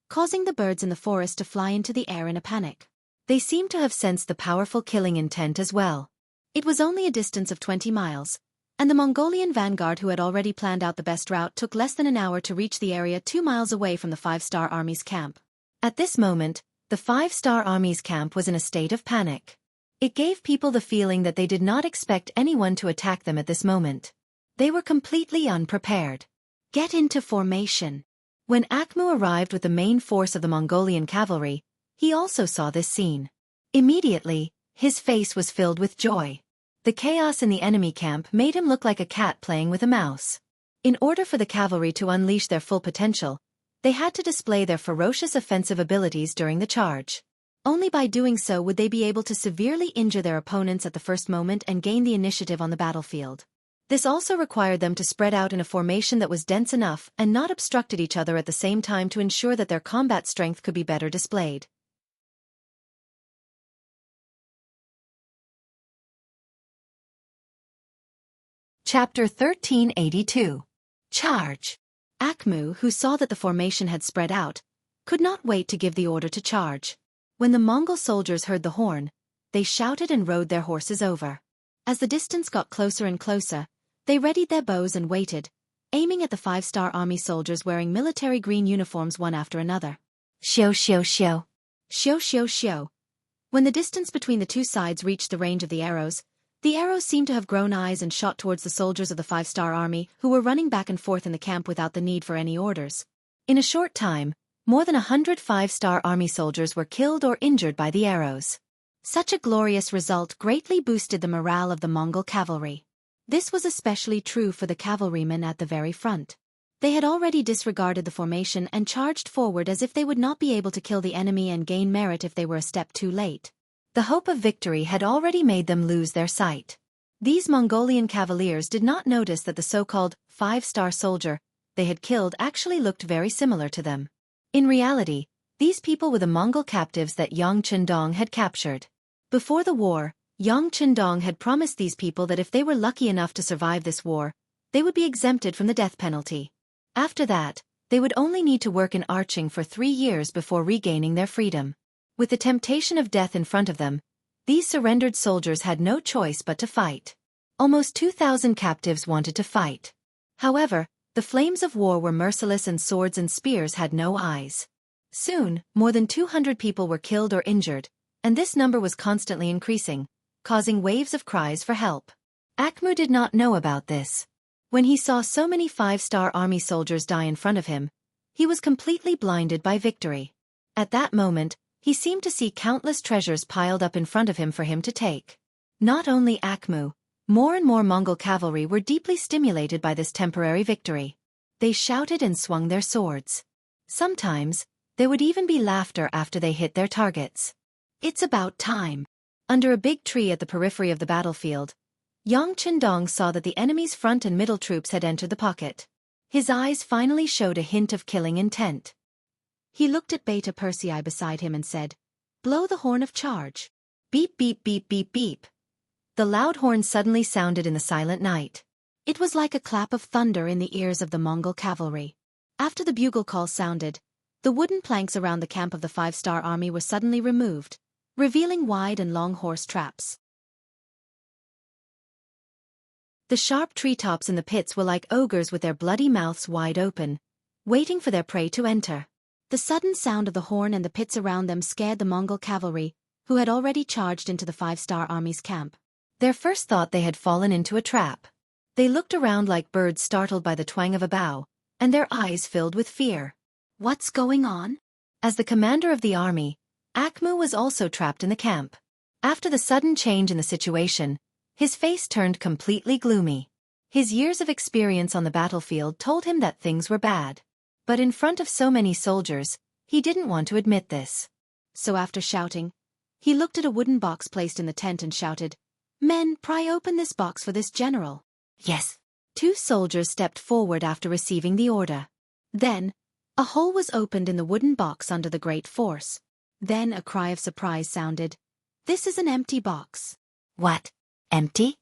causing the birds in the forest to fly into the air in a panic. They seemed to have sensed the powerful killing intent as well. It was only a distance of 20 miles, and the Mongolian vanguard who had already planned out the best route took less than an hour to reach the area 2 miles away from the 5-star army's camp. At this moment, the 5-star army's camp was in a state of panic. It gave people the feeling that they did not expect anyone to attack them at this moment. They were completely unprepared. Get into formation. When Akmu arrived with the main force of the Mongolian cavalry, he also saw this scene. Immediately, his face was filled with joy. The chaos in the enemy camp made him look like a cat playing with a mouse. In order for the cavalry to unleash their full potential, they had to display their ferocious offensive abilities during the charge. Only by doing so would they be able to severely injure their opponents at the first moment and gain the initiative on the battlefield. This also required them to spread out in a formation that was dense enough and not obstructed each other at the same time to ensure that their combat strength could be better displayed. Chapter 1382. Charge. Akmu, who saw that the formation had spread out, could not wait to give the order to charge. When the Mongol soldiers heard the horn, they shouted and rode their horses over. As the distance got closer and closer, they readied their bows and waited, aiming at the 5-star army soldiers wearing military green uniforms one after another. Xiao xiao xiao. Xiao xiao xiao. When the distance between the two sides reached the range of the arrows seemed to have grown eyes and shot towards the soldiers of the 5-star army who were running back and forth in the camp without the need for any orders. In a short time, more than 100 5-star army soldiers were killed or injured by the arrows. Such a glorious result greatly boosted the morale of the Mongol cavalry. This was especially true for the cavalrymen at the very front. They had already disregarded the formation and charged forward as if they would not be able to kill the enemy and gain merit if they were a step too late. The hope of victory had already made them lose their sight. These Mongolian cavaliers did not notice that the so-called 5-star soldier they had killed actually looked very similar to them. In reality, these people were the Mongol captives that Yang Qindong had captured. Before the war, Yang Qindong had promised these people that if they were lucky enough to survive this war, they would be exempted from the death penalty. After that, they would only need to work in arching for 3 years before regaining their freedom. With the temptation of death in front of them, these surrendered soldiers had no choice but to fight. Almost 2,000 captives wanted to fight. However, the flames of war were merciless and swords and spears had no eyes. Soon, more than 200 people were killed or injured, and this number was constantly increasing, causing waves of cries for help. Akmu did not know about this. When he saw so many 5-star army soldiers die in front of him, he was completely blinded by victory. At that moment, he seemed to see countless treasures piled up in front of him for him to take. Not only Akmu, more and more Mongol cavalry were deeply stimulated by this temporary victory. They shouted and swung their swords. Sometimes, there would even be laughter after they hit their targets. It's about time. Under a big tree at the periphery of the battlefield, Yang Qindong saw that the enemy's front and middle troops had entered the pocket. His eyes finally showed a hint of killing intent. He looked at Beta Persei beside him and said, "Blow the horn of charge." Beep beep beep beep beep. The loud horn suddenly sounded in the silent night. It was like a clap of thunder in the ears of the Mongol cavalry. After the bugle call sounded, the wooden planks around the camp of the 5-star army were suddenly removed, revealing wide and long horse traps. The sharp treetops in the pits were like ogres with their bloody mouths wide open, waiting for their prey to enter. The sudden sound of the horn and the pits around them scared the Mongol cavalry, who had already charged into the 5-star army's camp. Their first thought they had fallen into a trap. They looked around like birds startled by the twang of a bow, and their eyes filled with fear. What's going on? As the commander of the army, Akmu was also trapped in the camp. After the sudden change in the situation, his face turned completely gloomy. His years of experience on the battlefield told him that things were bad. But in front of so many soldiers, he didn't want to admit this. So after shouting, he looked at a wooden box placed in the tent and shouted, "Men, pry open this box for this general." Yes. 2 soldiers stepped forward after receiving the order. Then, a hole was opened in the wooden box under the great force. Then a cry of surprise sounded. "This is an empty box." What? Empty?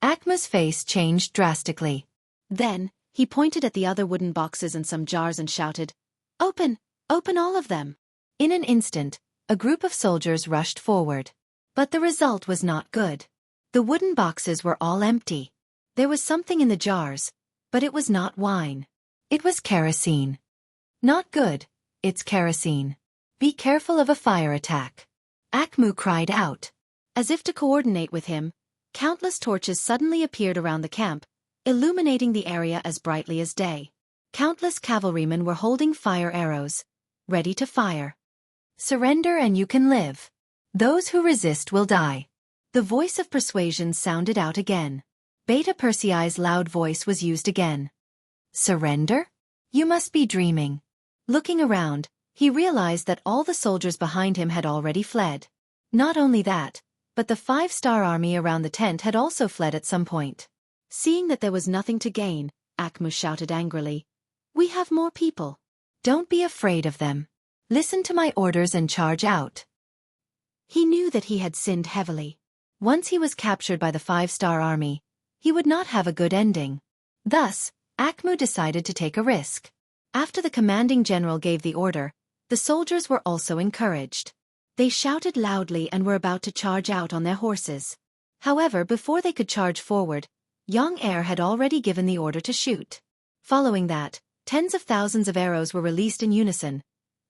Akmu's face changed drastically. Then, he pointed at the other wooden boxes and some jars and shouted, "Open! Open all of them!" In an instant, a group of soldiers rushed forward. But the result was not good. The wooden boxes were all empty. There was something in the jars, but it was not wine. It was kerosene. Not good, it's kerosene. Be careful of a fire attack. Akmu cried out. As if to coordinate with him, countless torches suddenly appeared around the camp, illuminating the area as brightly as day. Countless cavalrymen were holding fire arrows, ready to fire. Surrender and you can live. Those who resist will die. The voice of persuasion sounded out again. Beta Persei's loud voice was used again. Surrender? You must be dreaming. Looking around, he realized that all the soldiers behind him had already fled. Not only that, but the 5-star army around the tent had also fled at some point. Seeing that there was nothing to gain, Akmu shouted angrily. We have more people. Don't be afraid of them. Listen to my orders and charge out. He knew that he had sinned heavily. Once he was captured by the 5-star army, he would not have a good ending. Thus, Akmu decided to take a risk. After the commanding general gave the order, the soldiers were also encouraged. They shouted loudly and were about to charge out on their horses. However, before they could charge forward, Xianxia had already given the order to shoot. Following that, tens of thousands of arrows were released in unison,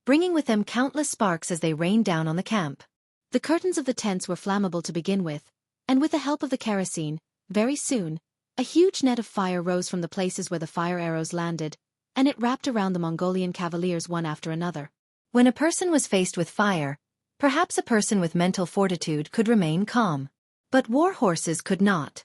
bringing with them countless sparks as they rained down on the camp. The curtains of the tents were flammable to begin with, and with the help of the kerosene, very soon, a huge net of fire rose from the places where the fire arrows landed, and it wrapped around the Mongolian cavaliers one after another. When a person was faced with fire, perhaps a person with mental fortitude could remain calm. But war horses could not.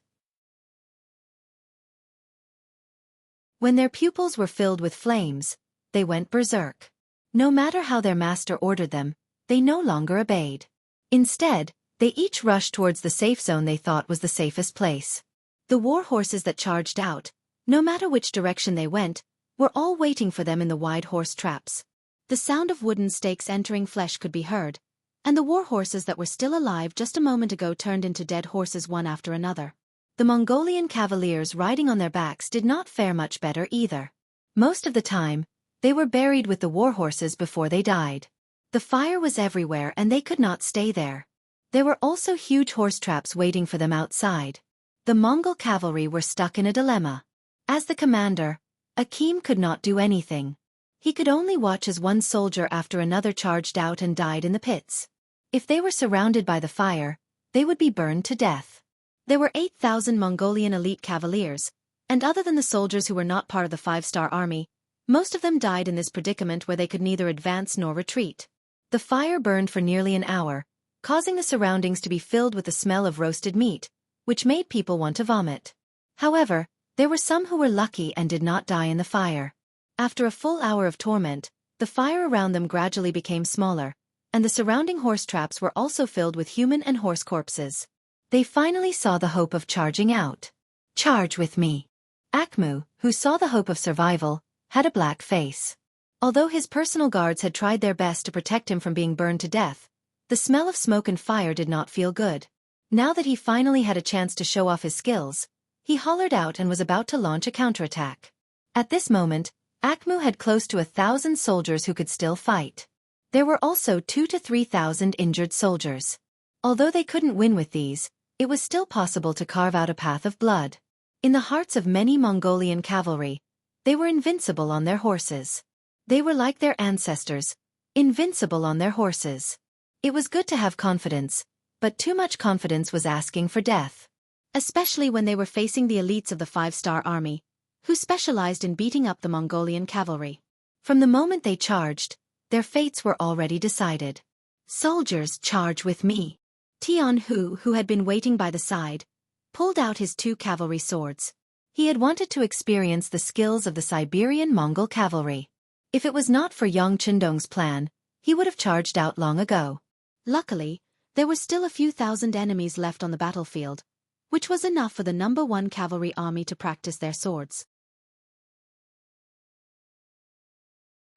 When their pupils were filled with flames, they went berserk. No matter how their master ordered them, they no longer obeyed. Instead, they each rushed towards the safe zone they thought was the safest place. The war horses that charged out, no matter which direction they went, were all waiting for them in the wide horse traps. The sound of wooden stakes entering flesh could be heard, and the war horses that were still alive just a moment ago turned into dead horses one after another. The Mongolian cavaliers riding on their backs did not fare much better either. Most of the time, they were buried with the war horses before they died. The fire was everywhere and they could not stay there. There were also huge horse traps waiting for them outside. The Mongol cavalry were stuck in a dilemma. As the commander, Akim could not do anything. He could only watch as one soldier after another charged out and died in the pits. If they were surrounded by the fire, they would be burned to death. There were 8,000 Mongolian elite cavaliers, and other than the soldiers who were not part of the 5-star army, most of them died in this predicament where they could neither advance nor retreat. The fire burned for nearly an hour, causing the surroundings to be filled with the smell of roasted meat, which made people want to vomit. However, there were some who were lucky and did not die in the fire. After a full hour of torment, the fire around them gradually became smaller, and the surrounding horse traps were also filled with human and horse corpses. They finally saw the hope of charging out. Charge with me. Akmu, who saw the hope of survival, had a black face. Although his personal guards had tried their best to protect him from being burned to death, the smell of smoke and fire did not feel good. Now that he finally had a chance to show off his skills, he hollered out and was about to launch a counterattack. At this moment, Akmu had close to 1,000 soldiers who could still fight. There were also 2,000 to 3,000 injured soldiers. Although they couldn't win with these, it was still possible to carve out a path of blood. In the hearts of many Mongolian cavalry, they were invincible on their horses. They were like their ancestors, invincible on their horses. It was good to have confidence, but too much confidence was asking for death. Especially when they were facing the elites of the 5-star army, who specialized in beating up the Mongolian cavalry. From the moment they charged, their fates were already decided. Soldiers, charge with me. Jianghu, who had been waiting by the side, pulled out his 2 cavalry swords. He had wanted to experience the skills of the Siberian Mongol cavalry. If it was not for Yang Chindong's plan, he would have charged out long ago. Luckily, there were still a few thousand enemies left on the battlefield, which was enough for the number 1 cavalry army to practice their swords.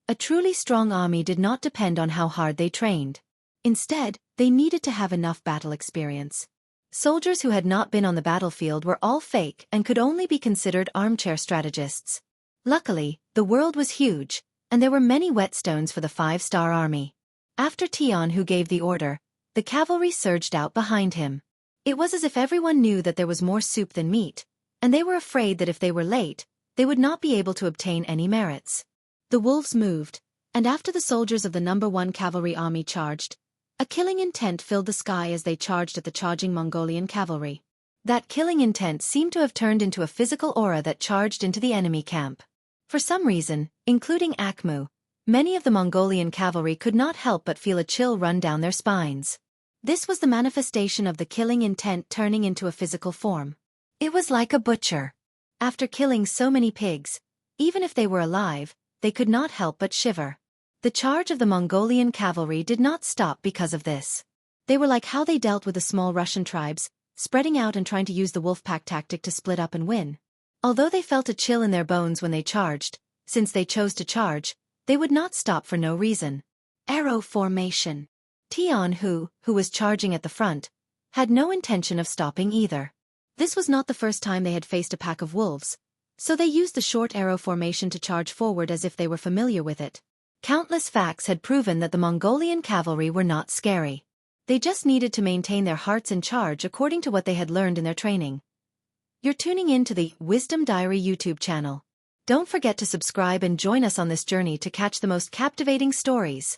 A truly strong army did not depend on how hard they trained. Instead, they needed to have enough battle experience. Soldiers who had not been on the battlefield were all fake and could only be considered armchair strategists. Luckily, the world was huge, and there were many whetstones for the 5-star army. After Tianhu gave the order, the cavalry surged out behind him. It was as if everyone knew that there was more soup than meat, and they were afraid that if they were late, they would not be able to obtain any merits. The wolves moved, and after the soldiers of the number 1 cavalry army charged, a killing intent filled the sky as they charged at the charging Mongolian cavalry. That killing intent seemed to have turned into a physical aura that charged into the enemy camp. For some reason, including Akmu, many of the Mongolian cavalry could not help but feel a chill run down their spines. This was the manifestation of the killing intent turning into a physical form. It was like a butcher. After killing so many pigs, even if they were alive, they could not help but shiver. The charge of the Mongolian cavalry did not stop because of this. They were like how they dealt with the small Russian tribes, spreading out and trying to use the wolf pack tactic to split up and win. Although they felt a chill in their bones when they charged, since they chose to charge, they would not stop for no reason. Arrow formation. Jianghu, who was charging at the front, had no intention of stopping either. This was not the first time they had faced a pack of wolves, so they used the short arrow formation to charge forward as if they were familiar with it. Countless facts had proven that the Mongolian cavalry were not scary. They just needed to maintain their hearts in charge according to what they had learned in their training. You're tuning in to the Wisdom Diary YouTube channel. Don't forget to subscribe and join us on this journey to catch the most captivating stories.